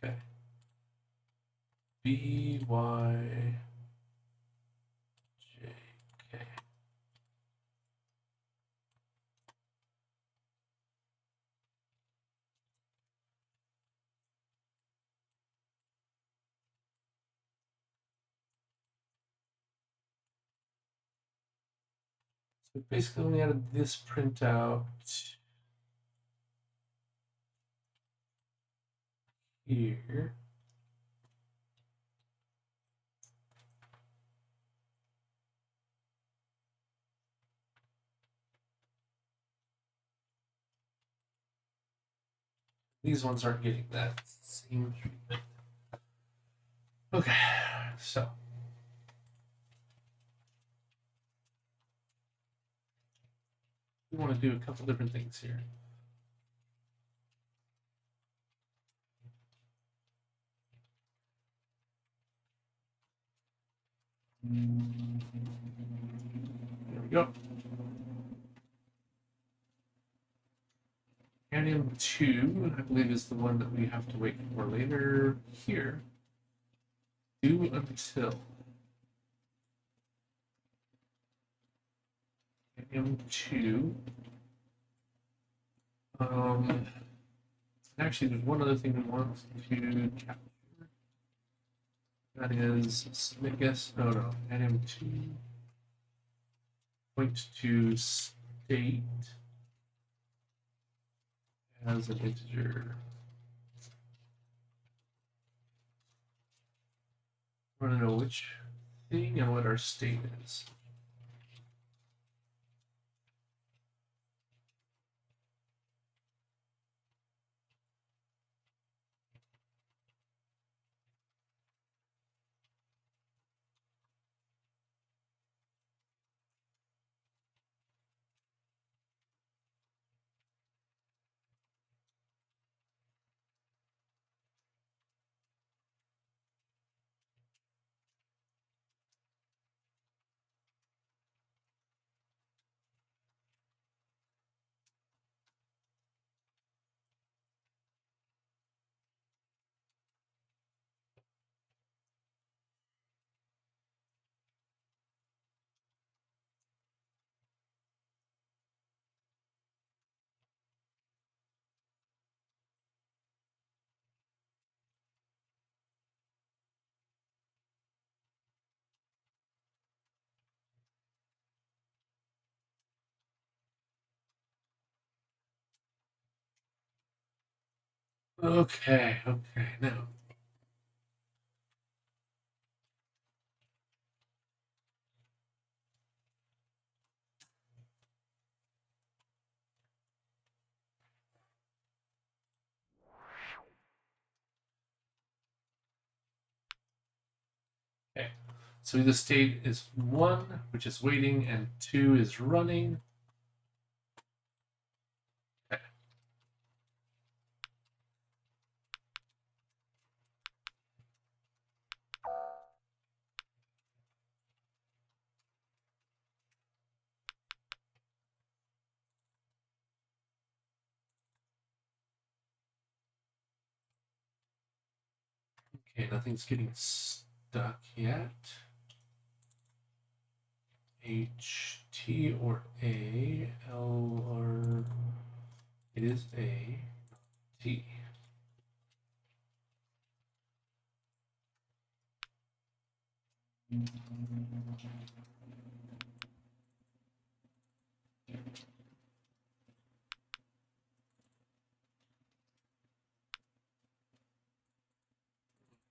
Okay. B, Y, J, K. So basically only added this printout here. These ones aren't getting that same treatment. Okay, so we want to do a couple different things here. There we go. Antium2, I believe, is the one that we have to wait for later here. Do until. Antium2. Actually, there's one other thing we want to capture. That is, I guess, no, Antium2 points to state as an integer. I want to know which thing and what our state is. Okay, now. Okay, so the state is 1, which is waiting, and 2 is running. Okay. Okay, nothing's getting stuck yet. H, T, or A, L, or it is A, T.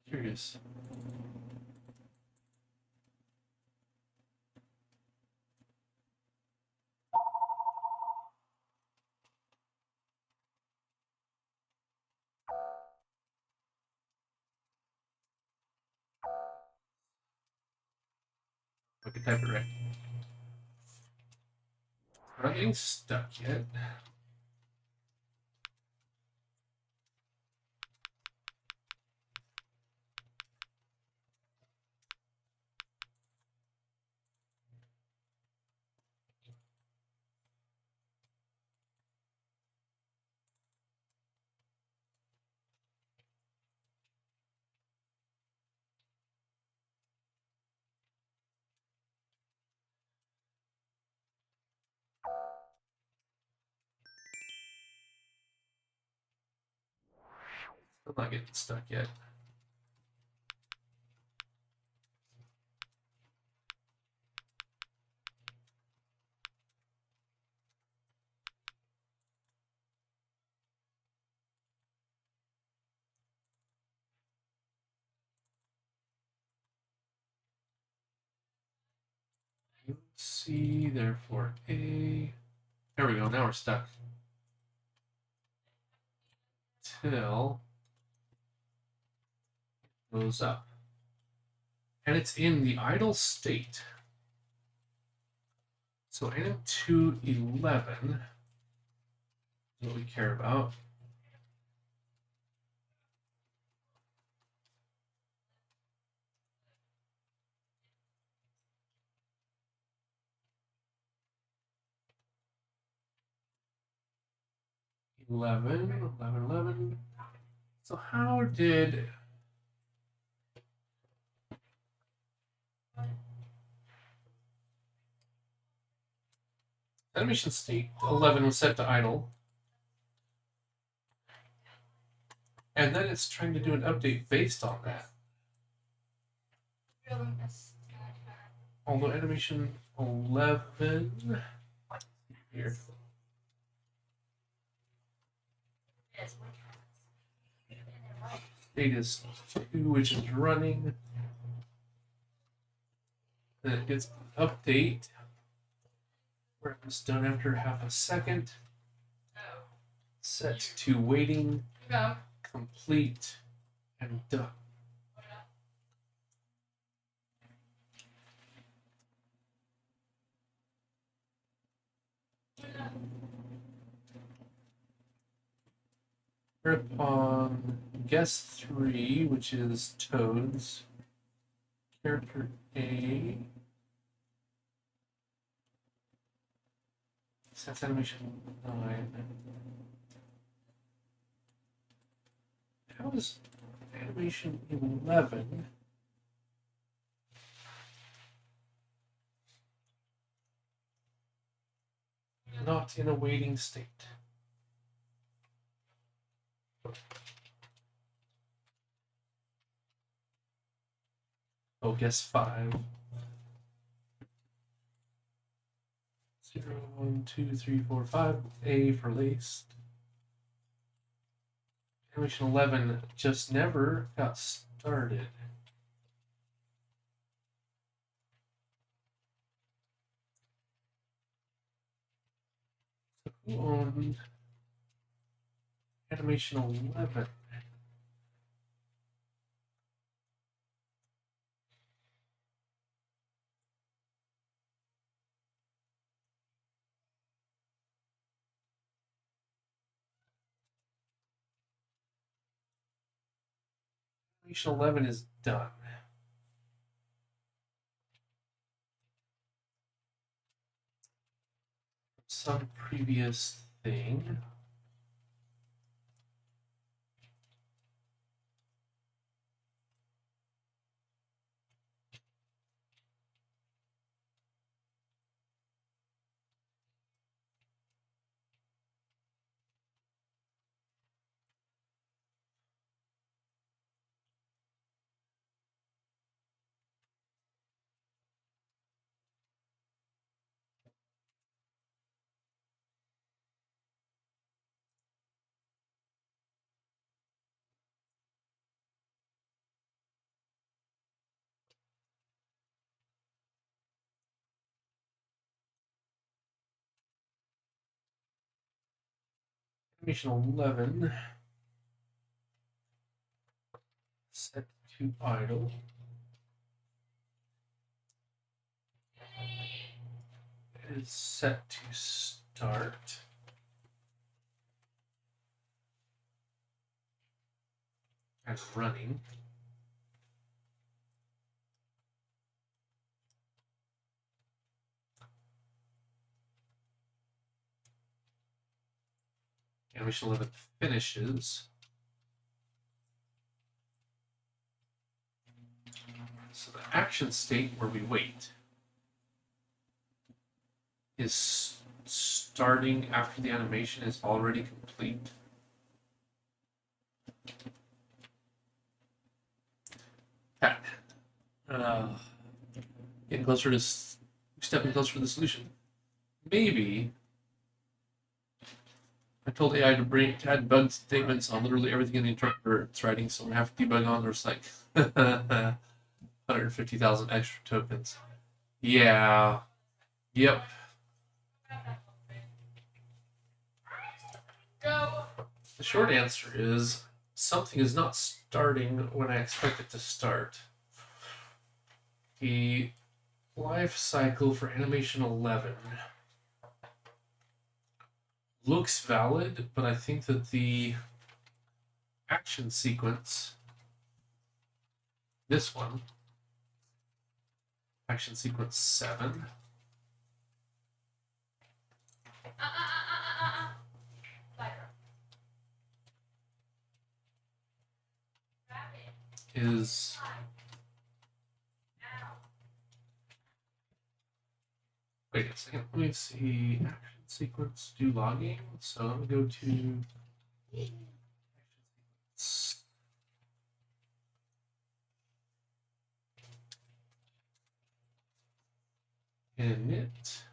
Curious. I can type it right. We're not getting stuck yet. Still not getting stuck yet. C, therefore A. There we go, now we're stuck. Till it goes up. And it's in the idle state. So N211 is what we care about. Eleven. So how did animation state 11 was set to idle, and then it's trying to do an update based on that. Although animation 11 here. State is 2, which is running. Then it gets an update where it was done after half a second. Set to waiting, complete, and done. Whereupon guess 3, which is Toads, character A, sets animation 9. How is animation 11 not in a waiting state? Oh, guess 5. 0, 1, 2, 3, 4, 5. A for laced. Animation 11 just never got started. So who owned Animation 11? Animation 11 is done. Some previous thing. Animation 11 set to idle. It is set to start. And running. Animation 11 finishes. So the action state where we wait is starting after the animation is already complete. Pat, getting closer to stepping closer to the solution. Maybe I told AI to add bug statements on literally everything in the interpreter it's writing, so I have to debug on. There's like 150,000 extra tokens. Yeah. Yep. The short answer is something is not starting when I expect it to start. The life cycle for animation 11 looks valid, but I think that the action sequence, this one, action sequence 7, is wait a second, let me see action sequence do logging. So let me go to action sequence. Init.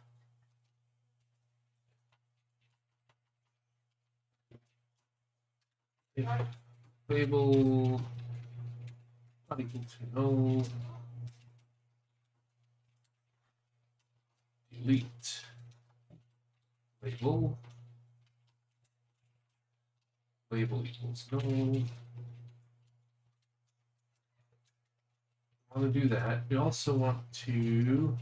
Label not equal to null. Delete label. Label equals null. I want to do that. We also want to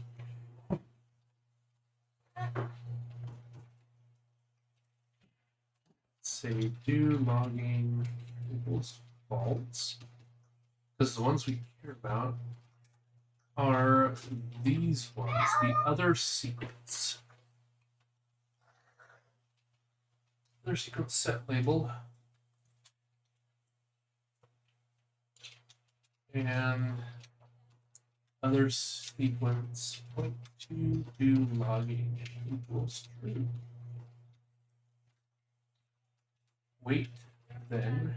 say do logging equals false, because the ones we care about are these ones, the other sequence. Other sequence set label. And other sequence point to do logging equals true. Wait, then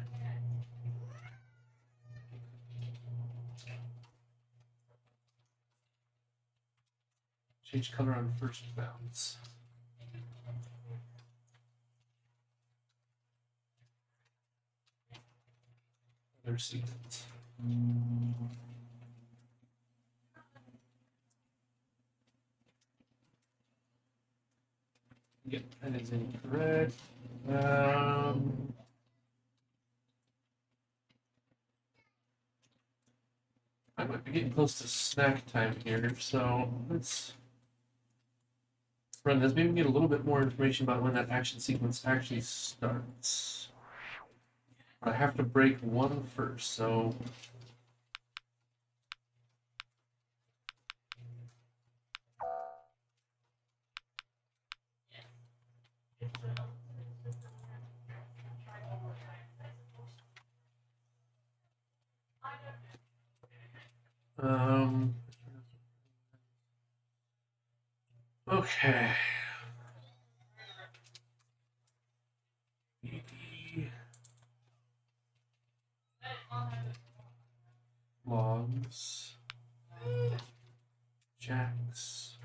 change color on first bounce. sequence. Yep, that is incorrect. I might be getting close to snack time here, so let's run this. Maybe get a little bit more information about when that action sequence actually starts. I have to break one first, so okay. Logs, jacks,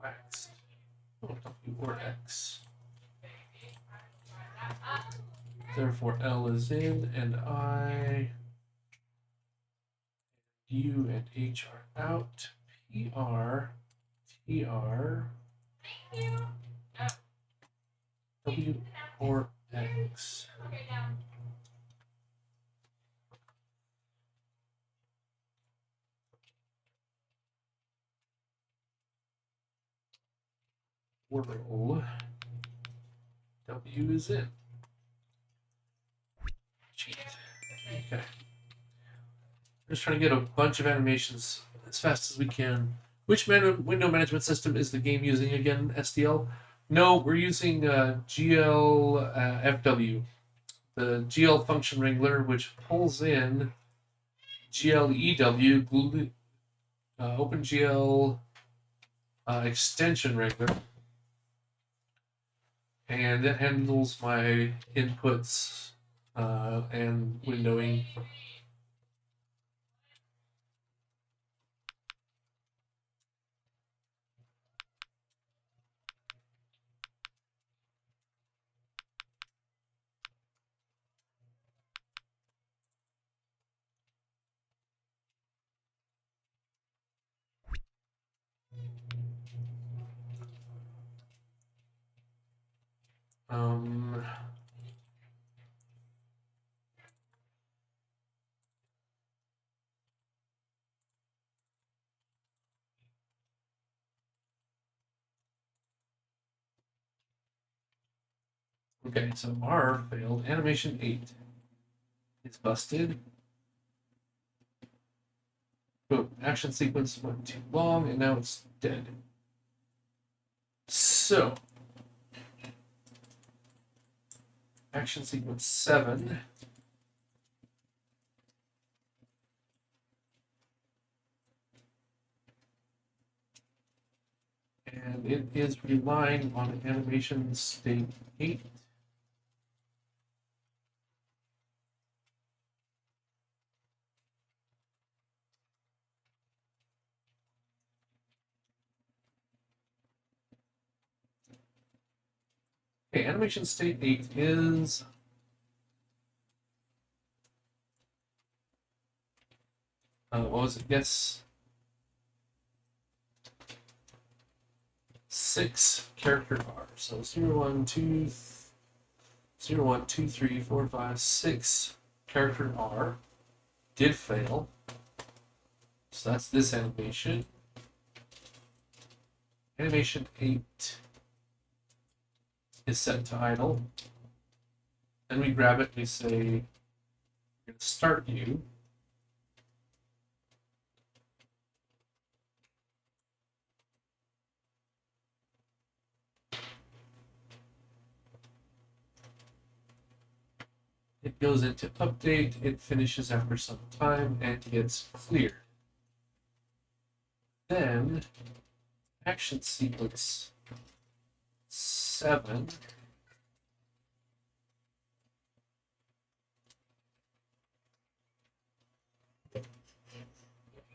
waxed, W or X. Therefore, L is in, and I, U, and H are out. PR, TR, W or X. Orbital. W is in. Cheat. Okay. Just trying to get a bunch of animations as fast as we can. Which window management system is the game using again, SDL? No, we're using GL FW, the GL function wrangler, which pulls in GLEW, OpenGL extension wrangler, and it handles my inputs and windowing. Okay, so R failed. Animation 8 is busted. Boom. Action sequence went too long, and now it's dead. So, action sequence 7. And it is relying on animation state 8. Okay, animation state 8 is what was it? Yes. 6 character R. So 0, 1, 2, 0, 1, 2, 3, 4, 5, 6 character R did fail. So that's this animation. Animation 8 is set to idle. Then we grab it and we say, we're going to start you. It goes into update, it finishes after some time, and gets cleared. Then, action sequence 7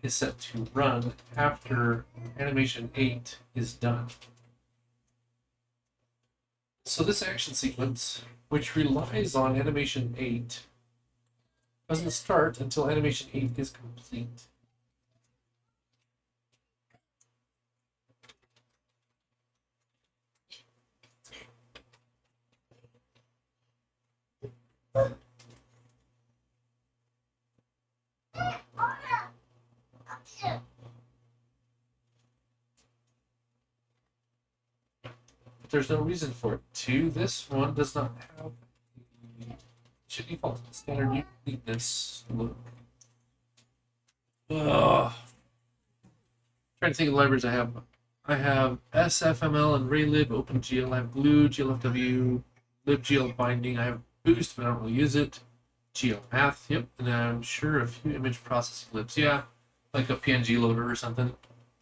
is set to run after animation 8 is done. So this action sequence, which relies on animation 8, doesn't start until animation 8 is complete. There's no reason for it to. This one does not have should default to standard uniqueness look. Ugh. Trying to think of the libraries I have. I have SFML and RayLib, OpenGL. I have Glue, GLFW, libgl binding. I have Boost, but I don't really use it. GLMath, yep. And I'm sure a few image processing libs. Yeah, like a PNG loader or something.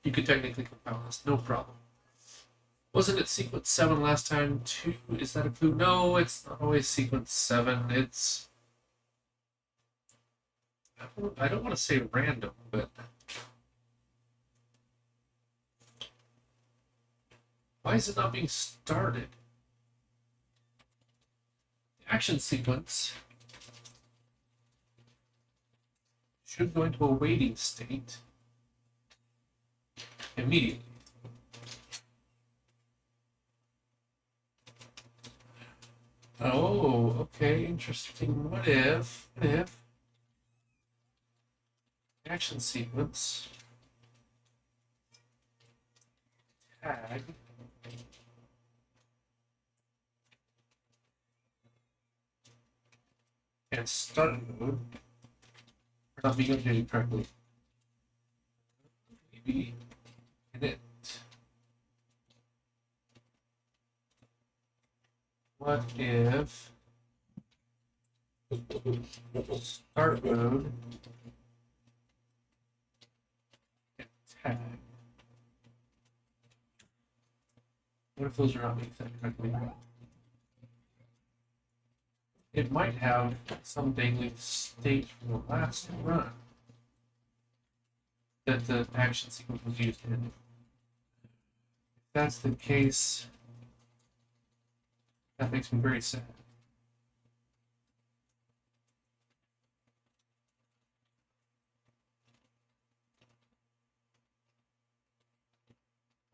You could technically compile this, no problem. Wasn't it sequence 7 last time too? Is that a clue? No, it's not always sequence 7. It's... I don't want to say random, but... Why is it not being started? The action sequence should go into a waiting state immediately. Oh, okay, interesting. What if action sequence tag and start mode are not being updated correctly? Maybe init. What if start mode and tag? What if those are not being set correctly? It might have some dangling state from the last run that the action sequence was used in. If that's the case, that makes me very sad.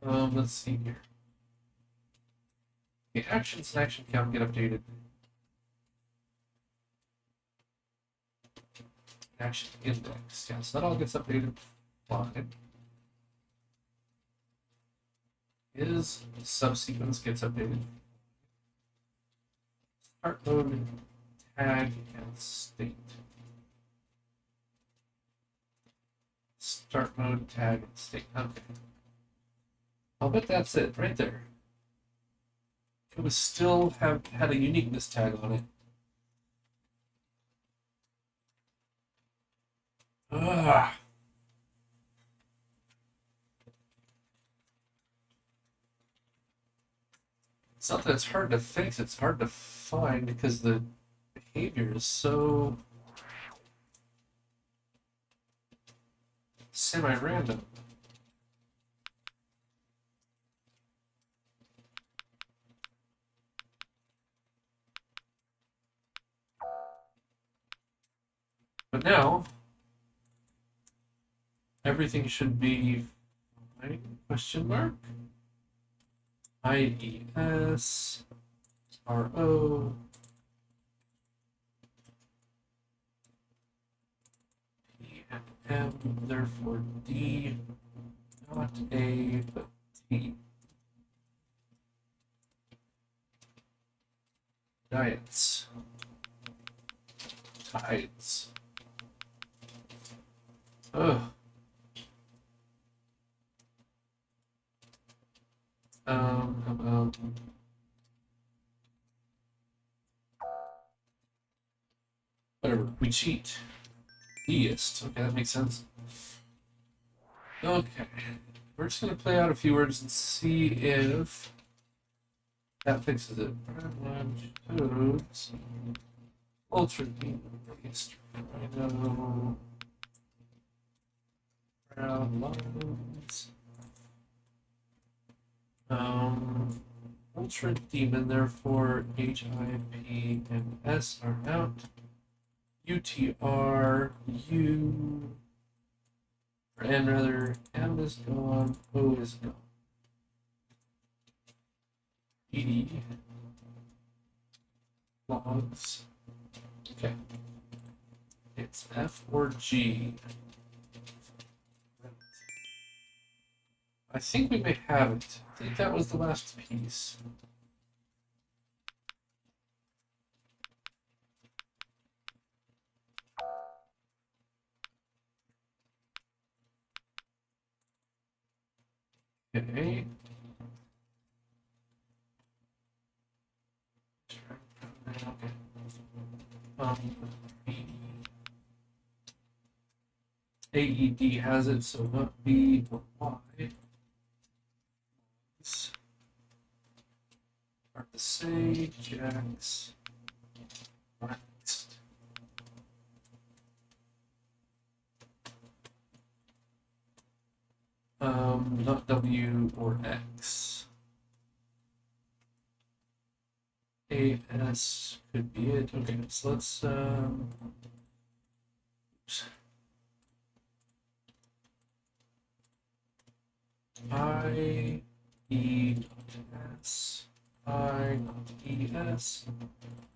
Let's see here. Okay, actions and action count get updated. Action index. Yeah, so that all gets updated. Fine. Is subsequence gets updated. Start mode, tag, and state. Start mode, tag, and state. Okay. I'll bet that's it right there. It would still have had a uniqueness tag on it. Ugh. It's not that it's hard to fix, it's hard to find because the behavior is so semi-random. But now, everything should be fine, question mark? IES, RO, P and M, therefore D, not A, but T. Diets, tides. Ugh. Whatever, we cheat. Deist. Okay, that makes sense. Okay. We're just gonna play out a few words and see if that fixes it. Codes. Ultra deist. Rhino. Brown lines. ultra daemon, therefore H, I, P, and S are out. UTR, U, or N rather, M is gone, O is gone. ED, logs. Okay. It's F or G. I think we may have it. I think that was the last piece. Okay. AED has it, so not B or Y. Hard to say. Jax. Next. Not W or X. AS could be it. Okay, so let's oops. I E S I not E S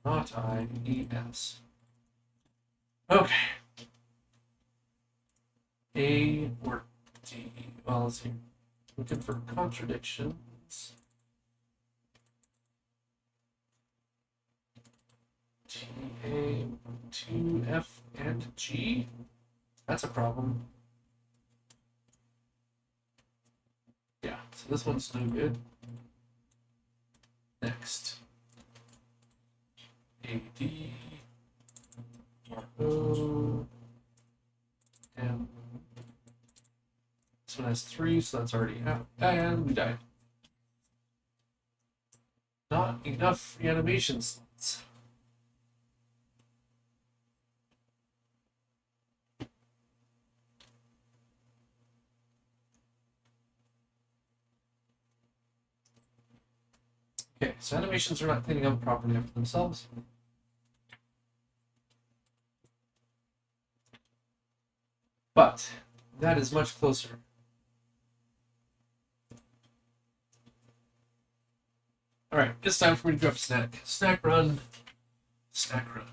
not I E S. Okay. A or D. Well, let's see. Looking for contradictions. T A 2 F and G. That's a problem. Yeah, so this one's no good. Next. AD, RO, M. This one has 3, so that's already out. And we died. Not enough reanimation slots. Okay, so animations are not cleaning up properly after themselves. But that is much closer. All right, it's time for me to grab a snack. Snack run. Snack run.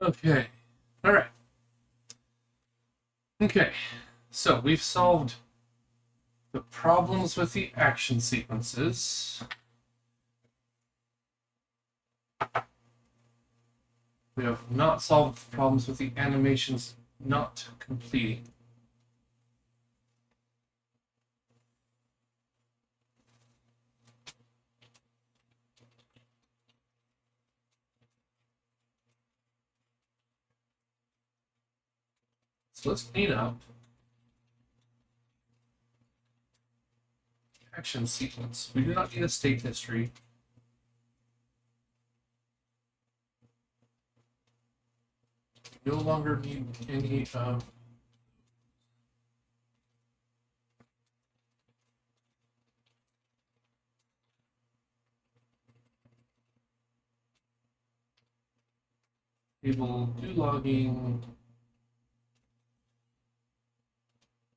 Okay. All right. Okay. So we've solved the problems with the action sequences. We have not solved the problems with the animations not completing. So let's clean up. Action sequence. We do not need a state history. We no longer need any table do logging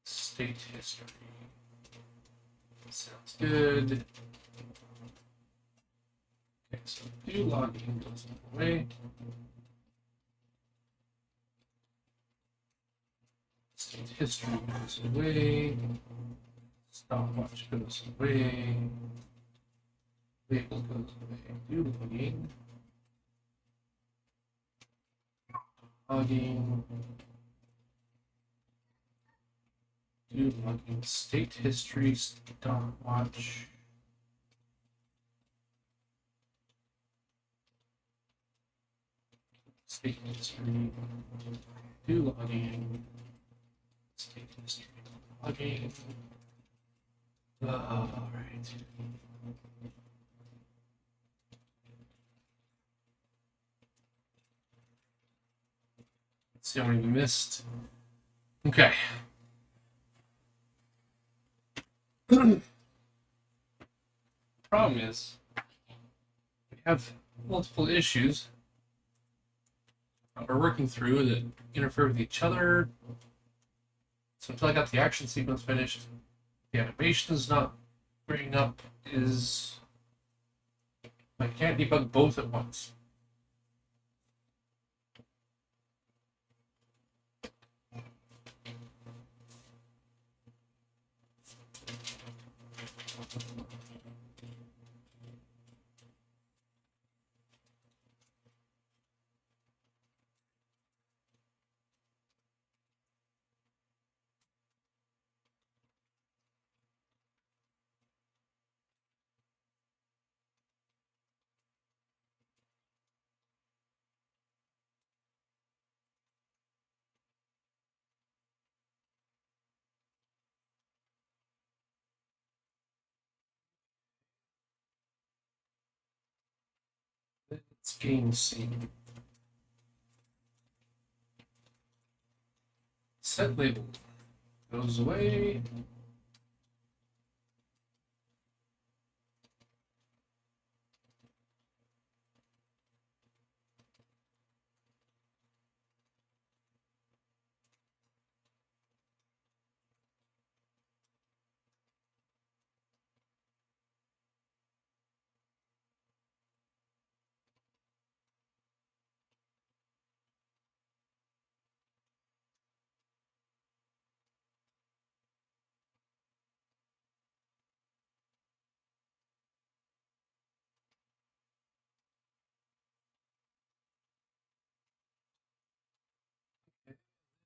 state history. Sounds good. Okay, so do logging goes away. State history goes away. Stopwatch goes away. Label goes away. Do logging. Logging. Do logging. State history. Stopwatch. State history. Do logging. State history. Logging. All right. Let's see how many we missed. Okay. Problem is, we have multiple issues that we're working through that interfere with each other. So until I got the action sequence finished, the animation is not bringing up. I can't debug both at once. Let's game scene. Set label goes away.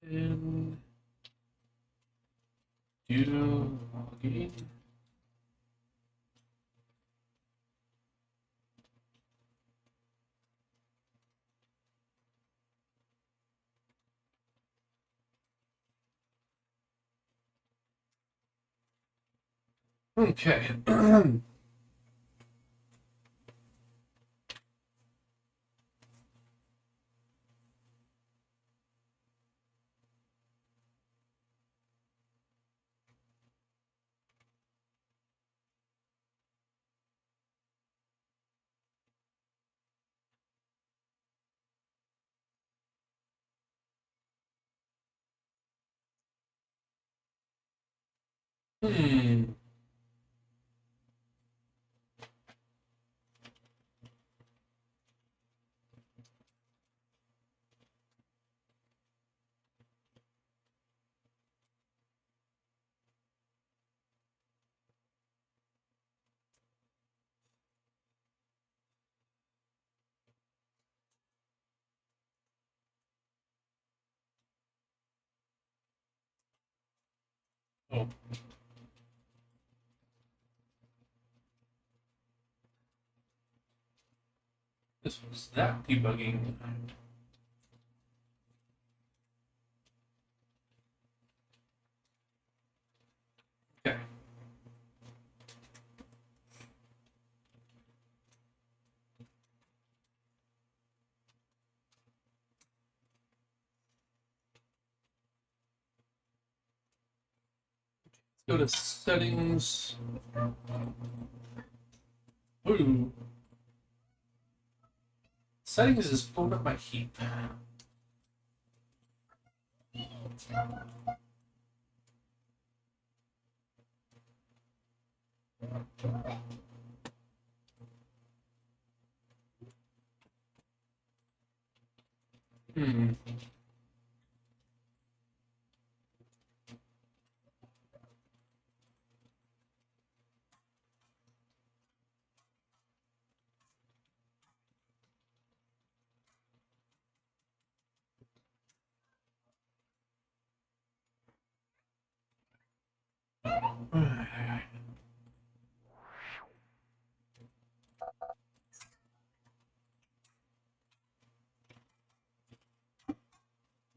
And do logging. Okay. Hmm. Oh. This was that debugging. Okay. Go to settings. Ooh. Settings is pulling up my heap. Hmm.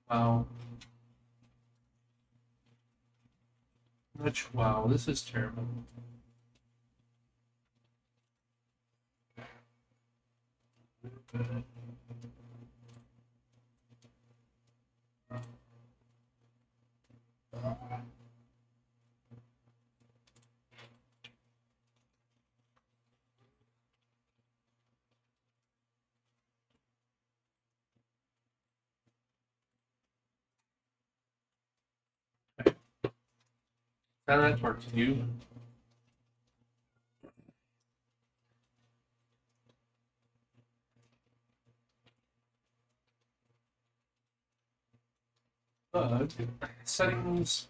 Wow. Wow, this is terrible. That works for you. But settings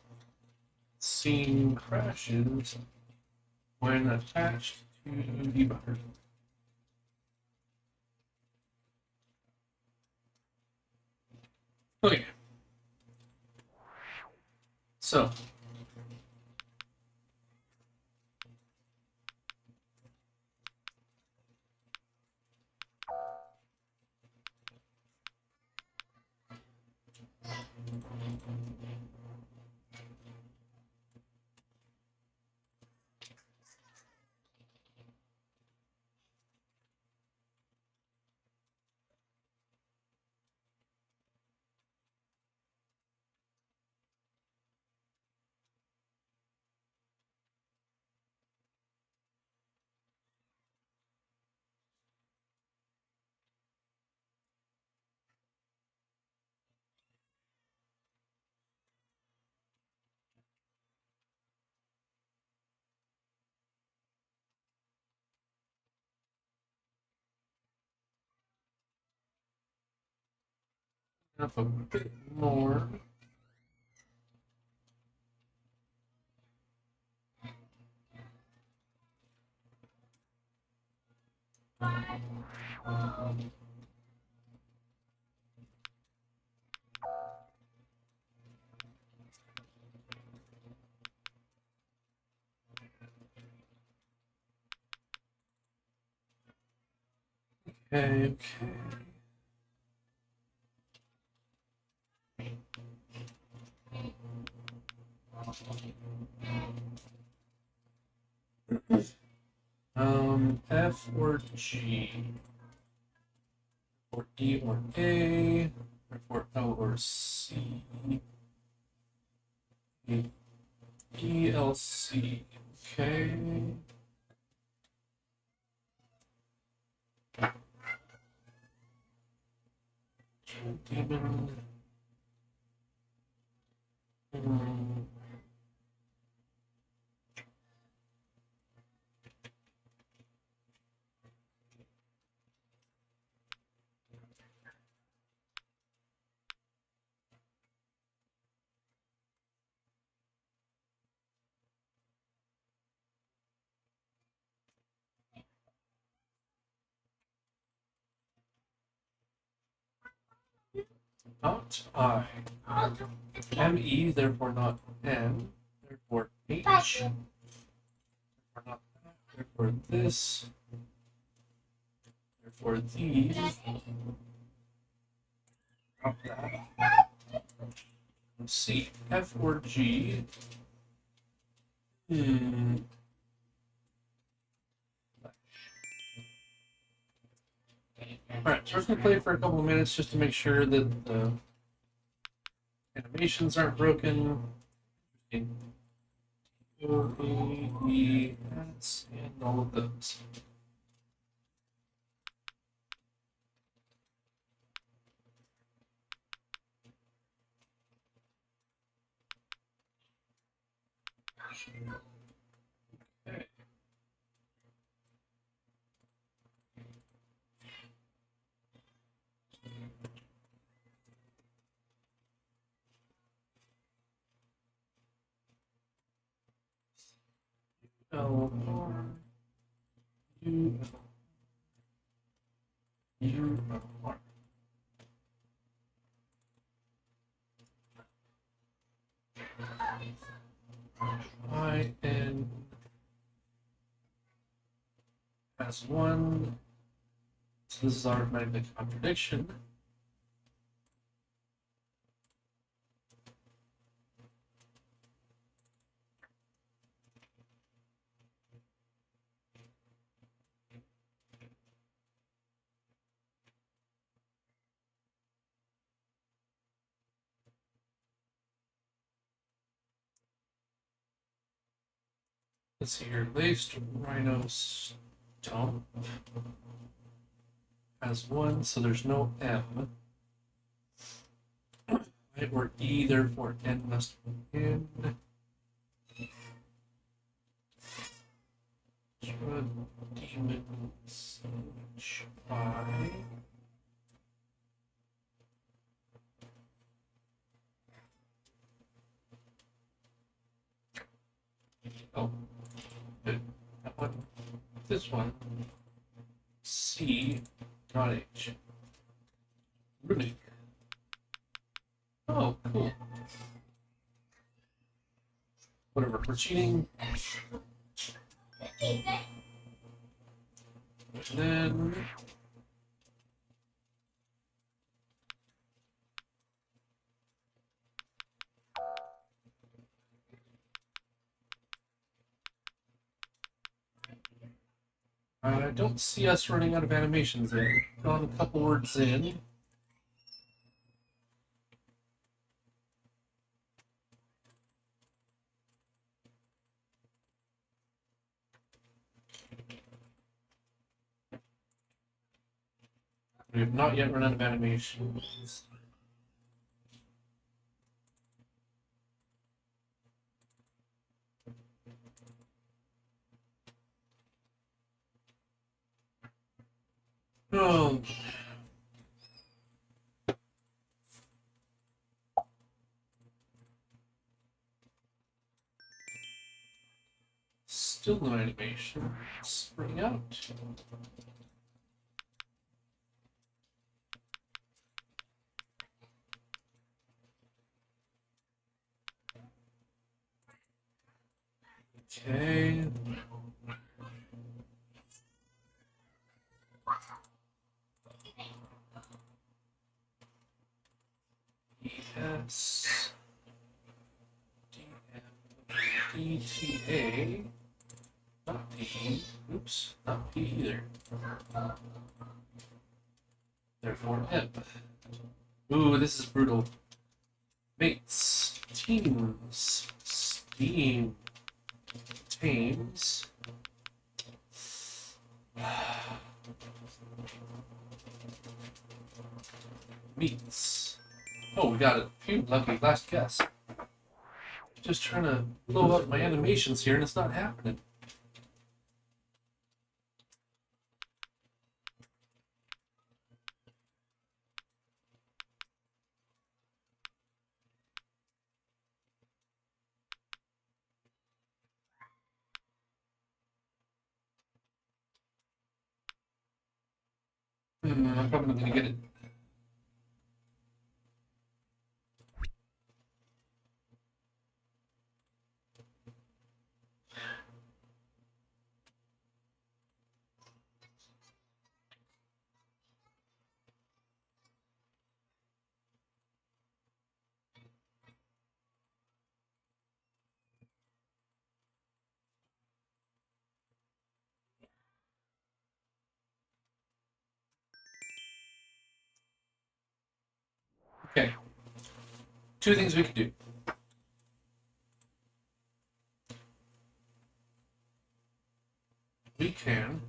scene crashes when attached to debugger. Okay. So up a bit more. Okay. F or G, or E or A, or for L or C, E, L, C. Okay. Demon. Not I. M-E, therefore not N, therefore H. Not that. Therefore this. Therefore these. Drop that. Let's see. F or G. Alright, so we're going to play for a couple of minutes just to make sure that the animations aren't broken. O, A, E, S, and all of those. Okay. L, R, U, U, R. I, N, has one. So this is automatically a contradiction. Let's see here. Laced rhino stump has one, so there's no M. Right, or E, therefore N must be in. Demons I. Oh, good. That one. This one. C. Dot H. Runic. Oh, cool. Whatever. We're cheating. And then. I don't see us running out of animations yet. Gone a couple words in. We have not yet run out of animations. Oh. Still no animation. Spring out. Okay. ES DM DTA. Not P. Oops, not P either. Therefore M. Ooh, this is brutal. Mates, teams, steam, tames. Meats. Oh, we got it. Phew, lucky last guess. Just trying to blow up my animations here and it's not happening. I'm probably not gonna get it. Okay. Two things we can do. We can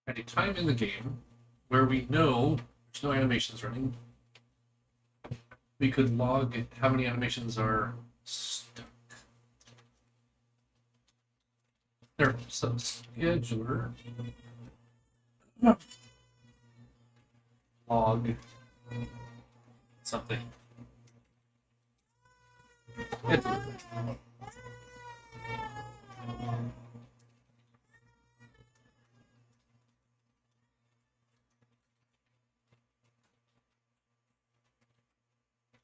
at a time in the game where we know there's no animations running, we could log how many animations are stuck. There, so scheduler log something.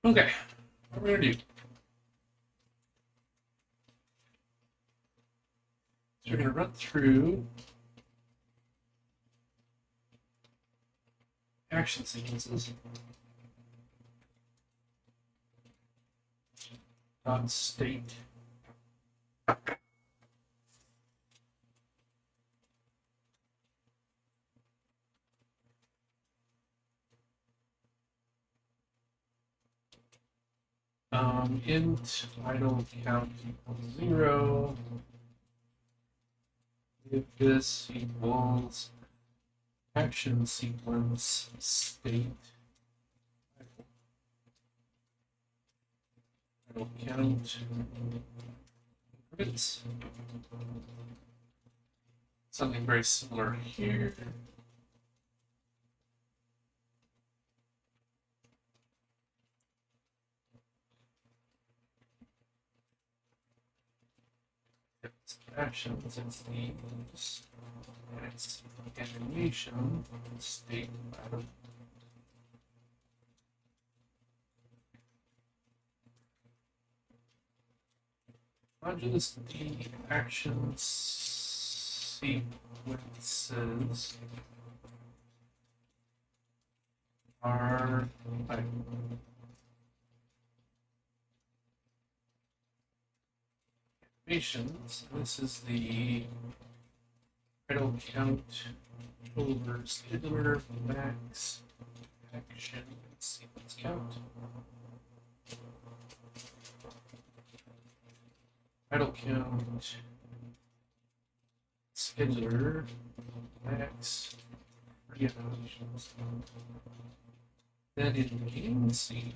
Okay, what we're gonna do. So we're gonna run through action sequences. State. Int idle count equals 0. If this equals action sequence state idle count increments. Something very similar here. Actions, it's the it's animation state item. Just the action sequences are like animations. This is the idle count over scheduler max action sequence count. Idle count scheduler max animations. Then in the game scene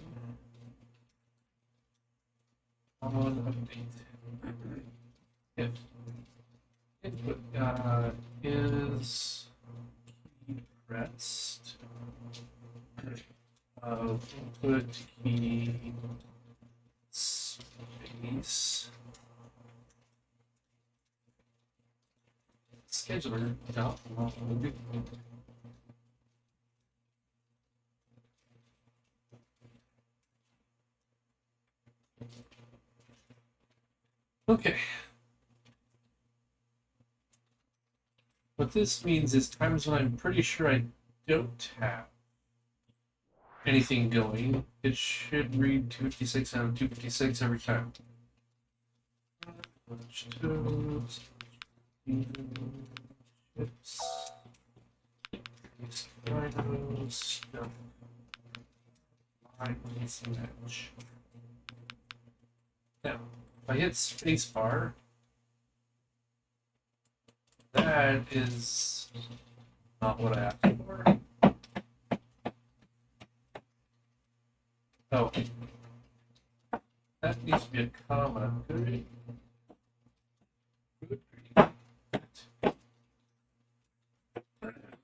on update. If input is pressed of input key space scheduler dot log. Okay. What this means is times when I'm pretty sure I don't have anything going, it should read 256 out of 256 every time. Now, if I hit spacebar, that is not what I asked for. Oh, that needs to be a comma. Good.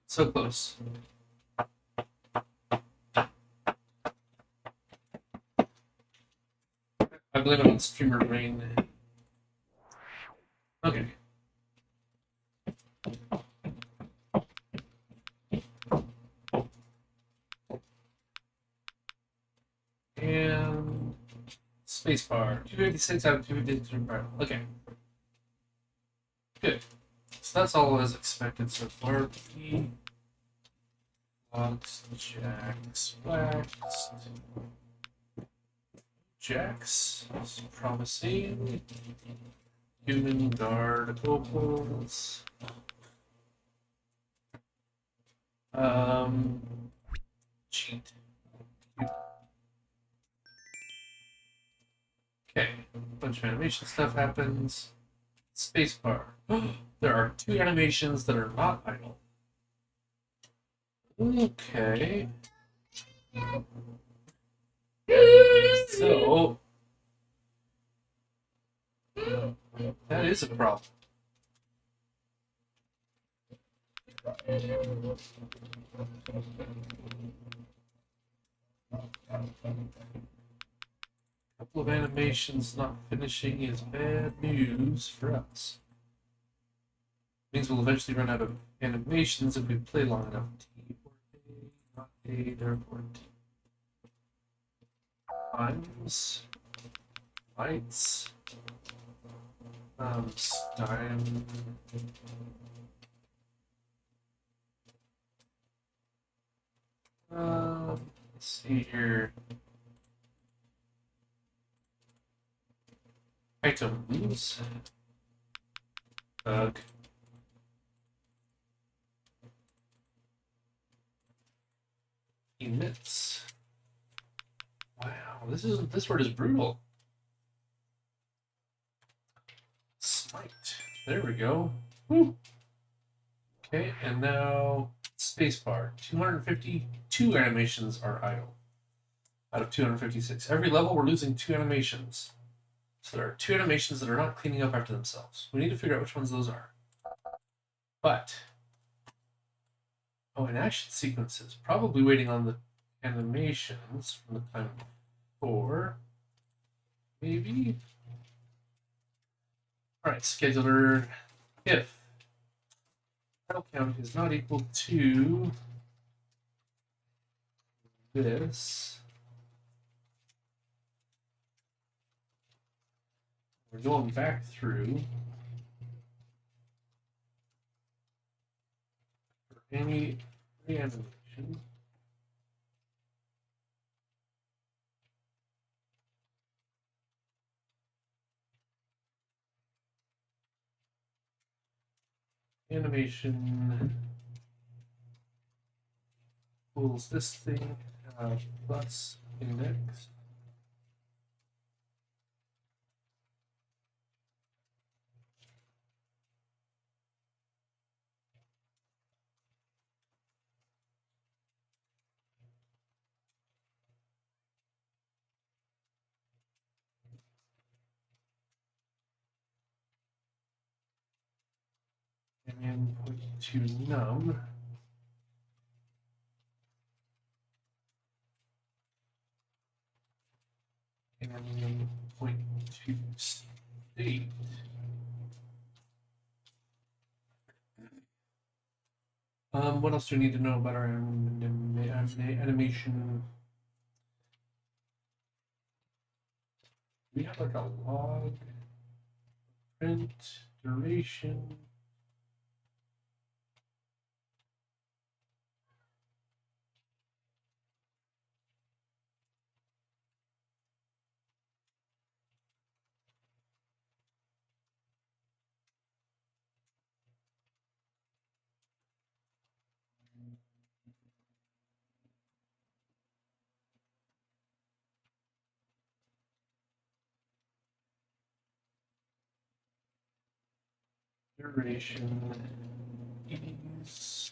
So close. I blame it on streamer brain. Okay. And spacebar. 256 out of 256. Okay. Good. So that's all as expected so far. Logs, jacks, waxed. Jacks is promising. Human guard opals. Cheat. Okay, a bunch of animation stuff happens. Spacebar. There are 2 animations that are not idle. Okay. So that is a problem. Couple of animations not finishing is bad news for us. Means we'll eventually run out of animations if we play long enough. T or A, not A, therefore T. Times. Lights. Stein. Let's see here. Items. Bug. Emits. Wow, this word is brutal. Smite. There we go. Woo. Okay, and now spacebar. 252 animations are idle out of 256. Every level we're losing 2 animations. So there are 2 animations that are not cleaning up after themselves. We need to figure out which ones those are. But and action sequences. Probably waiting on the animations from the time before. Maybe. Alright, scheduler. If title count is not equal to this, we're going back through for any animation. Animation equals this thing plus index. And put to num. And point to state. What else do we need to know about our animation? We have like a log, print, duration. Duration is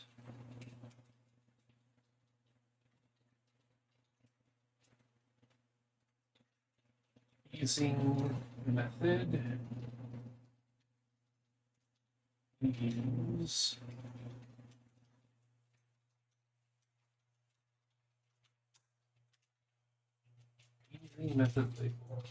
using method use using method label.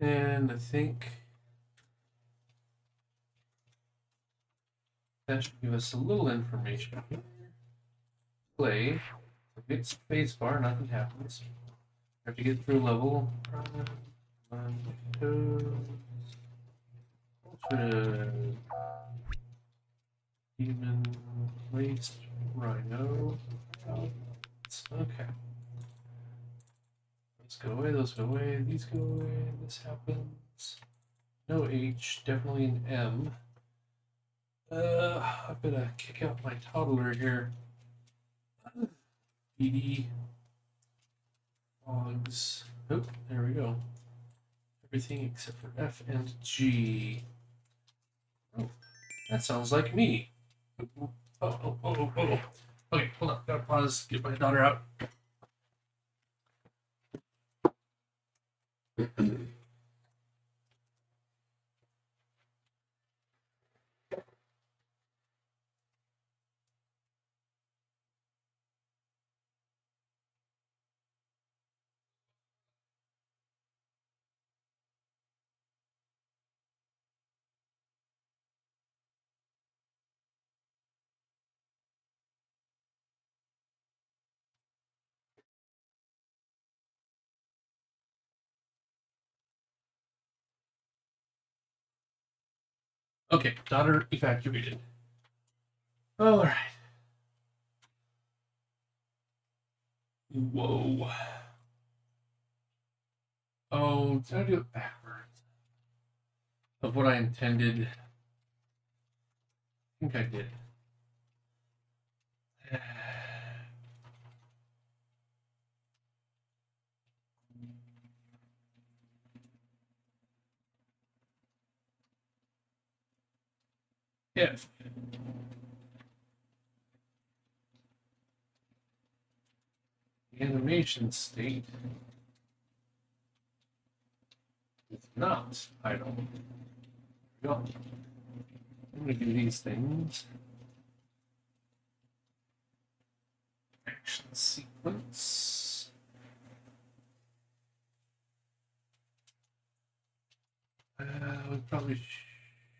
And I think that should give us a little information here. Play. Hit spacebar, nothing happens. Have to get through level. Demon, waste, rhino. Okay. Those go away, those go away, these go away, this happens. No H, definitely an M. I better kick out my toddler here. BD logs. Oh, there we go. Everything except for F and G. Oh, that sounds like me. Oh. Okay, hold on. Gotta pause. Get my daughter out. Okay, daughter evacuated. All right. Whoa. Oh, did I do it backwards? Of what I intended? I think I did. If the animation state is not idle. There we go. I'm going to do these things. Action sequence. We probably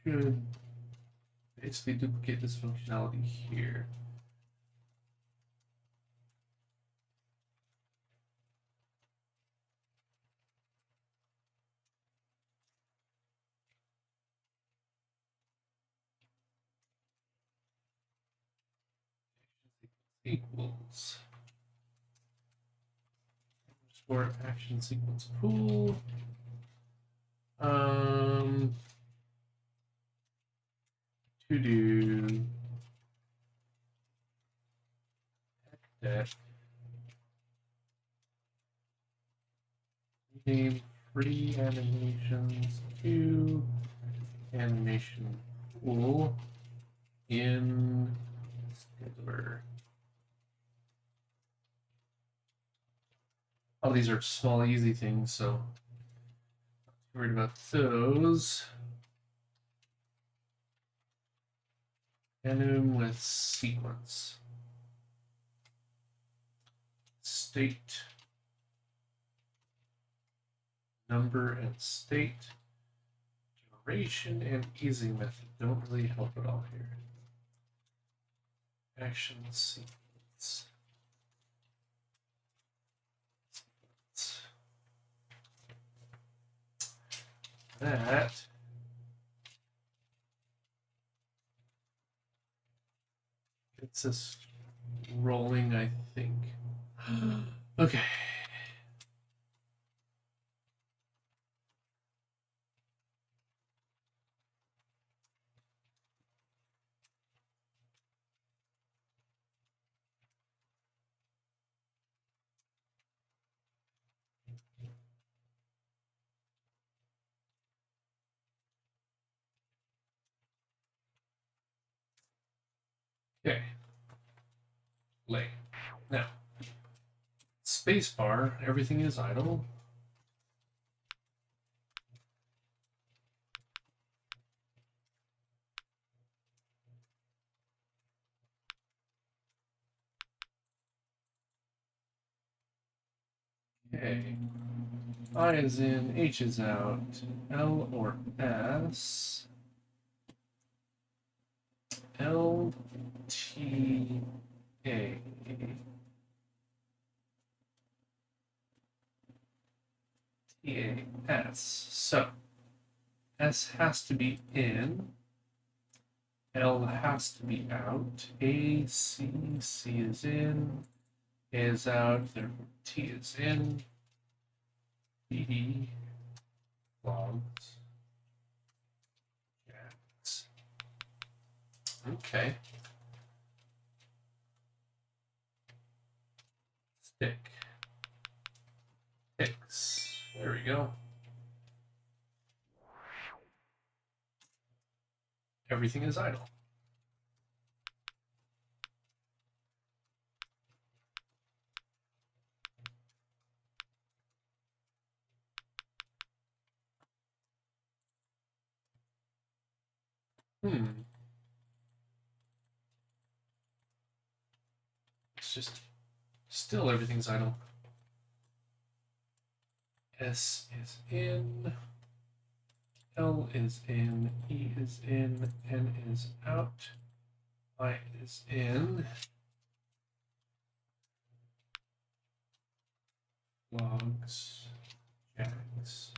should basically duplicate this functionality here. Equals for action sequence pool. To do that. Name free animations to animation pool in scheduler. All these are small, easy things, so not worried about those. Anim with sequence. State. Number and state. Duration and easy method don't really help at all here. Action sequence. That gets us rolling, I think. Okay. Okay. Lay. Now, spacebar, everything is idle. Yeah. Okay. I is in, H is out, L or S, L, T, A. T, A, S. So, S has to be in, L has to be out, A, C, C is in, A is out, therefore T is in, B, logs, jacks. Okay. Stick. Ticks. There we go. Everything is idle. It's just still everything's idle. S is in, L is in, E is in, N is out, I is in, logs, jacks,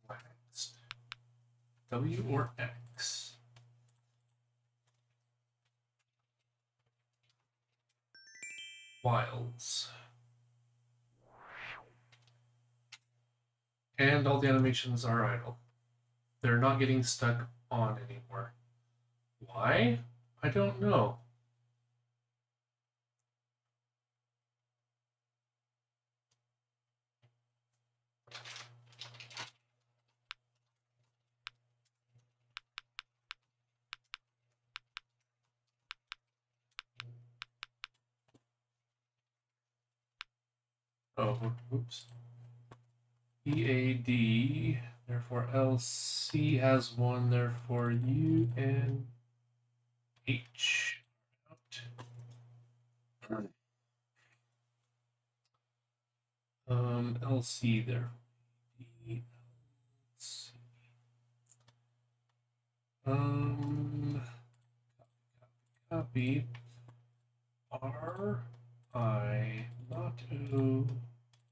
waxed, W or X. Wilds. And all the animations are idle. They're not getting stuck on anymore. Why? I don't know. Oh, oops. EAD, therefore LC has one, therefore UNH out. LC there. LC. Copy. R I not O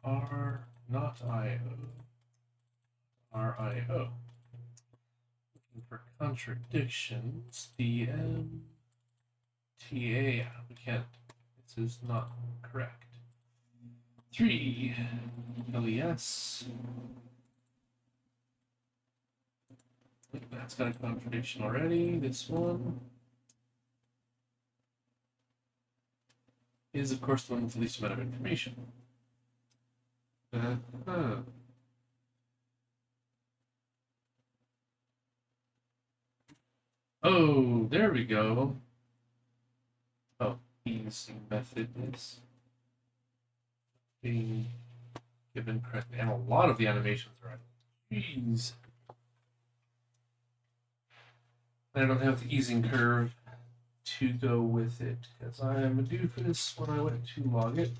R not I O R I O. Looking for contradictions. The TA. We can't. This is not correct. 3 LES. That's got a contradiction already. This one is, of course, the one with the least amount of information. Oh, there we go. Oh, easy method is being given correctly. And a lot of the animations are idle. Jeez. I don't have the easing curve to go with it because I am a doofus when I went to log it.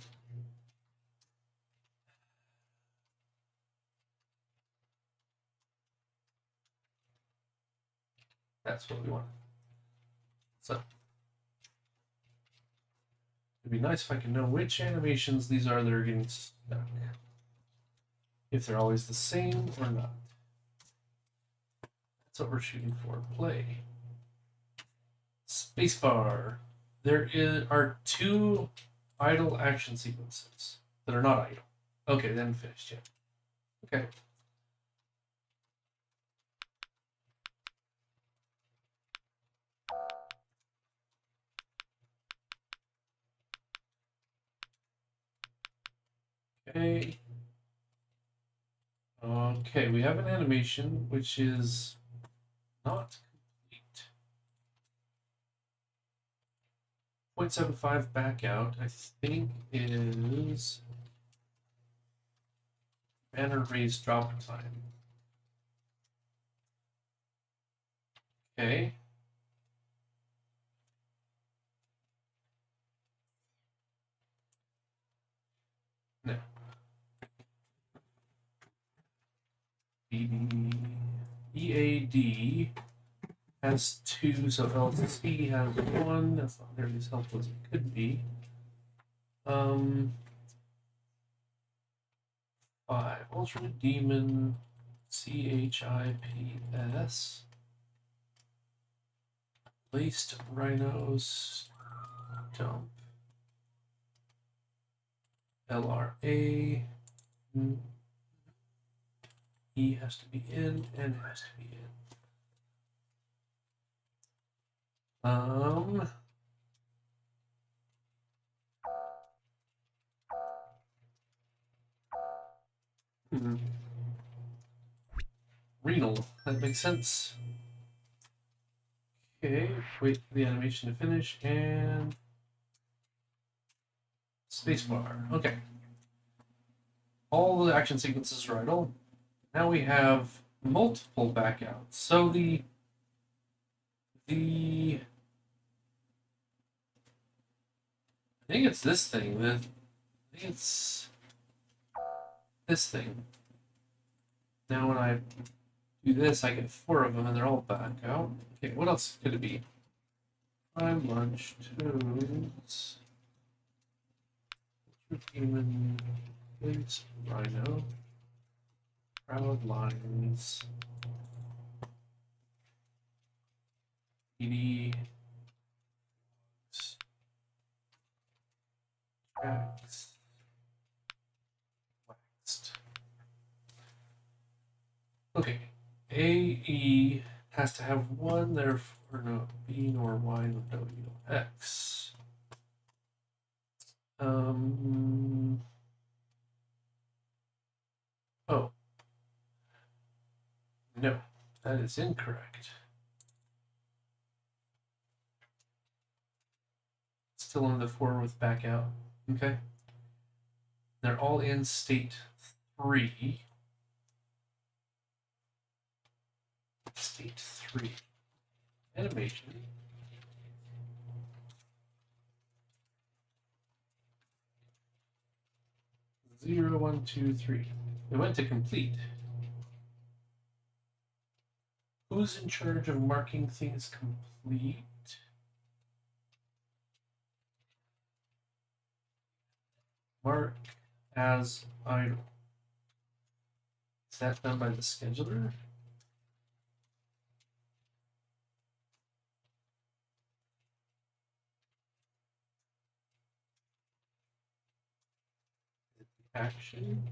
That's what we want. So it'd be nice if I could know which animations these are that are getting stuck. If they're always the same or not. That's what we're shooting for. Play. Spacebar. There are 2 idle action sequences that are not idle. Okay, then finished yet. Okay. Okay. Okay, we have an animation which is not complete. 0.75 back out, I think, is banner raise drop time. Okay. No. AD has 2, so LC has 1. That's not nearly as helpful as it could be. 5. Ultra Demon CHIPS. Laced Rhinos. Dump. LRA. E has to be in, N has to be in. Renal, that makes sense. Okay, wait for the animation to finish, and spacebar. Okay. All the action sequences are idle. Now we have multiple backouts. So I think it's this thing. I think it's this thing. Now when I do this, I get 4 of them, and they're all back out. Okay, what else could it be? Prime lunch toads. Human plates, rhino. Crowd lines. PD. Tracks. Waxed. Okay. AE has to have 1, therefore no B nor Y nor W nor X. Oh. No, that is incorrect. Still on the 4 with back out. Okay. They're all in state 3. State 3. Animation. Zero, 1, 2, 3. It went to complete. Who's in charge of marking things complete? Mark as idle. Is that done by the scheduler? Action.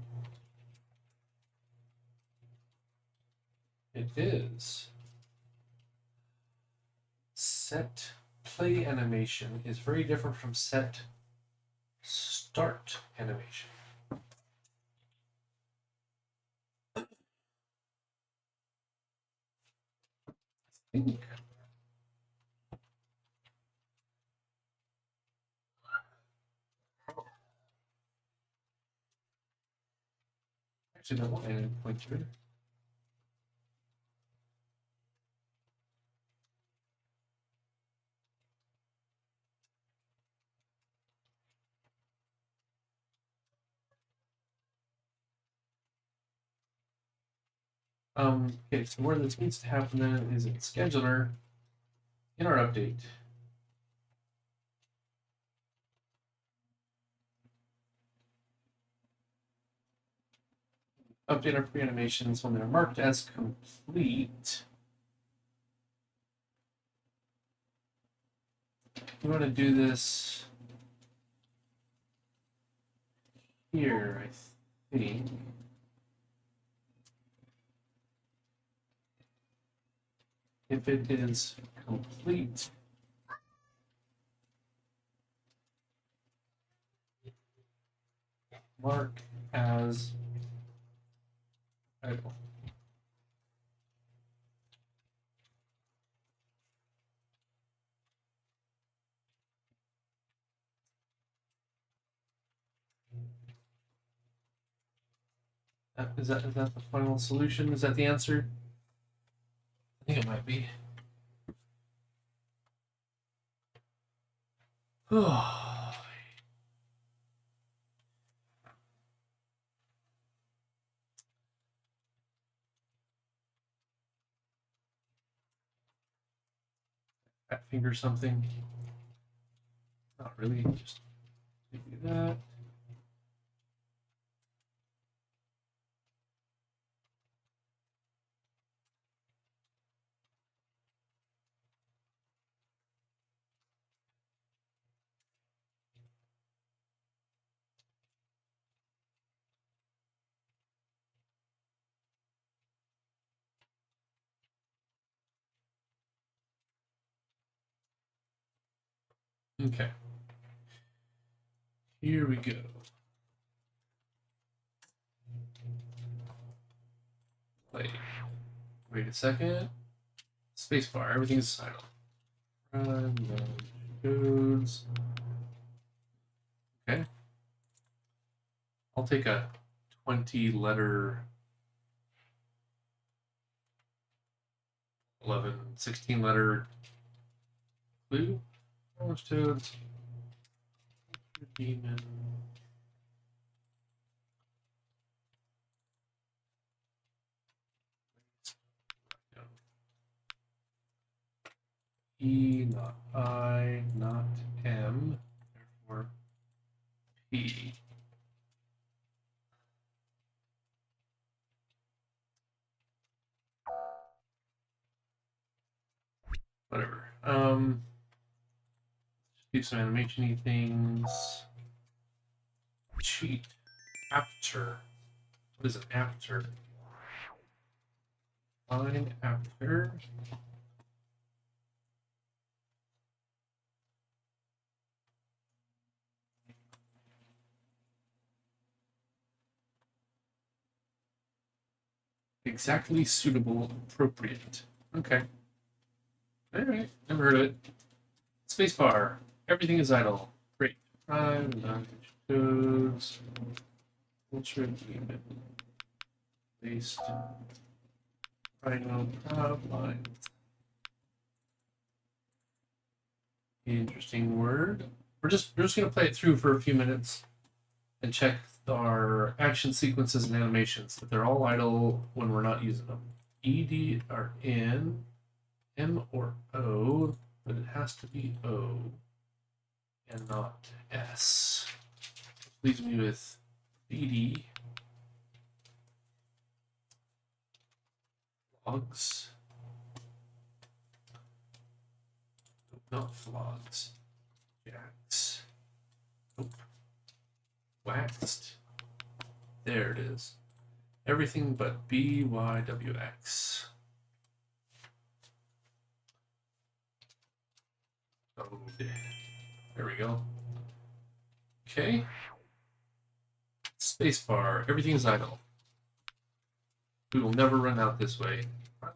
It is. Set play animation is very different from set start animation. I think. Actually, no, I didn't point to it. Okay, so where this needs to happen then is in scheduler in our update. Update our pre-animations when they're marked as complete. We want to do this here, I think. If it is complete, mark as idle. Is that the final solution? Is that the answer? I think it might be. Oh. fat finger something. Not really, just maybe that. Okay. Here we go. Play. Wait a second. Spacebar. Everything's silent. Run codes. Okay. I'll take a 20-letter 11, 16-letter clue. Orange toads. Demon. E, not I, not M, therefore P. Whatever. Do some animation-y things. Cheat. After. What is an after? Line after. Exactly suitable, appropriate. Okay. Alright, never heard of it. Spacebar. Everything is idle. Great. Codes. Ultra demon. Based. Rhino line. Interesting word. We're just gonna play it through for a few minutes and check our action sequences and animations that they're all idle when we're not using them. ED are in, M or O, but it has to be O and not S. Which leaves me with BD, logs, not flogs, jacks, nope, waxed. There it is. Everything but BYWX. Oh, there we go. Okay. Spacebar. Everything is idle. We will never run out this way.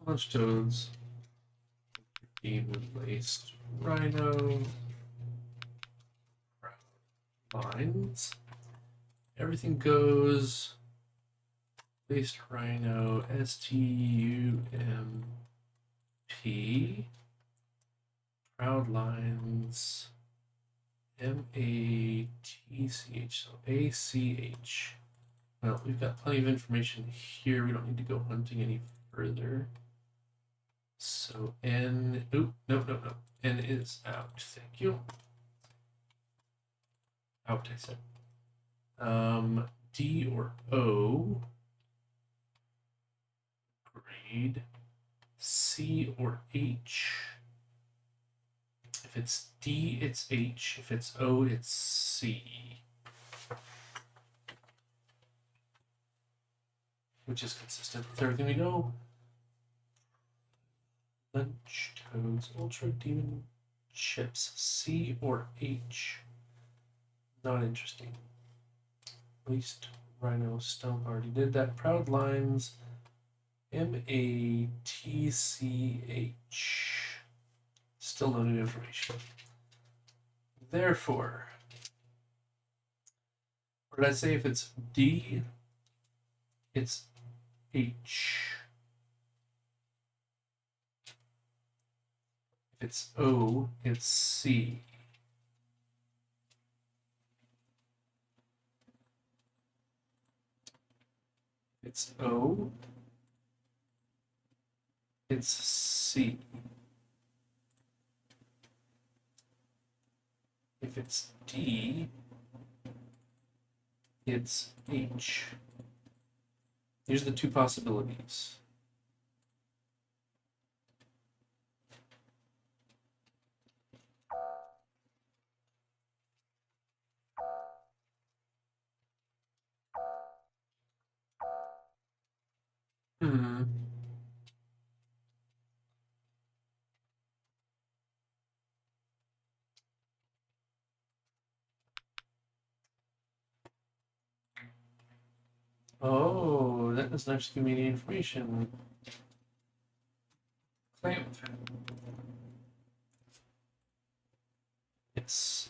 Lunch toads. Game replaced. Rhino. Lines. Everything goes. Placed Rhino. STUMP. Proud lines. MATCH. So ACH. Well, we've got plenty of information here. We don't need to go hunting any further. So N, oh, no. N is out. Thank you. Out, I said. D or O. Grade. C or H. If it's D, it's H. If it's O, it's C. Which is consistent with everything we know. Lunch toads, ultra demon chips, C or H. Not interesting. Waste rhino stump already did that. Proud lines, MATCH. Still no new information. Therefore, what did I say? If it's D, it's H. If it's O, it's C. If it's O, it's C. If it's D, it's H. Here's the two possibilities. Hmm. Oh, that doesn't actually give me any information. Clamp. Yes.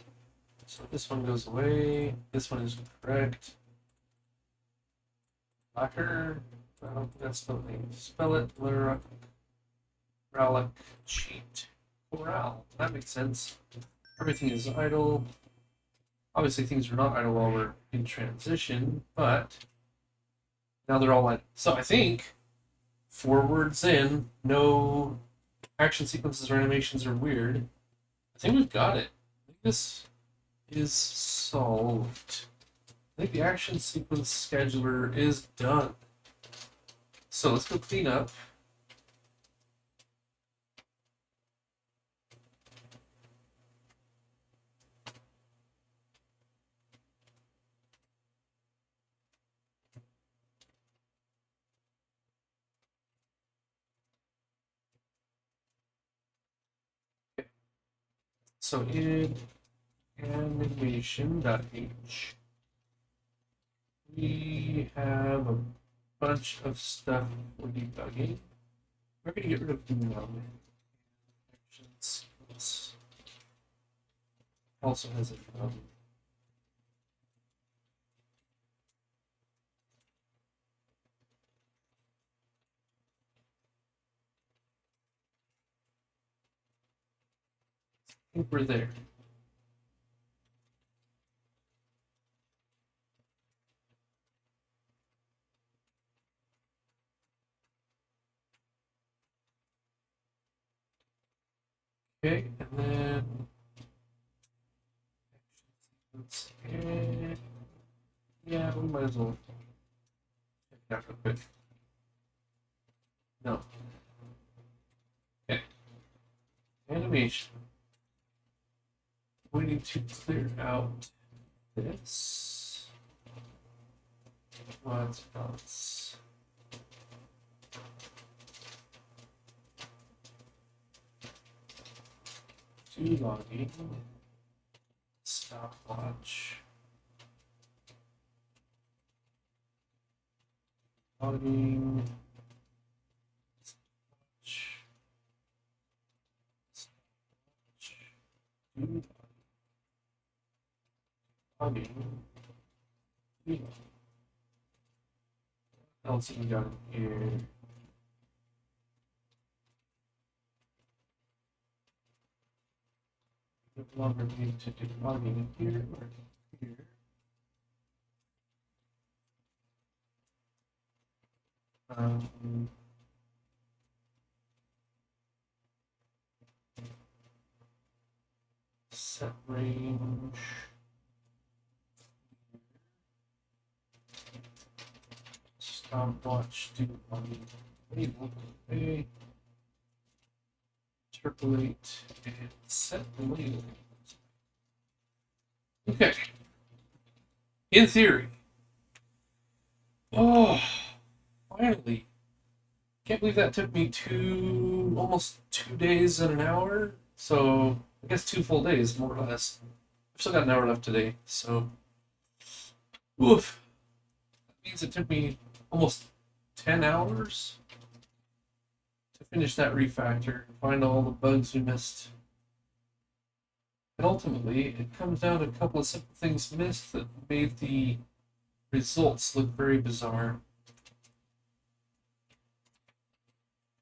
So this one goes away. This one is correct. Locker. Well, that's spelling. Spell it. Ralic. Cheat. Corral. That makes sense. Everything is idle. Obviously, things are not idle while we're in transition, but now they're all idle. So I think 4 words in, no action sequences or animations are weird. I think we've got it. I think this is solved. I think the action sequence scheduler is done. So let's go clean up. So in animation.h, we have a bunch of stuff for debugging. We're going to get rid of num. ActionSequence also has a num. I think we're there. Okay, and then and yeah, we might as well check it out real quick. No. Okay. Animation. We need to clear out this. What else? Do logging. Stopwatch. Logging. Stopwatch. Stopwatch. Do logging. What else have we got in here? No longer need to do logging in here or here. Set range. Stopwatch, do logging. Label. Okay. Interpolate and set label. Okay. In theory. Oh, finally. Can't believe that took me almost 2 days and an hour. So I guess 2 full days, more or less. I've still got an hour left today, so oof. That means it took me almost 10 hours to finish that refactor, find all the bugs we missed. And ultimately, it comes down to a couple of simple things missed that made the results look very bizarre.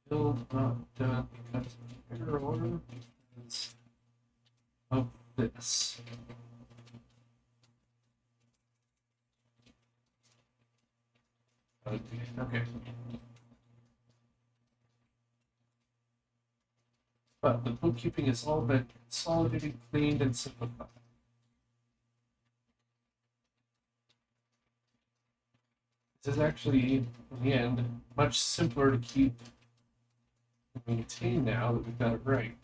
Build not done because of error because of this. Okay. But the bookkeeping has all been consolidated, cleaned, and simplified. This is actually, in the end, much simpler to keep and maintain now that we've got it right.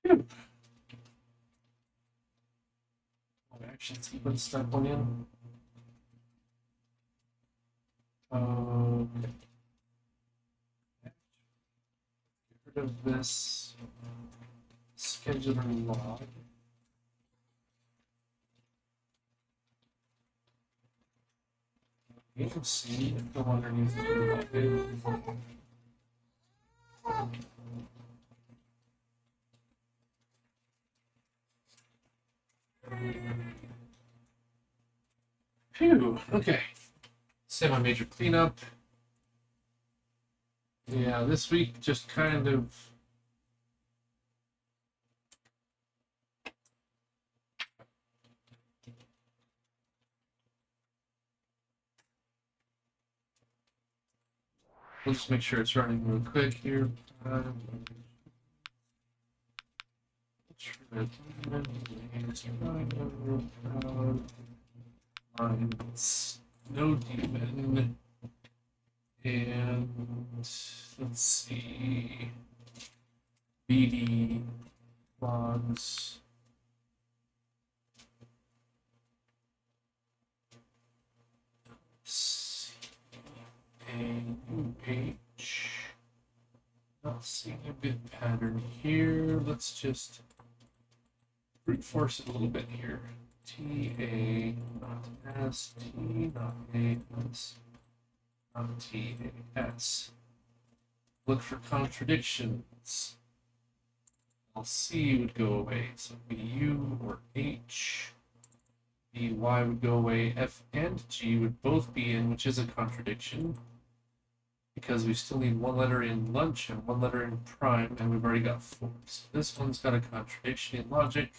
Phew. Action sequence step one in. Okay. Get rid of this scheduler log. You can see it no longer needs to be logged. Phew, okay. Semi-major cleanup. Yeah, this week just kind of we'll just make sure it's running real quick here. No demon. And let's see. BD logs. CAUH. Not seeing a good pattern here. Let's just brute force it a little bit here. TA, not S, T, not A, S, not T, A, S. Look for contradictions. LC would go away, so BU or H. BY would go away. F and G would both be in, which is a contradiction. Because we still need one letter in lunch and one letter in prime, and we've already got 4. So this one's got a contradiction in logic.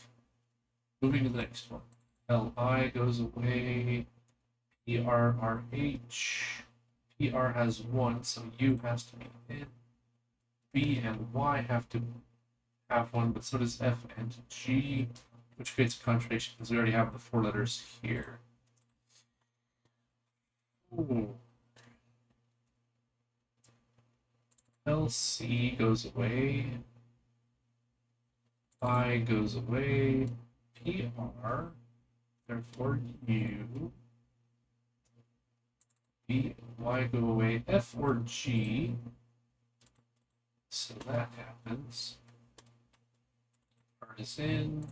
Moving to the next one. LI goes away. PRRH. PR has 1, so U has to be in. B and Y have to have 1, but so does F and G, which creates a contradiction because we already have the 4 letters here. Ooh. LC goes away. I goes away. PR, therefore U. B and Y go away. F or G. So that happens. R is in.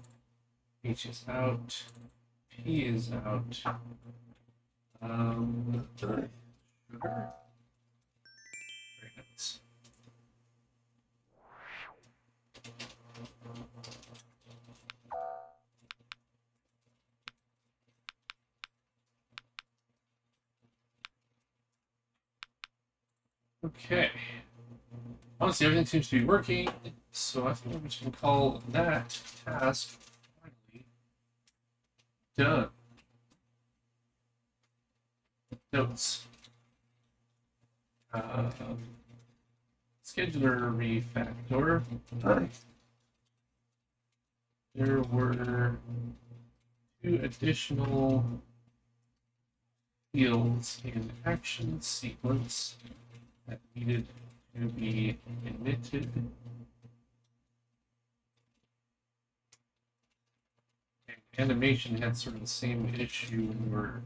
H is out. P is out. Sugar. Very nice. Okay. Honestly, everything seems to be working, so I think I'm just going to call that task finally done. Notes. Scheduler refactor. There were 2 additional fields in ActionSequence that needed to be emitted. And animation had sort of the same issue when we were,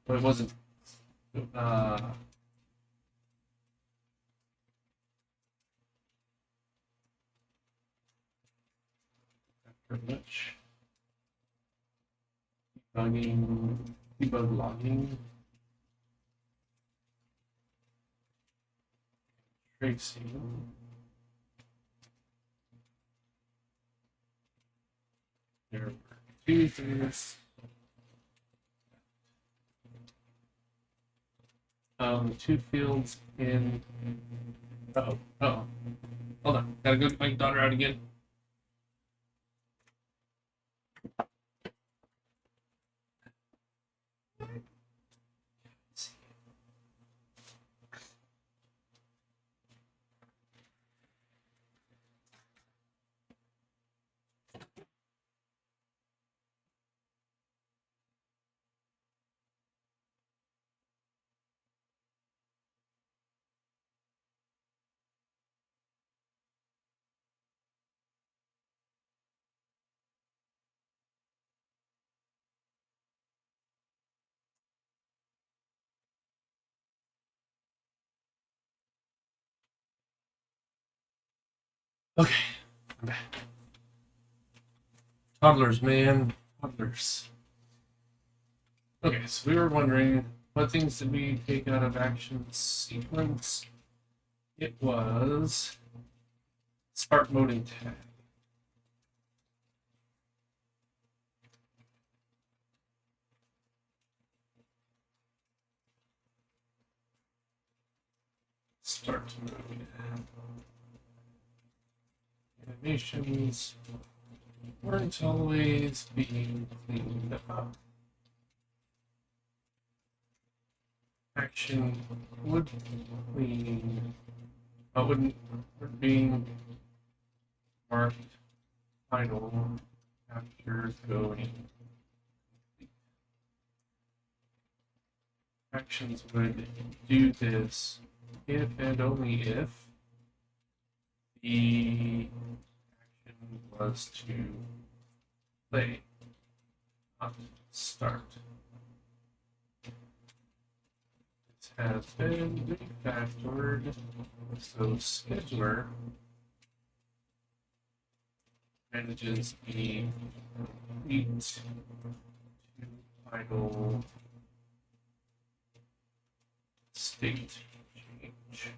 but it wasn't very much. Debug logging. Tracing. There were 2 things Two fields in. Uh-oh. Uh-oh. Hold on. Gotta go get my daughter out again. Okay, I'm back. Toddlers, man. Toddlers. Okay, so we were wondering what things did we take out of ActionSequence? It was start moding tag. Start mode. Animations weren't always being cleaned up. Action would clean. Wouldn't being marked final after going. Actions would do this if and only if the action was to play, not start. It has been refactored, so scheduler manages the complete to final state change.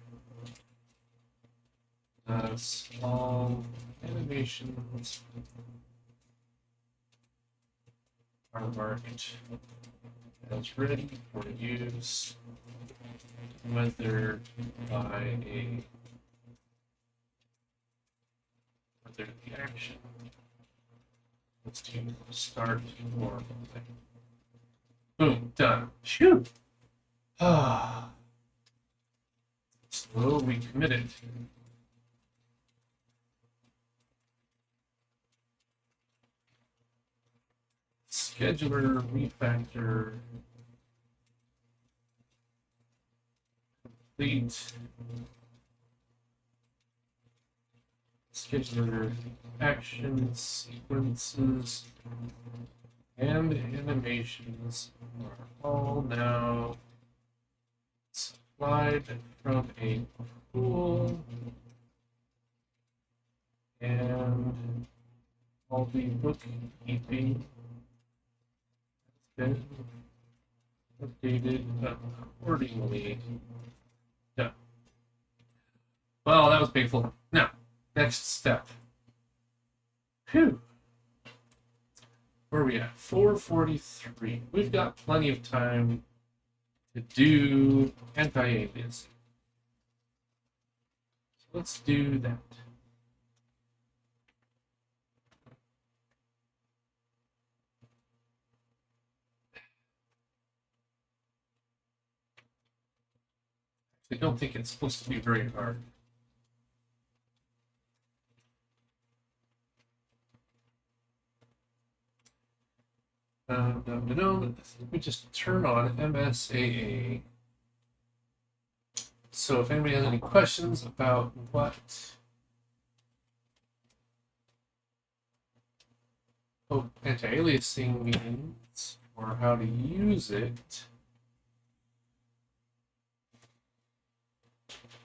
Thus, all animations are marked as ready for use, whether the action was to start or play. Boom, done. Phew. So we committed. Scheduler refactor complete. Scheduler action sequences and animations are all now supplied from a pool, and all the bookkeeping has been updated accordingly. Done. Well, that was painful. Now, next step. Phew. Where are we at? 4:43. We've got plenty of time to do anti-aliasing. So let's do that. I don't think it's supposed to be very hard. We just turn on MSAA. So if anybody has any questions about what anti-aliasing means or how to use it,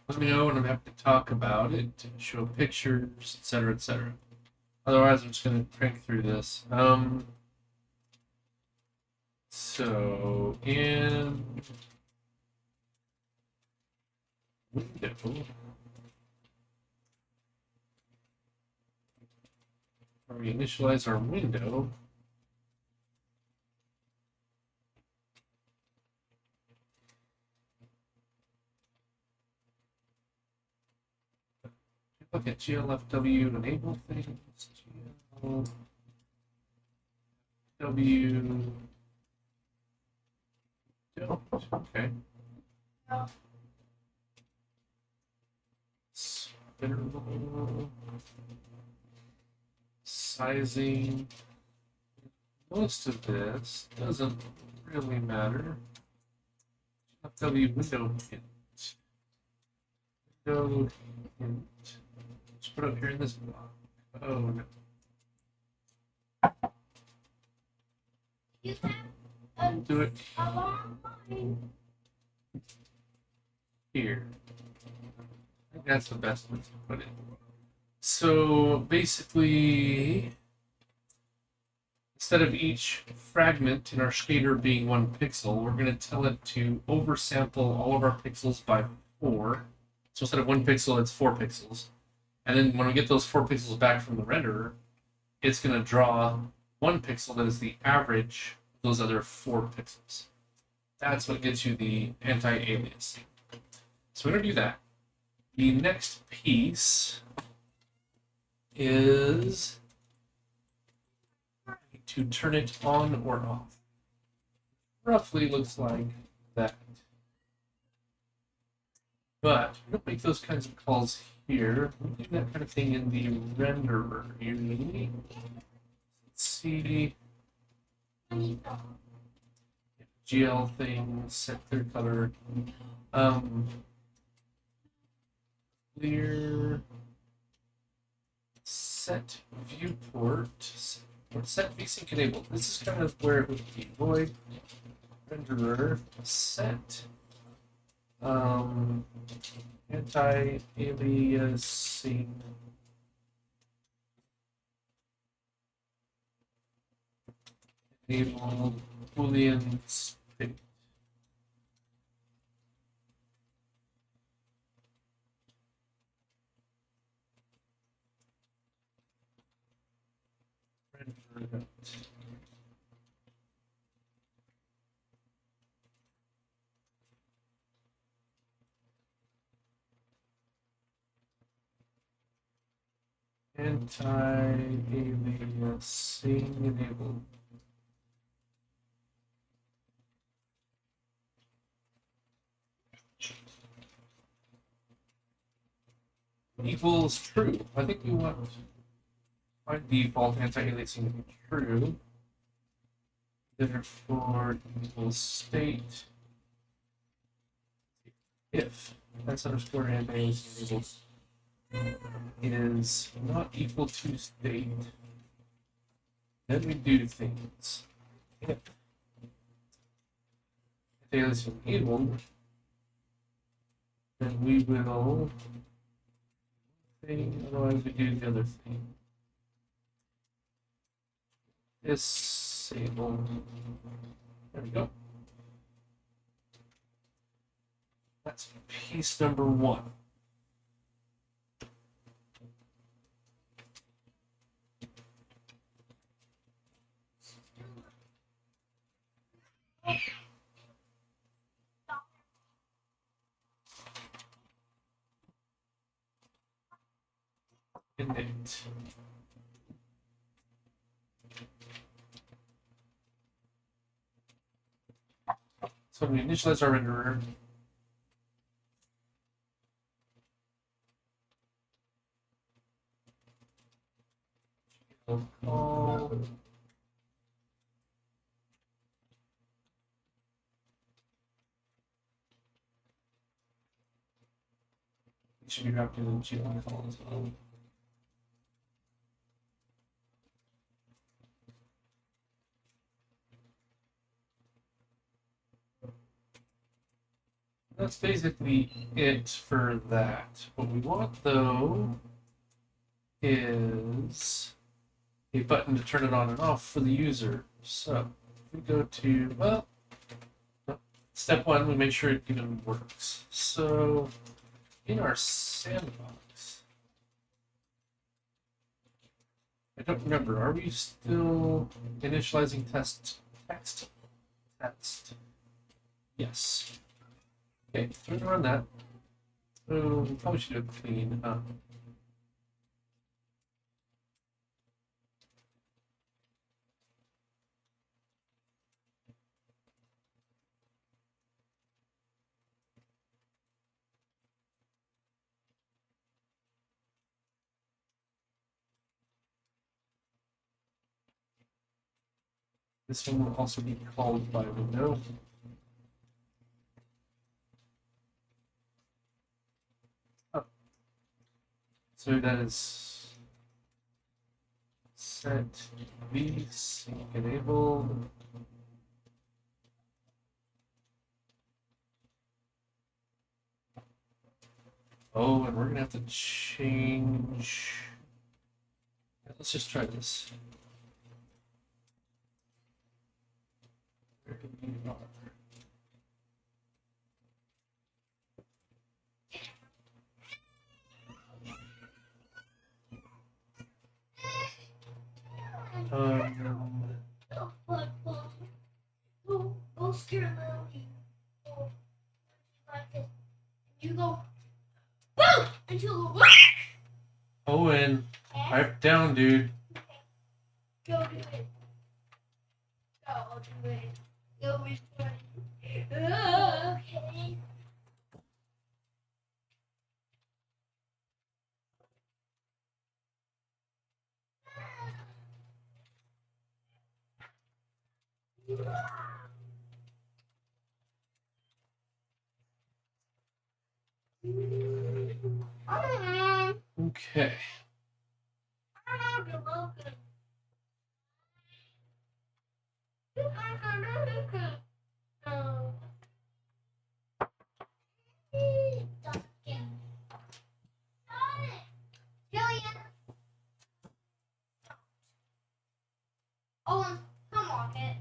let me know, and I'm happy to talk about it, show pictures, etc., etc. Otherwise, I'm just going to crank through this. So in window, where we initialize our window, Look at GLFW enable things. GLW don't. Okay. Spinnerable. Sizing. Most of this doesn't really matter. GLW window hint. Window hint. Just put up here in this block. Oh no. Do it here. I think that's the best place to put it. So basically, instead of each fragment in our shader being 1 pixel, we're going to tell it to oversample all of our pixels by 4. So instead of 1 pixel, it's 4 pixels. And then when we get those 4 pixels back from the renderer, it's going to draw 1 pixel that is the average of those other 4 pixels. That's what gets you the anti-aliasing. So we're going to do that. The next piece is to turn it on or off. Roughly looks like that. But we don't make those kinds of calls here. We do that kind of thing in the renderer usually. Let's see. GL thing, set clear color. Clear. Set viewport. Or set vsync enabled. This is kind of where it would be. Void renderer set anti-aliasing enable Boolean state. Render that. Anti-aliasing enabled. Equals true. I think we want by default anti-aliasing to be true. Therefore, equals state if s underscore anti-aliasing enables is not equal to state, then we do things. If anti-aliasing enabled, then we will thing, otherwise we do the other thing. Disable. There we go. That's piece number 1. Init. So when we initialize our renderer, call it should be wrapped in a GL call as well. That's basically it for that. What we want, though, is a button to turn it on and off for the user. So if we go to, well, step 1, we make sure it even works. So in our sandbox, I don't remember, are we still initializing text? Yes. Okay, so we run that. So we probably should do a clean up. This one will also be called by window. Oh. So that is set vsync enabled. Oh, and we're gonna have to change. Let's just try this. Where do we are? Go scare Lily. Like this. You go boom, and she'll go. Owen, pipe down, dude. Go do it. Go do it. Go do it. Okay. Okay. Oh, come on, kid.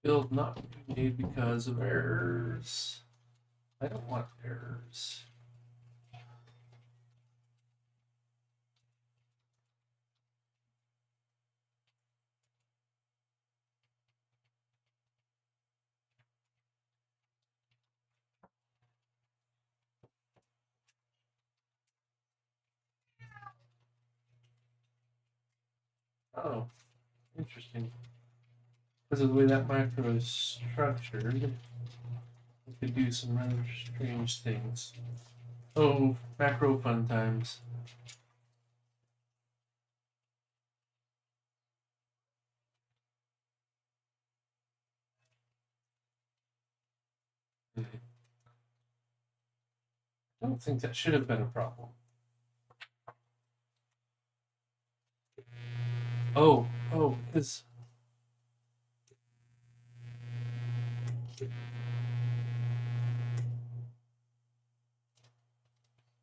Build not made because of errors. I don't want errors. Oh, interesting. Because of the way that macro is structured, we could do some rather strange things. Oh, macro fun times. I don't think that should have been a problem. Oh, because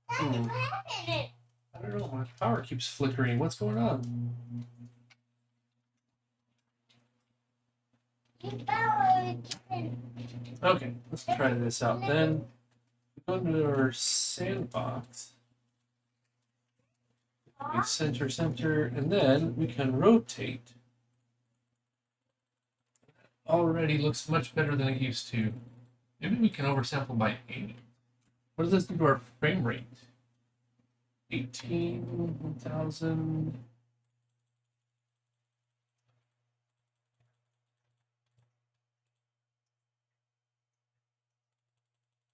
I don't know, my power keeps flickering. What's going on? Okay, let's try this out then. Go into our sandbox. We center, and then we can rotate. Already looks much better than it used to. Maybe we can oversample by 8. What does this do to our frame rate? 18,000.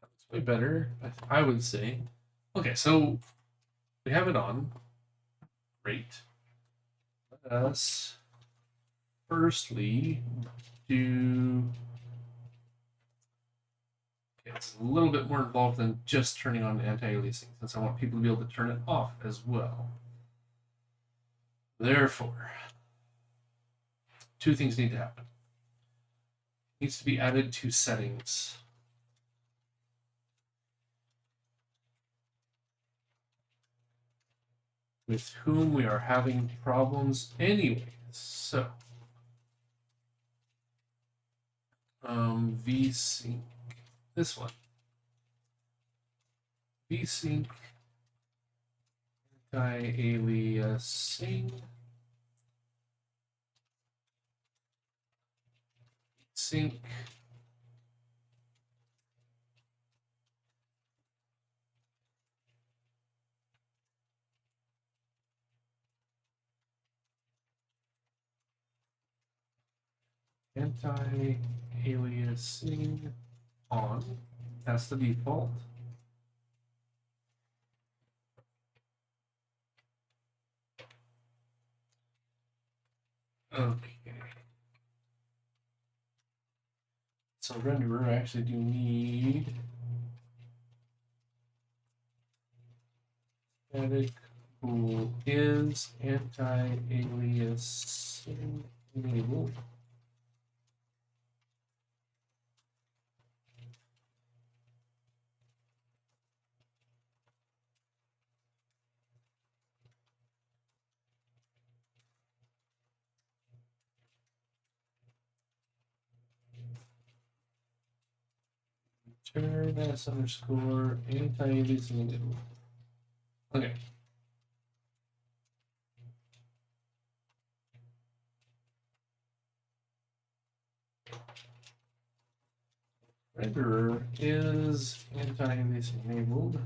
That's way better, I would say. Okay, so we have it on. Great. Let us firstly do. Okay, it's a little bit more involved than just turning on anti-aliasing, since I want people to be able to turn it off as well. Therefore, two things need to happen. It needs to be added to settings. With whom we are having problems anyways. So, vsync, this one. Vsync anti-aliasing. Sync. anti-aliasing on. That's the default. Okay. So renderer, I actually do need static bool is anti-aliasing enabled. Turn s underscore anti-aliasing enabled. Okay. Renderer is anti-aliasing enabled.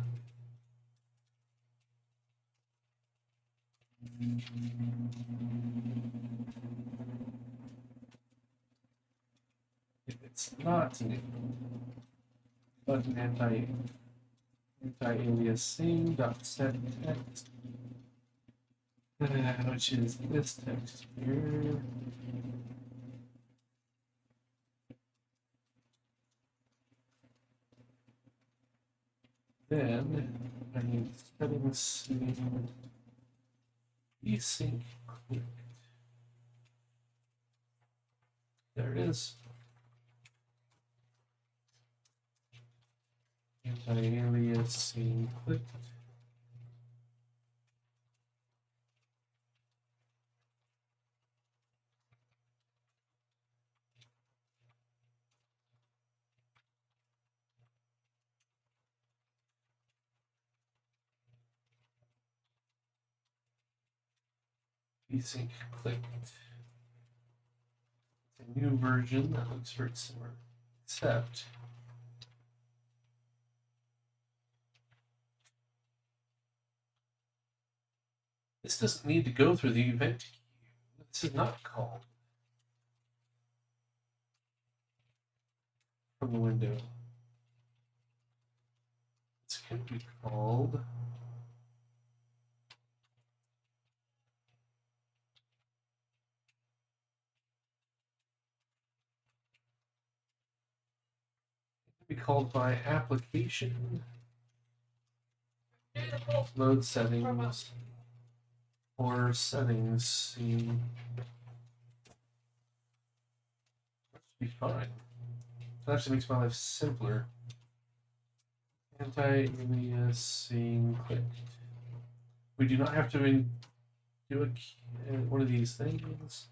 If it's not enabled, button anti-aliasing dot set text, which is this text here. Then I need settings async click. There it is. Anti-aliasing clicked. Async clicked. It's a new version that looks very similar, except this doesn't need to go through the event queue. This is not called from the window. It's going to be called by application load settings or settings. See, that should be fine. That actually makes my life simpler. Anti-aliasing clicked. We do not have to do one of these things.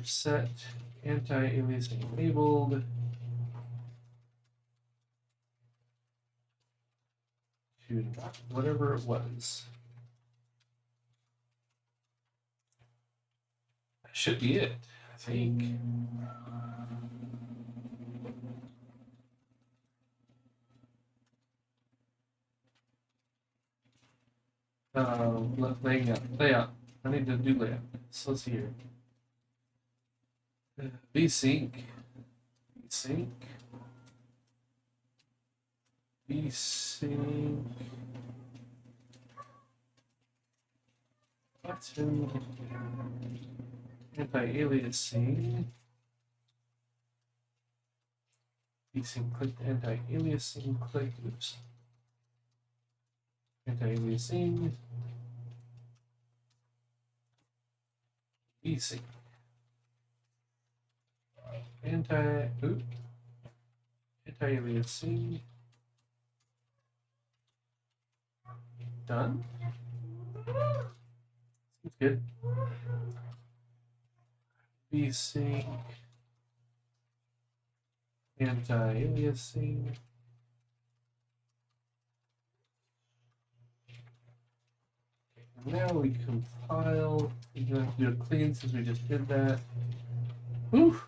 Set anti-aliasing enabled to whatever it was. That should be it, I think. Layout. I need to do layout. So let's see here. Vsync. Button anti-aliasing. Vsync clicked anti-aliasing clicked. Oops. Anti-aliasing. Vsync. Anti-aliasing. done. Seems good. Vsync, anti-aliasing. Now we compile. We're going to do a clean since we just did that. Whew.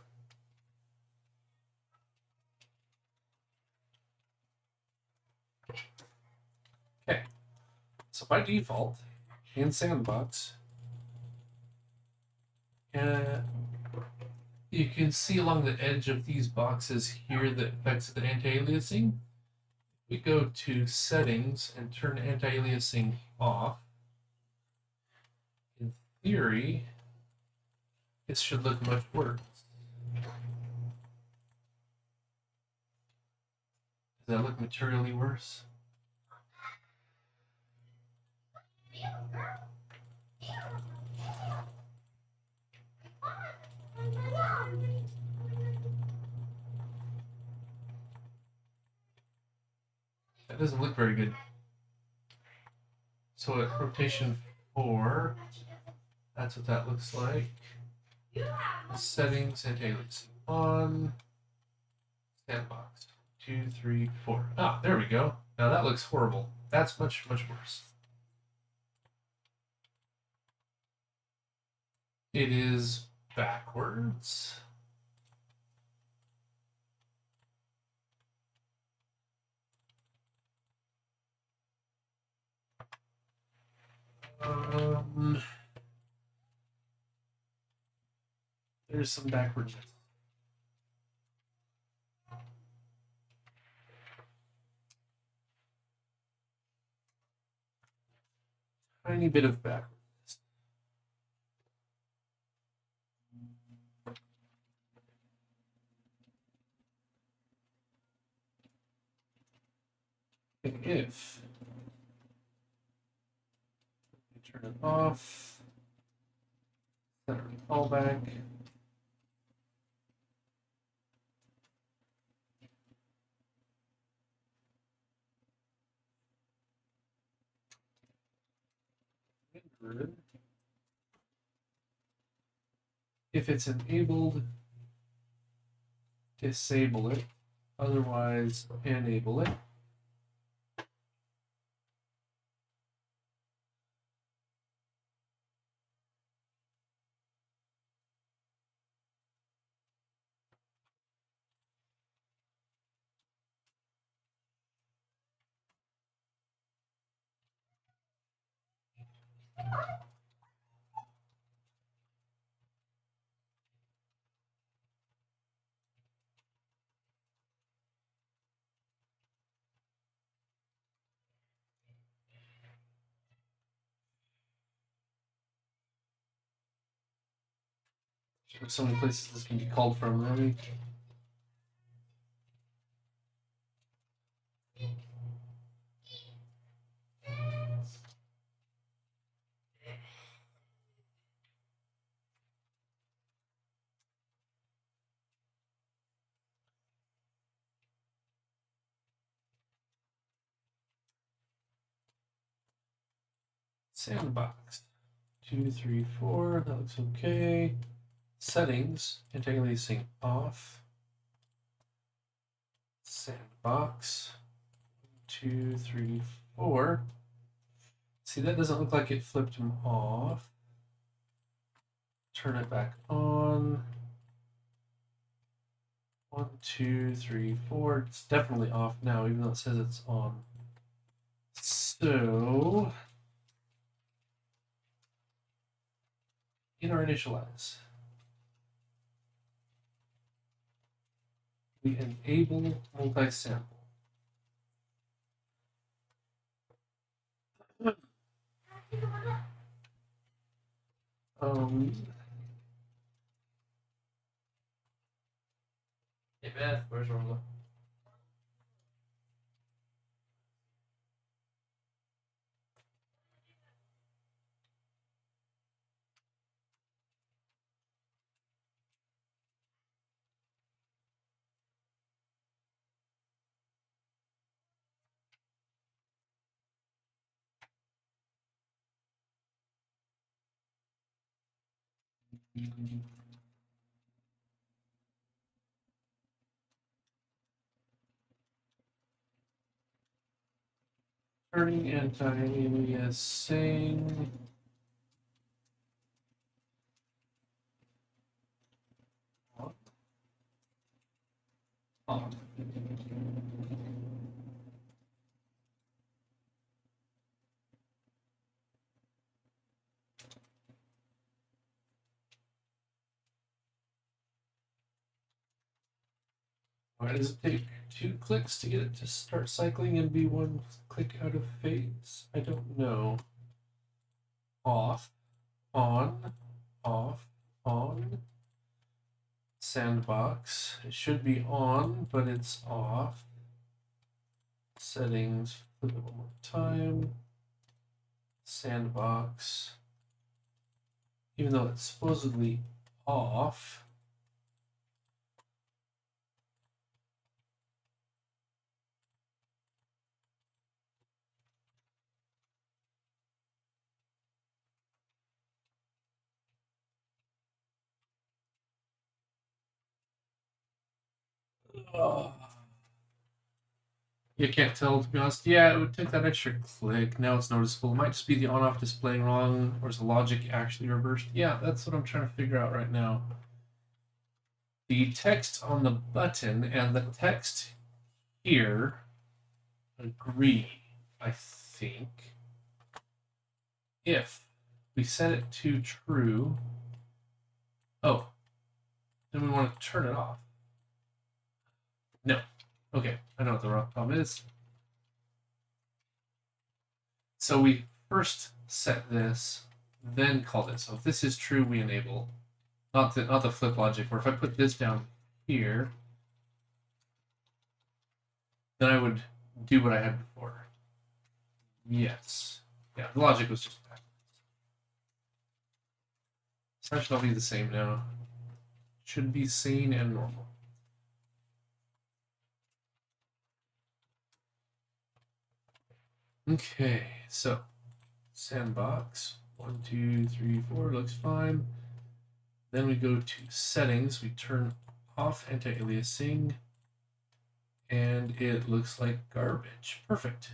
Okay. So by default, in Sandbox, you can see along the edge of these boxes here the effects of the anti-aliasing. We go to Settings and turn anti-aliasing off. In theory, it should look much worse. Does that look materially worse? That doesn't look very good. So at rotation 4, that's what that looks like. Settings, anti-aliasing on. Sandbox. 2, 3, 4. Ah, there we go. Now that looks horrible. That's much, much worse. It is backwards. There's some backwardness. Tiny bit of backwardness. And if you turn it off, set a callback. If it's enabled, disable it. Otherwise, enable it. There's so many places this can be called from, really. Sandbox. 2, 3, 4. That looks okay. Settings, anti-aliasing off. Sandbox. 2, 3, 4. See, that doesn't look like it flipped him off. Turn it back on. 1, 2, 3, 4. It's definitely off now, even though it says it's on. So, in our initialize, we enable multisample. Hey Beth, where's Orla? Turning anti-aliasing. On. Why does it take 2 clicks to get it to start cycling and be 1 click out of phase? I don't know. Off, on, off, on. Sandbox. It should be on, but it's off. Settings. Flip it one more time. Sandbox. Even though it's supposedly off. Oh. You can't tell, to be honest. Yeah, it would take that extra click. Now it's noticeable. It might just be the on-off displaying wrong, or is the logic actually reversed? Yeah, that's what I'm trying to figure out right now. The text on the button and the text here agree, I think. If we set it to true, oh, then we want to turn it off. No. Okay, I know what the wrong problem is. So we first set this, then call this. So if this is true, we enable. Not the flip logic, where if I put this down here, then I would do what I had before. Yes. Yeah, the logic was just that. So that should all be the same now. Should be sane and normal. Okay, so sandbox 1, 2, 3, 4 looks fine. Then we go to settings. We turn off anti-aliasing, and it looks like garbage. Perfect.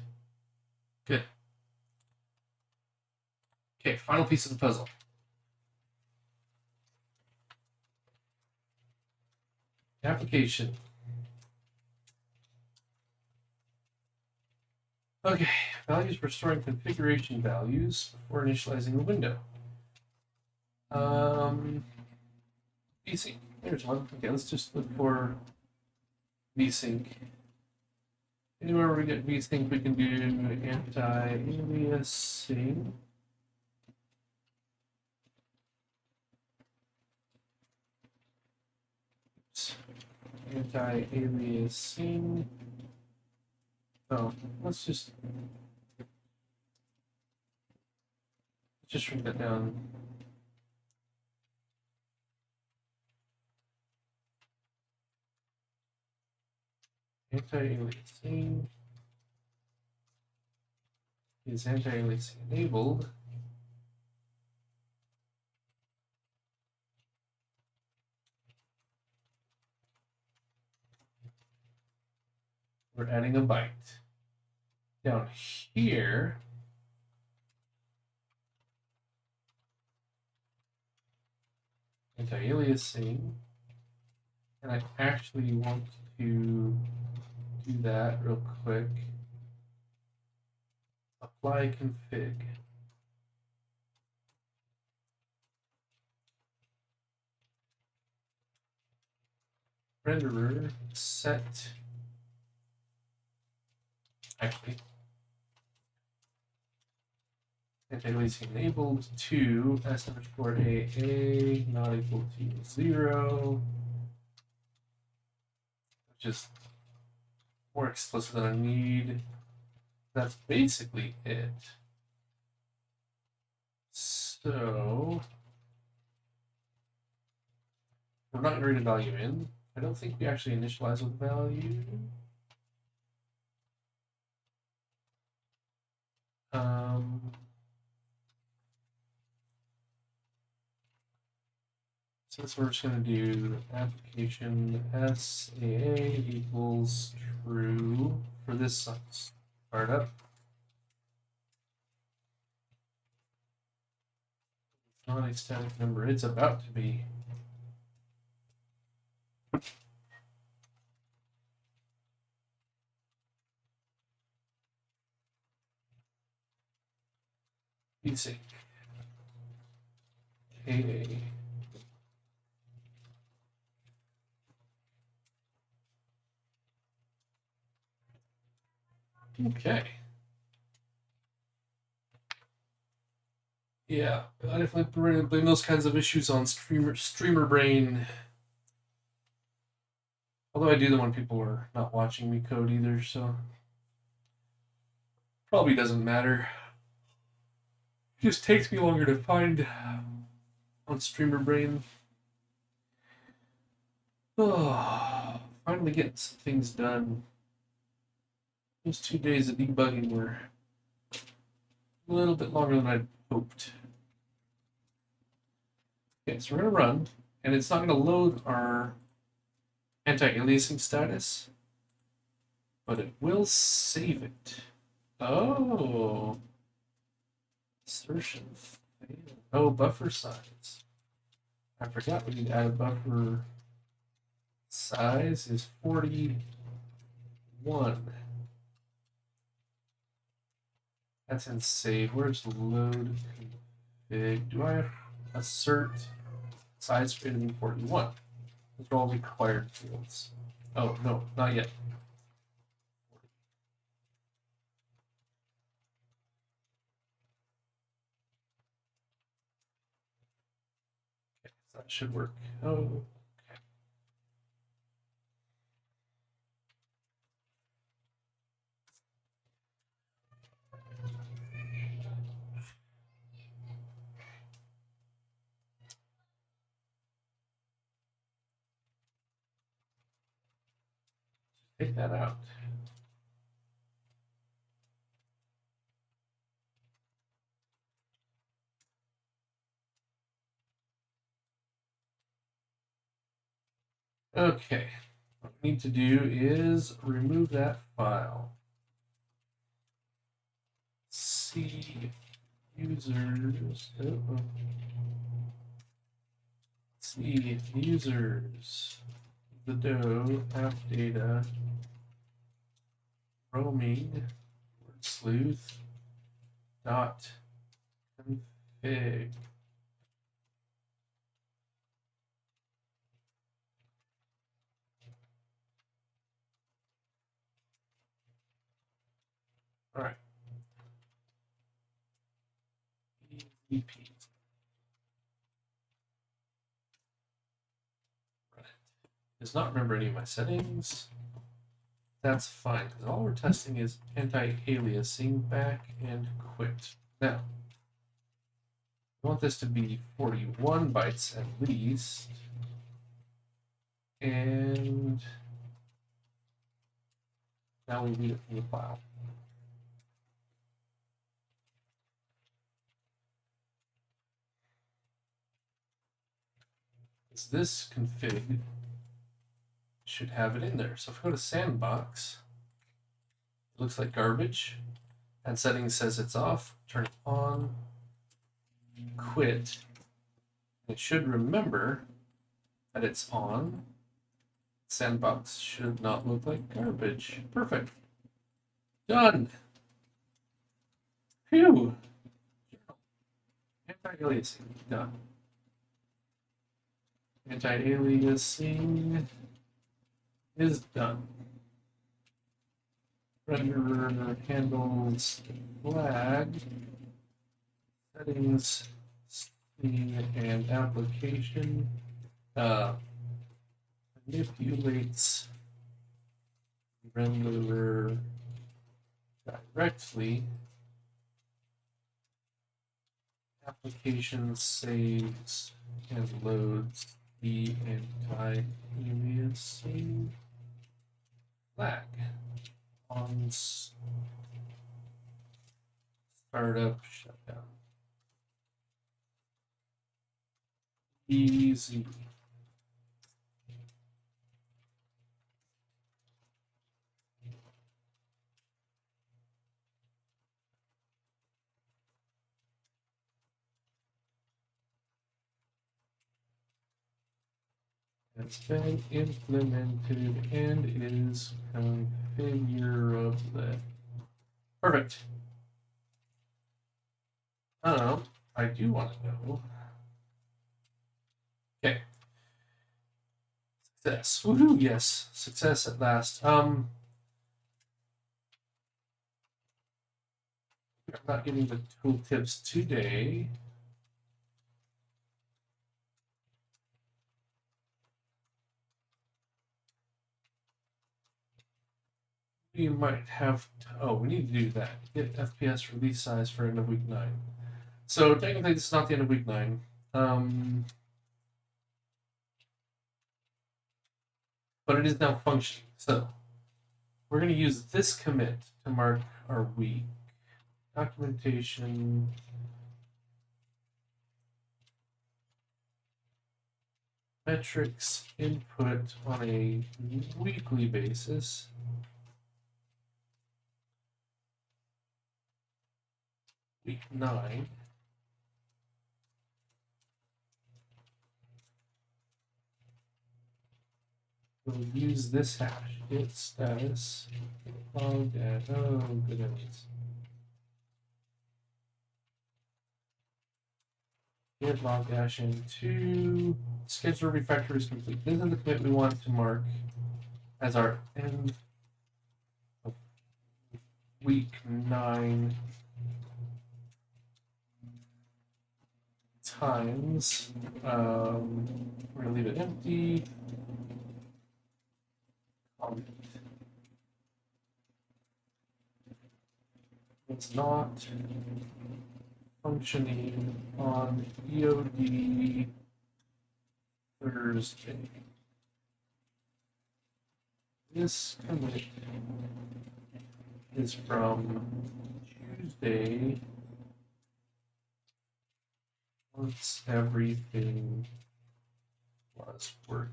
Good. Okay, final piece of the puzzle. Application. Okay, values for storing configuration values before initializing the window. VSync. There's one. Okay, let's just look for VSync. Anywhere we get VSync, we can do anti-aliasing. Anti-aliasing. Oh, let's just shrink that down. Anti-aliasing is anti-aliasing enabled. We're adding a byte. Down here, anti-aliasing, and I actually want to do that real quick. Apply config. Renderer set. Actually, anti-aliasing enabled to s_aa not equal to 0, which is more explicit than I need. That's basically it. So we're not going to read a value in. I don't think we actually initialize with value. Since we're just going to do application MSAA equals true for this startup. It's not a static number, it's about to be. Easy. AA. Okay. Yeah, I definitely blame those kinds of issues on streamer brain. Although I do them when people are not watching me code either, so probably doesn't matter. It just takes me longer to find on streamer brain. Oh, finally getting some things done. Those 2 days of debugging were a little bit longer than I'd hoped. Okay, so we're going to run, and it's not going to load our anti-aliasing status, but it will save it. Oh. Insertion failed. Oh, buffer size. I forgot we need to add a buffer size is 41. That's in save. Where's load config? Do I assert size greater than 41? Those are all required fields. Oh, no, not yet. Okay, so that should work. Oh, okay. Take that out. Okay, what we need to do is remove that file. C users. C users. The dough app data roaming word sleuth dot config. All right. EP. Right. Does not remember any of my settings. That's fine, because all we're testing is anti-aliasing back and quit. Now, we want this to be 41 bytes at least. And now we read it from the file. This config should have it in there. So if we go to sandbox, it looks like garbage. And settings says it's off. Turn it on. Quit. It should remember that it's on. Sandbox should not look like garbage. Perfect. Done. Phew. Anti-aliasing. Done. Anti-aliasing is done. Renderer handles flag. Settings, scene, and application. Manipulates renderer directly. Application saves and loads the anti-aliasing flag on startup shutdown. Easy. It's been implemented and is configurable. Perfect. I do want to know. Okay. Success. Woohoo! Yes, success at last. I'm not getting the tooltips today. We might have to, oh, we need to do that. Get FPS release size for end of week 9. So technically this is not the end of week 9. But it is now functioning. So we're going to use this commit to mark our week. Documentation. Metrics input on a weekly basis. Week 9. We'll use this hash. Get status. Log at, oh goodness. Get log dash into schedule refactor is complete. This is the commit we want to mark as our end of week 9 times. We're gonna leave it empty. It's not functioning on EOD Thursday. This commit is from Tuesday once everything was working.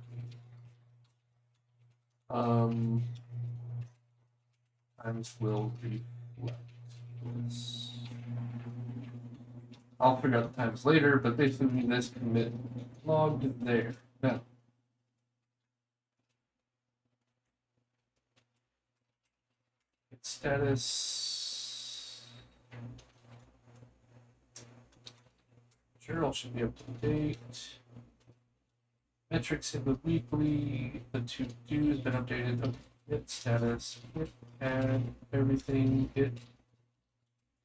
Times will reflect this. I'll figure out the times later, but basically we need this commit logged there. Now, its status. Journal should be up to date. Metrics in the weekly. The to-do has been updated. Git status. Git add everything. Git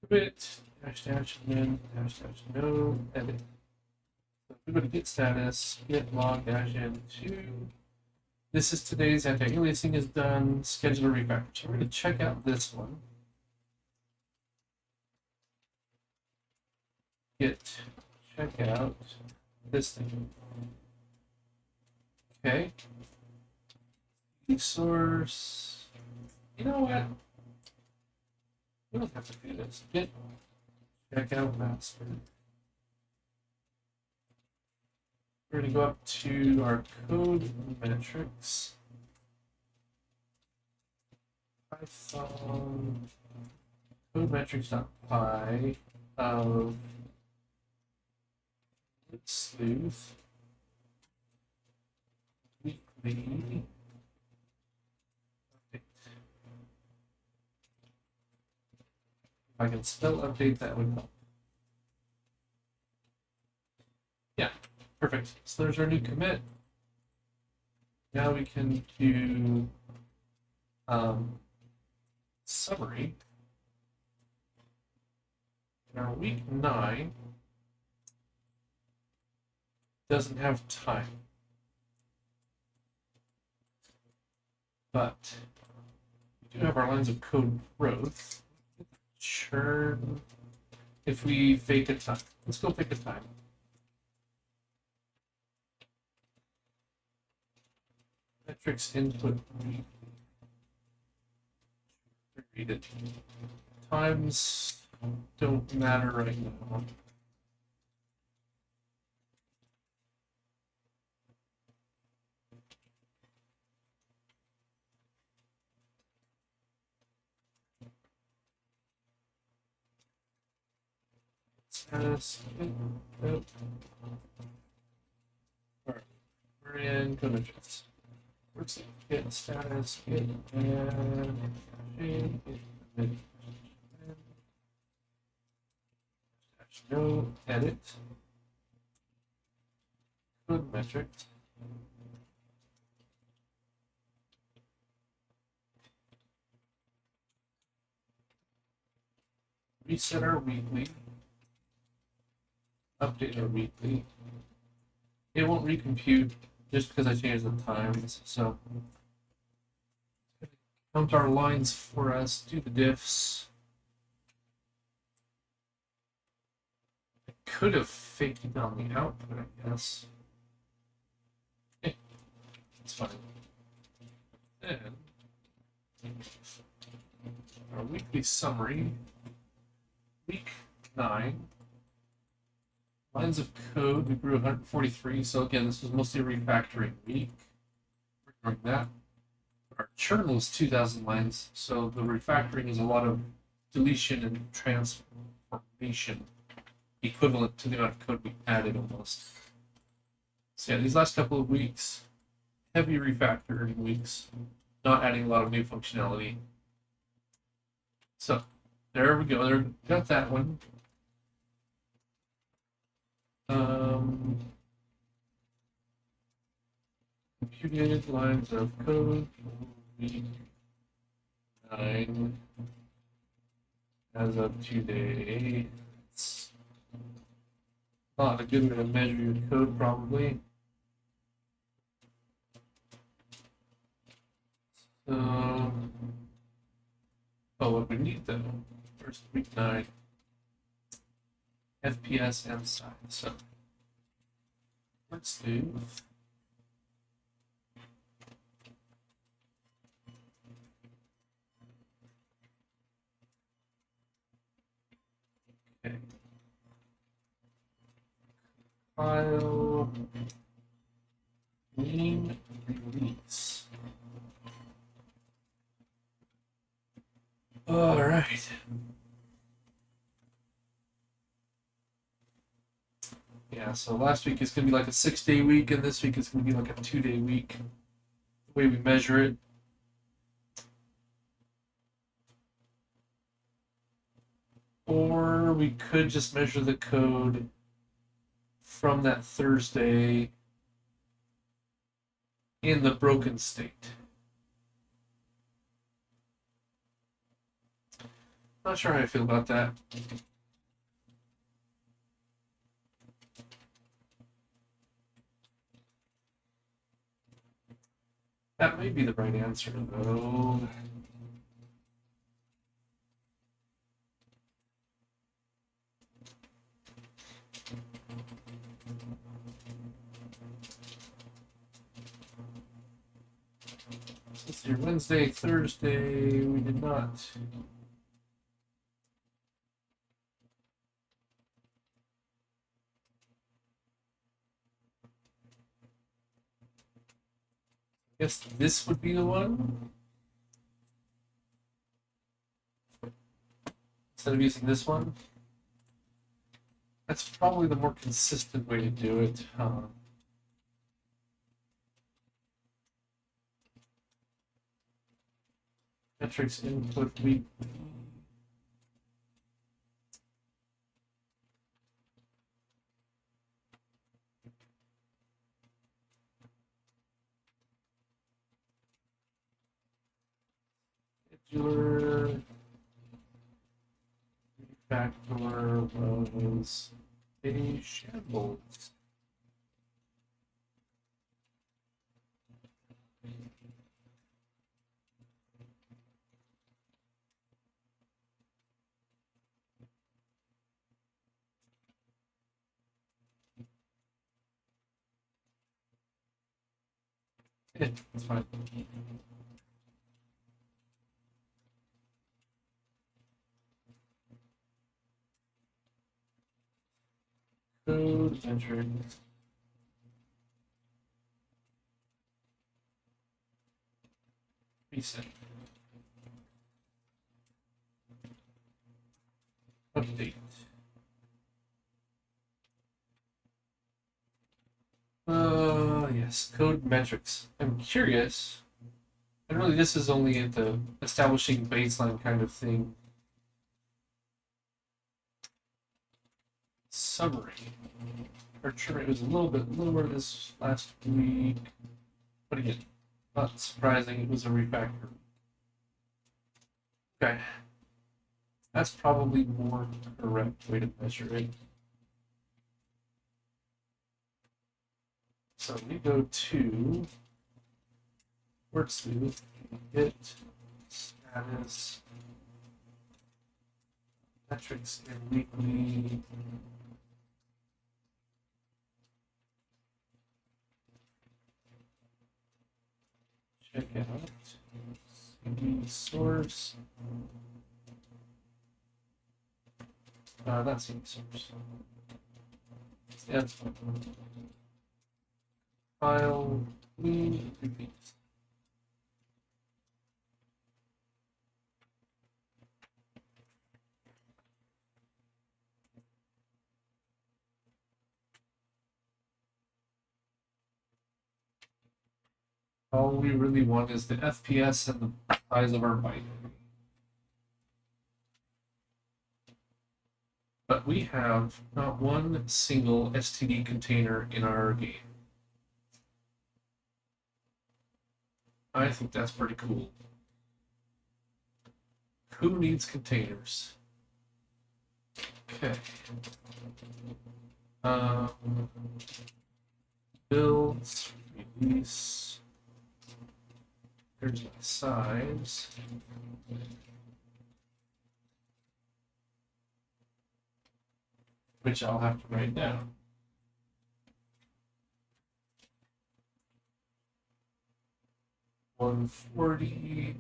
commit. Dash min. Dash no. Edit. So if we go to git status. Git log dash n2. This is today's anti-aliasing is done. Scheduler refactor. So we're going to check out this one. Git check out this thing. Okay. Source. You know what? We don't have to do this. Git check out master. We're going to go up to our code metrics. Python code metrics.py of Sleuth weekly update. If I can spell update, that would help. Yeah, perfect. So there's our new commit. Now we can do summary. In our week 9 doesn't have time, but we do have our lines of code growth. Churn. If we fake a time, let's go fake a time. Metrics input. Read it. Times don't matter right now. status. Oh. Alright, we're in code metrics. Where's the git status? Git and no edit code metric. Reset our weekly. Update our weekly. It won't recompute just because I changed the times, so count our lines for us, do the diffs. I could have faked it on the output, I guess. Okay, that's fine. Then our weekly summary, week 9. Lines of code, we grew 143, so again, this was mostly a refactoring week. We're ignoring that. Our churn was 2,000 lines, so the refactoring is a lot of deletion and transformation, equivalent to the amount of code we added almost. So yeah, these last couple of weeks, heavy refactoring weeks, not adding a lot of new functionality. So there we go, there, got that one. Computed lines of code, week 9, as of today. It's not a good way to measure your code, probably. So, oh, what we need though, first week 9, FPS and size. So, let's do. Okay. File name release. All right. Yeah, so last week is going to be like a 6-day week, and this week is going to be like a 2-day week. The way we measure it. Or we could just measure the code from that Thursday in the broken state. Not sure how I feel about that. That may be the right answer, though. Let's see, Wednesday, Thursday, we did not. I guess this would be the one. Instead of using this one. That's probably the more consistent way to do it. Metrics input week. Scheduler. Refactor was a shambles. Yeah, it's fine. Code metrics. Reset. Update. Yes, code metrics. I'm curious, and really this is only at the establishing baseline kind of thing. Summary. Our churn rate was a little bit lower this last week, but again, not surprising, it was a refactor. Okay. That's probably more correct way to measure it. So we go to work Sleuth, hit status, metrics and weekly. Check out CD source. Not CD source. Yeah, that's fine. File, repeat. All we really want is the FPS and the size of our binary. But we have not one single STD container in our game. I think that's pretty cool. Who needs containers? Okay. Builds, release. Here's my size. Which I'll have to write down. One 40,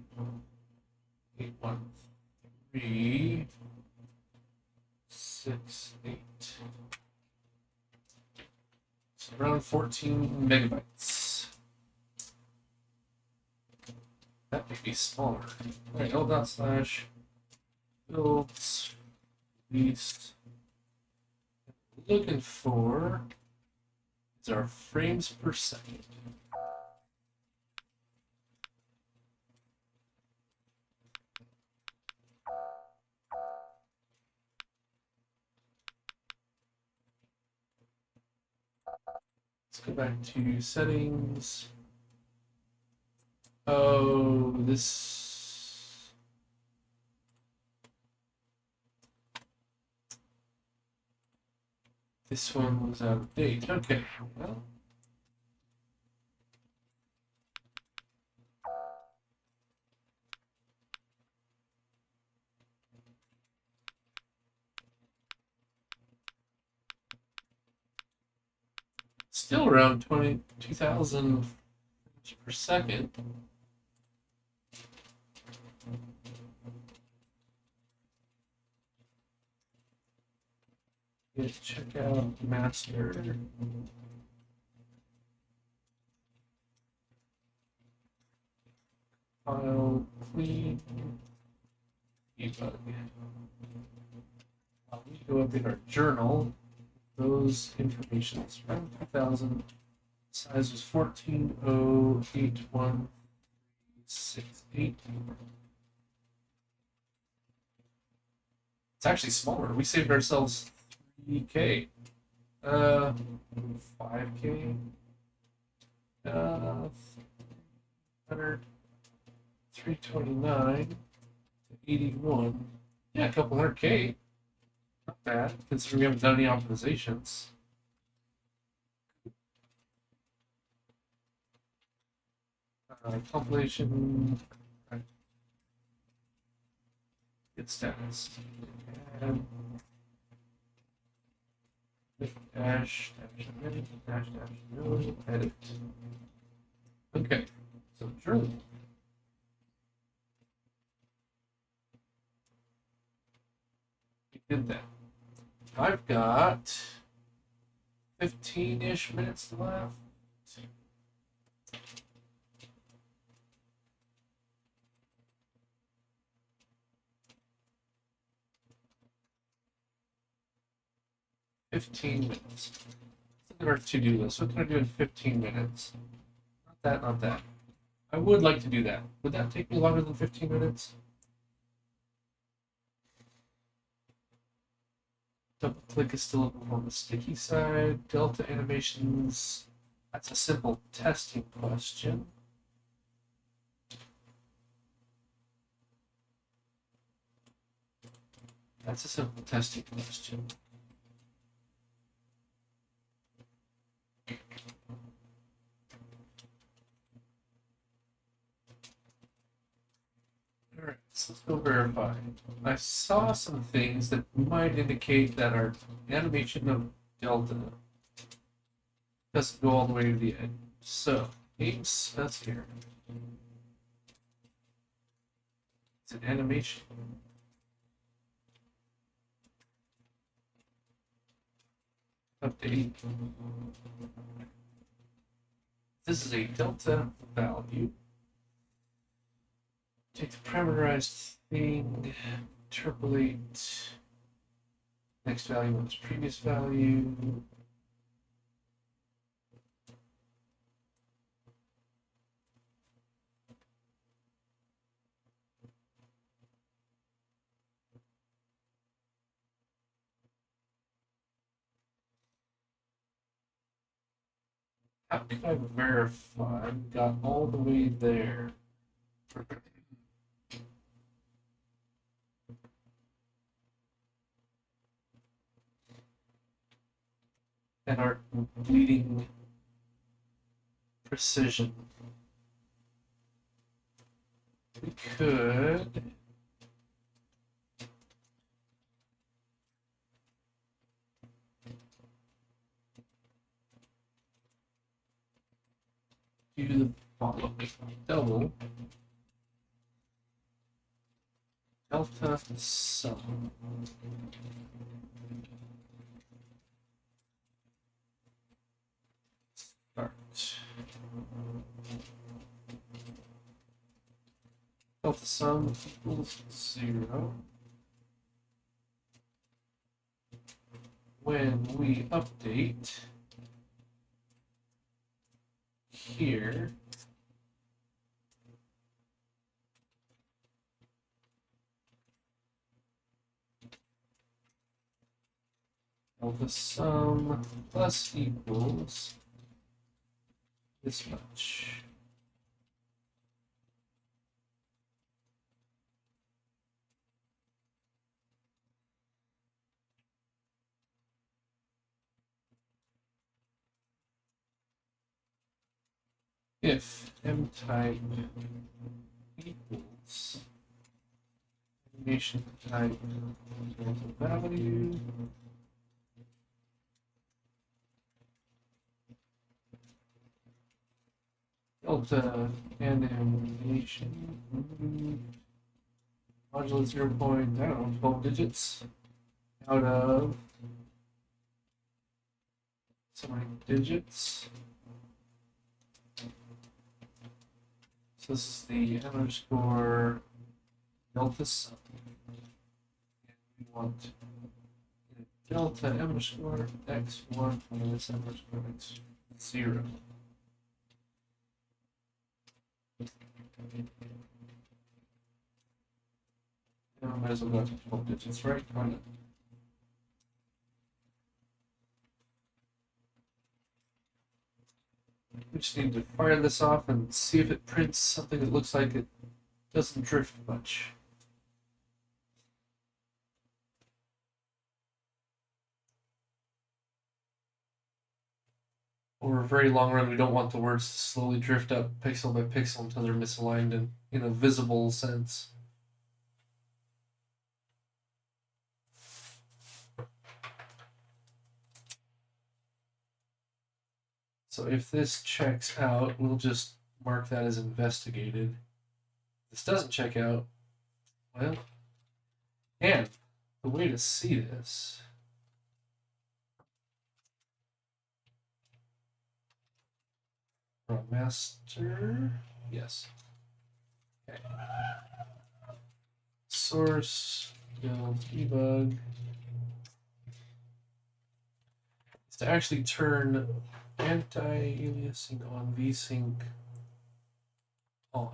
813, 68. So around 14 megabytes. That may be smaller. All right, L./ builds least. Looking for is our frames per second. Let's go back to settings. Oh, this one was out of date. Okay, well. Still around 22,000 per second. Let's check out master. File clean. Debug. We go up in our journal. Those informations around 2,000. Size was 14,081,68. It's actually smaller. We saved ourselves 3K. 5K. 100. 329 to 81. Yeah, a couple hundred K. Not bad, considering we haven't done any optimizations. Compilation. Get status. And dash edit. Okay, so journal. We did that. I've got 15-ish minutes left. Minutes. look at our to-do list. What can I do in 15 minutes? Not that, not that. I would like to do that. Would that take me longer than 15 minutes? Double click is still on the sticky side. Delta animations. That's a simple testing question. That's a simple testing question. Alright, so let's go verify. I saw some things that might indicate that our animation of delta doesn't go all the way to the end. So, aims, that's here. It's an animation. Update. This is a delta value. Take the parameterized thing, interpolate next value on its previous value. How can I verify we got all the way there? And our bleeding precision. We could do the following. Double delta sum. Start. Delta sum equals 0. When we update here, delta sum plus equals this much. If m type equals animation type delta value, delta animation modulo 0. I don't know, 12 digits out of so many digits. So this is the underscore delta sum. We want delta underscore x1 minus underscore x0. I might as well go to 12 digits, right? Why not? We just need to fire this off and see if it prints something that looks like it doesn't drift much. Over a very long run, we don't want the words to slowly drift up pixel by pixel until they're misaligned in a visible sense. So if this checks out, we'll just mark that as investigated. If this doesn't check out, well, and the way to see this from master, yes. Okay. Source build debug. is to actually turn anti-aliasing on vsync on,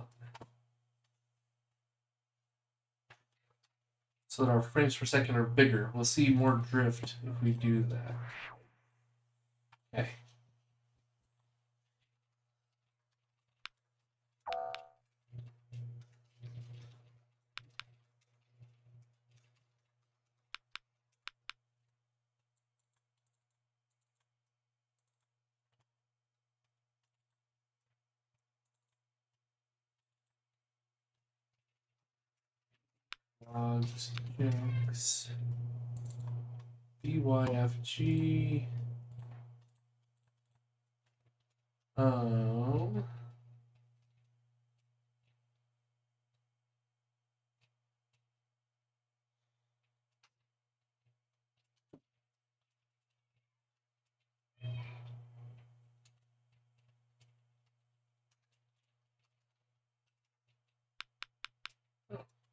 so that our frames per second are bigger. We'll see more drift if we do that. Okay. Logs, BYFG. Um,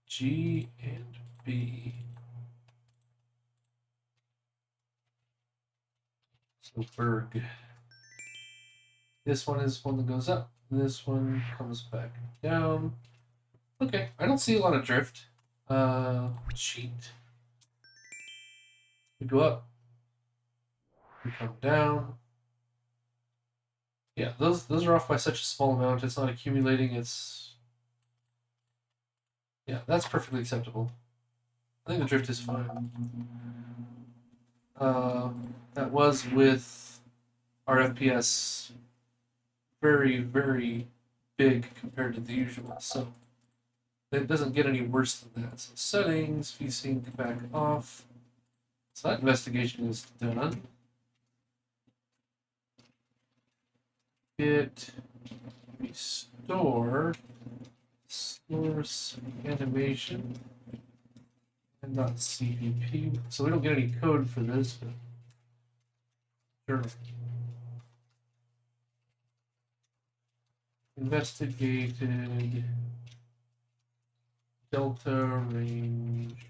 G and B. So Berg. This one is one that goes up. This one comes back down. Okay, I don't see a lot of drift. Sheet. We go up. We come down. Yeah, those are off by such a small amount. It's not accumulating. It's yeah, that's perfectly acceptable. I think the drift is fine. That was with our FPS very, very big compared to the usual, so it doesn't get any worse than that. So settings, vsync back off. So that investigation is done. Git restore source animation and .cpp. So we don't get any code for this, but sure. Investigated delta range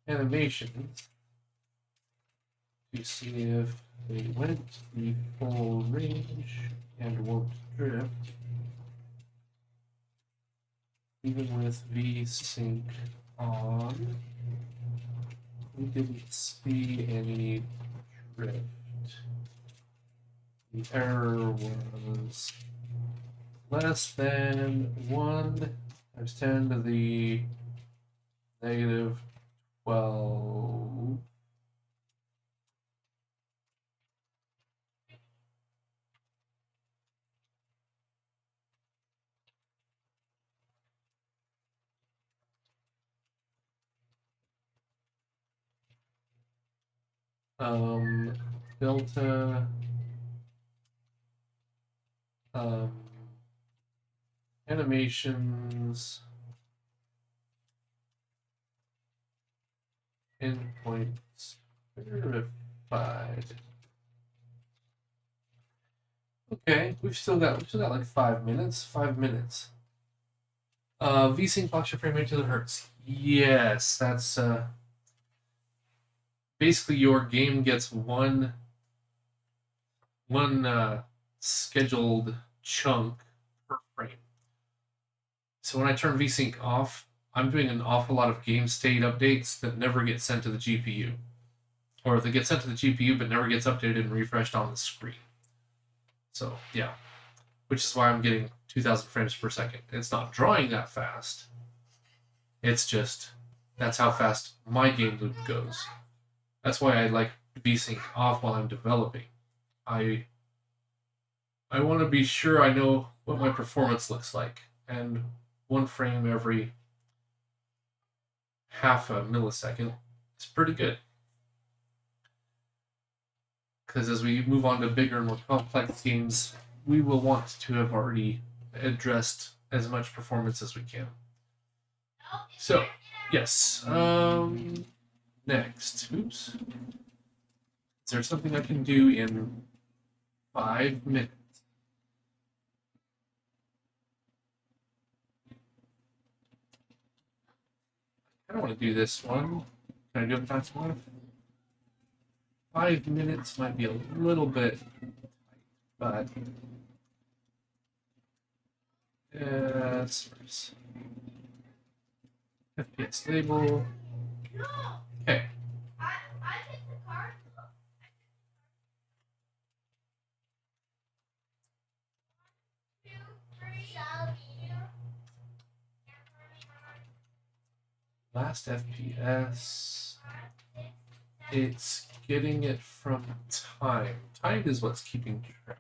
animations to see if they went the full range and won't drift, even with vsync on. We didn't see any drift. The error was less than 1 times 10 to the negative 12. Delta animations endpoints verified. Okay, we've still got like 5 minutes. 5 minutes. VSync locks your frame rate to the hertz. Yes, that's basically your game gets one scheduled chunk per frame. So when I turn VSync off, I'm doing an awful lot of game state updates that never get sent to the GPU. Or they get sent to the GPU but never gets updated and refreshed on the screen. So, yeah. Which is why I'm getting 2,000 frames per second. It's not drawing that fast. It's just, that's how fast my game loop goes. That's why I like VSync off while I'm developing. I want to be sure I know what my performance looks like. And 1 frame every half a millisecond is pretty good. Because as we move on to bigger and more complex games, we will want to have already addressed as much performance as we can. So, yes. Next. Oops. Is there something I can do in 5 minutes? I don't want to do this one. Can I do it fast enough? 5 minutes might be a little bit, but source. FPSLabel. Okay. I hit the card. 2, 3. Last FPS. It's getting it from time. Time is what's keeping track.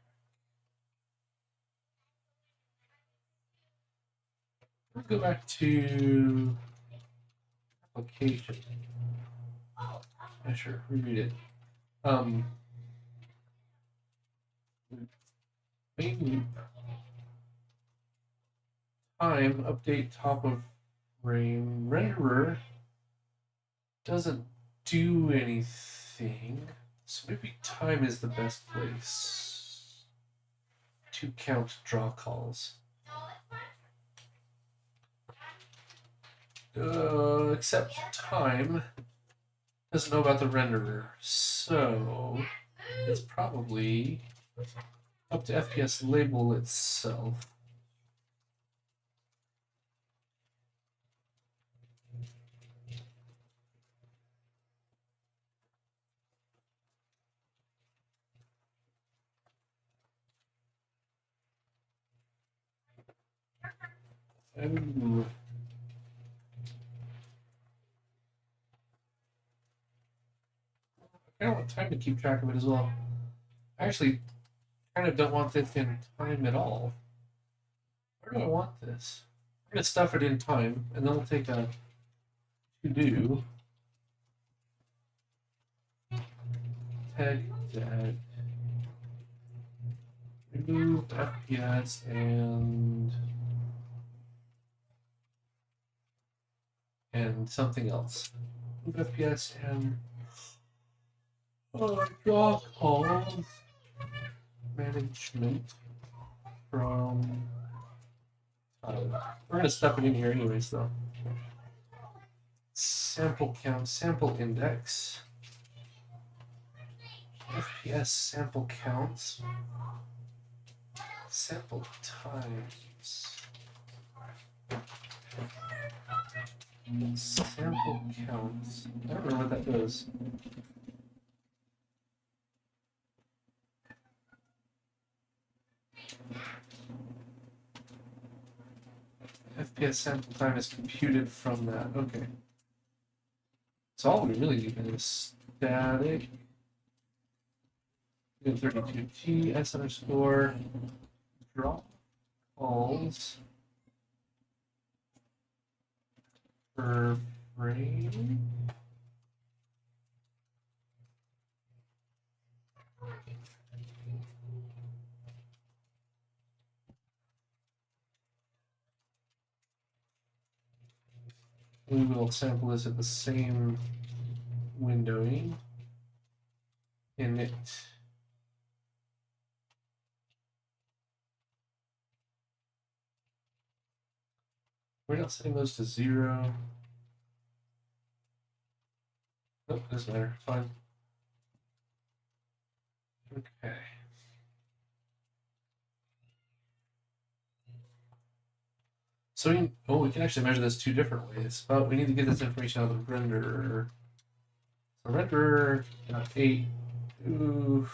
Let's go back to application. Yeah, sure, reread it. Main loop. Time update top of frame renderer doesn't do anything, so maybe time is the best place to count draw calls. Except time doesn't know about the renderer, so it's probably up to FPSLabel itself. Ooh. I don't want time to keep track of it as well. I actually kind of don't want this in time at all. Where do I want this? I'm going to stuff it in time, and then we'll take a to-do, tag that, remove FPS, and something else. Move FPS and draw calls management from time. We're going to stuff it in here anyways, though. Sample count, sample index, FPS sample counts, sample times, sample counts. I don't know what that does. FPS sample time is computed from that. Okay. So all we really need is static 32T S underscore draw calls per frame. We will sample this at the same windowing init. We're not setting those to 0. Nope, doesn't matter. Fine. Okay. So we can actually measure this 2 different ways, but we need to get this information out of the renderer. So renderer 8. Ooh.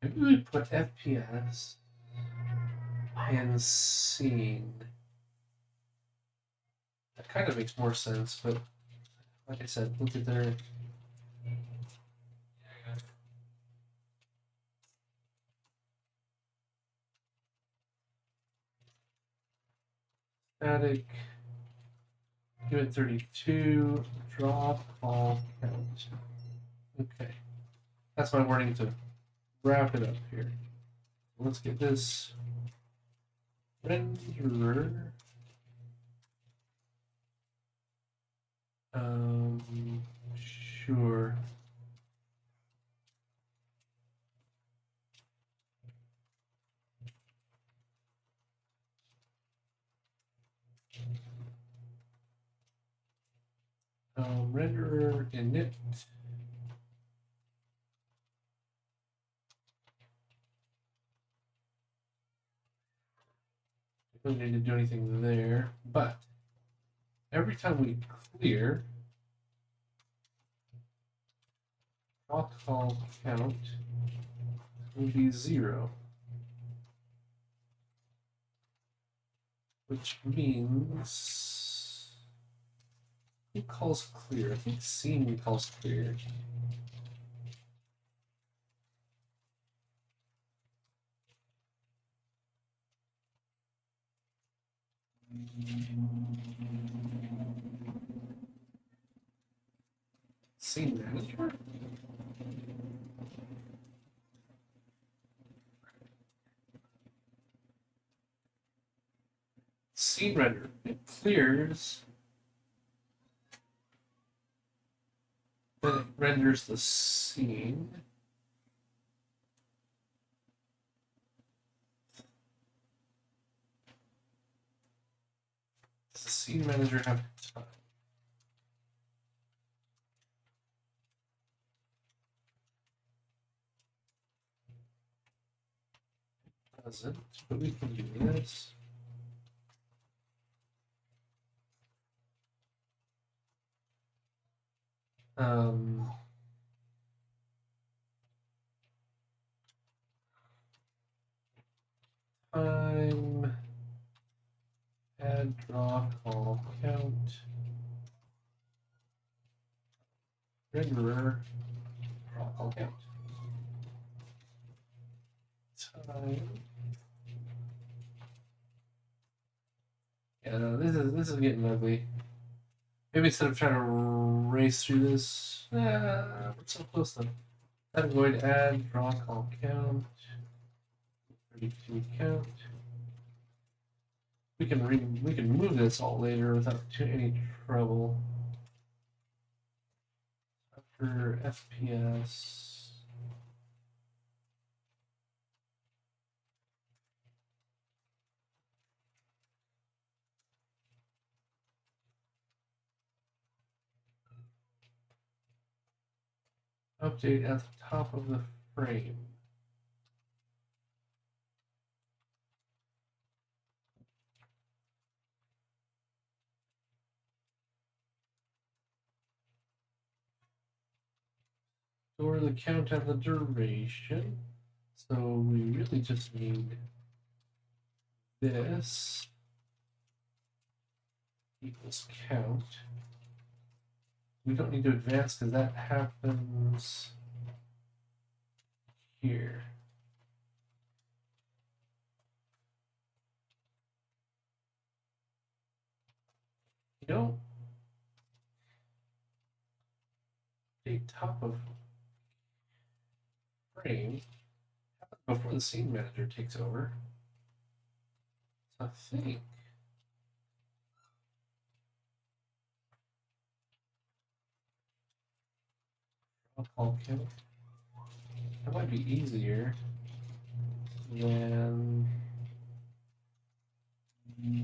Maybe we put FPS in scene. That kind of makes more sense, but like I said, look at their static, give it 32, drop all count. Okay, that's my warning to wrap it up here. Let's get this renderer. Sure. Renderer init. Don't need to do anything there, but every time we clear, draw call count will be 0, which means who calls clear? I think scene calls clear. Scene manager? Scene render. It clears, then it renders the scene. Does the scene manager have time? Doesn't, but we can do this. Time add draw call count renderer draw call count time. Yeah, no, this is getting ugly. Maybe instead of trying to race through this, we're so close though. I'm going to add draw call count 32 count. We can move this all later without any trouble. After FPS. Update at the top of the frame. Store the count and the duration. So we really just need this equals count. We don't need to advance because that happens here. You know, the top of frame before the scene manager takes over. So I think I'll call count. That might be easier than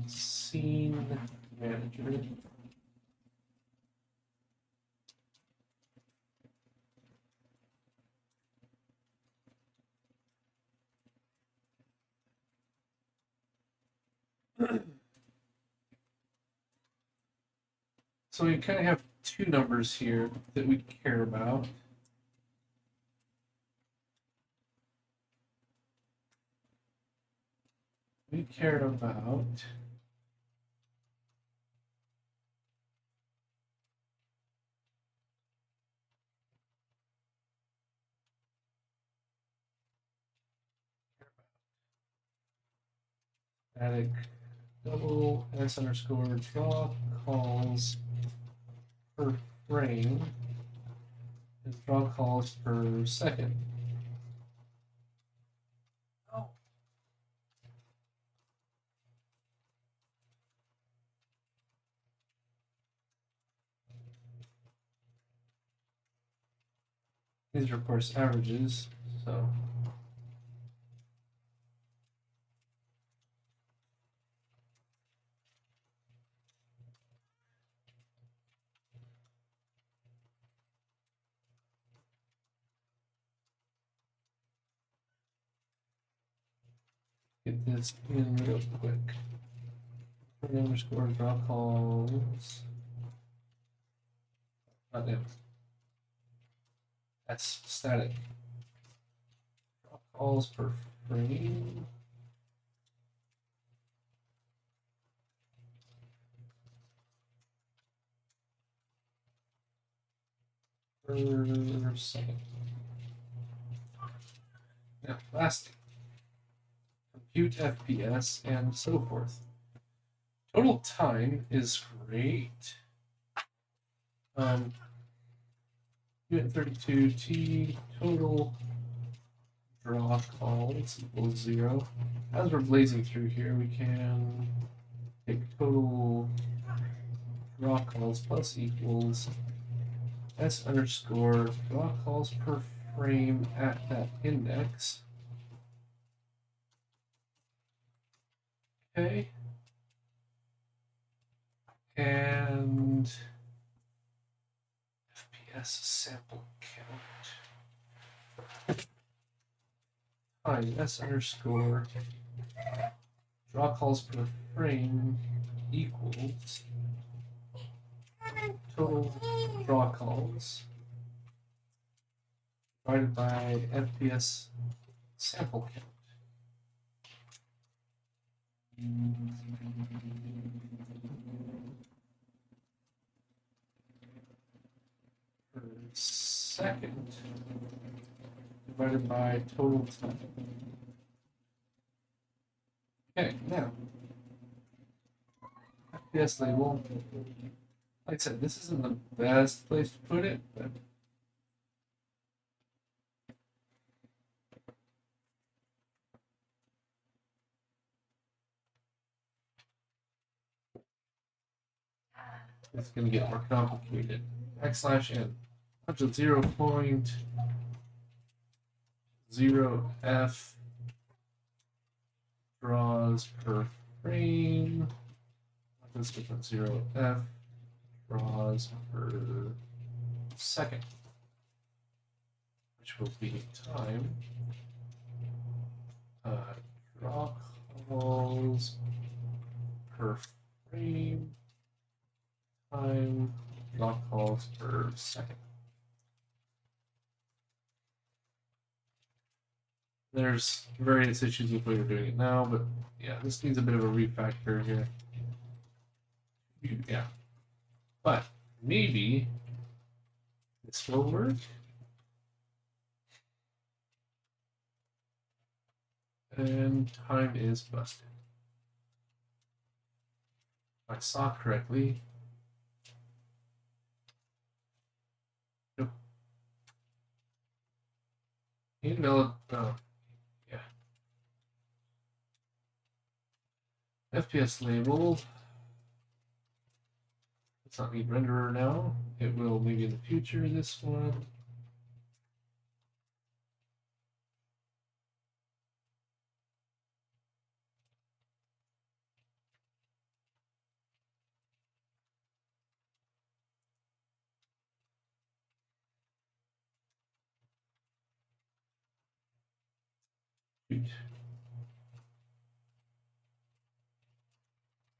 scene manager. So we kind of have two numbers here that we care about. We care about static double s underscore draw calls per frame and draw calls per second. Oh. These are of course averages, so Get this in real quick. Underscore draw calls. Not them. That's static. Draw calls per frame. Per second. Now, lastly, compute FPS and so forth. Total time is great. Unit 32 T total draw calls equals 0. As we're blazing through here, we can take total draw calls plus equals S underscore draw calls per frame at that index. Okay. And FPS sample count. Time S underscore draw calls per frame equals total draw calls divided by FPS sample count. Per second divided by total time. Okay, now FPSLabel. Like I said, this isn't the best place to put it, but it's going to get more complicated. \n bunch of 0.0f draws per frame. Let's get 0f draws per second, which will be time draw calls per frame time draw calls per second. There's various issues with the way we're doing it now, but yeah, this needs a bit of a refactor here. Yeah, but maybe this will work. And time is busted. If I saw correctly. Nope. Invalid. Oh, yeah. FPSLabel. It's not need renderer now. It will maybe in the future. This one.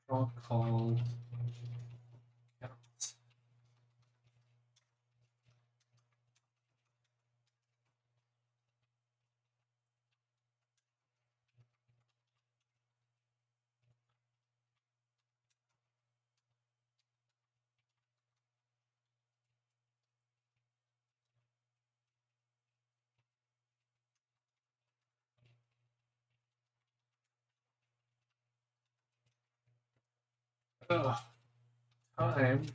Draw call counts. Time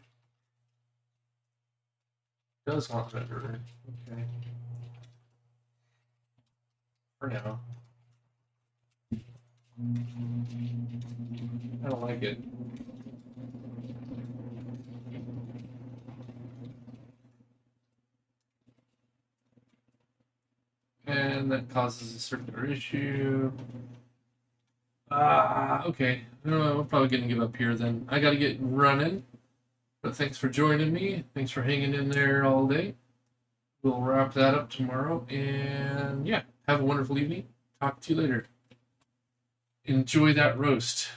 does want renderer. Okay. For now. I don't like it. And that causes a circular issue. Okay. I'm probably going to give up here then. I got to get running. But thanks for joining me. Thanks for hanging in there all day. We'll wrap that up tomorrow. And yeah, have a wonderful evening. Talk to you later. enjoy that roast.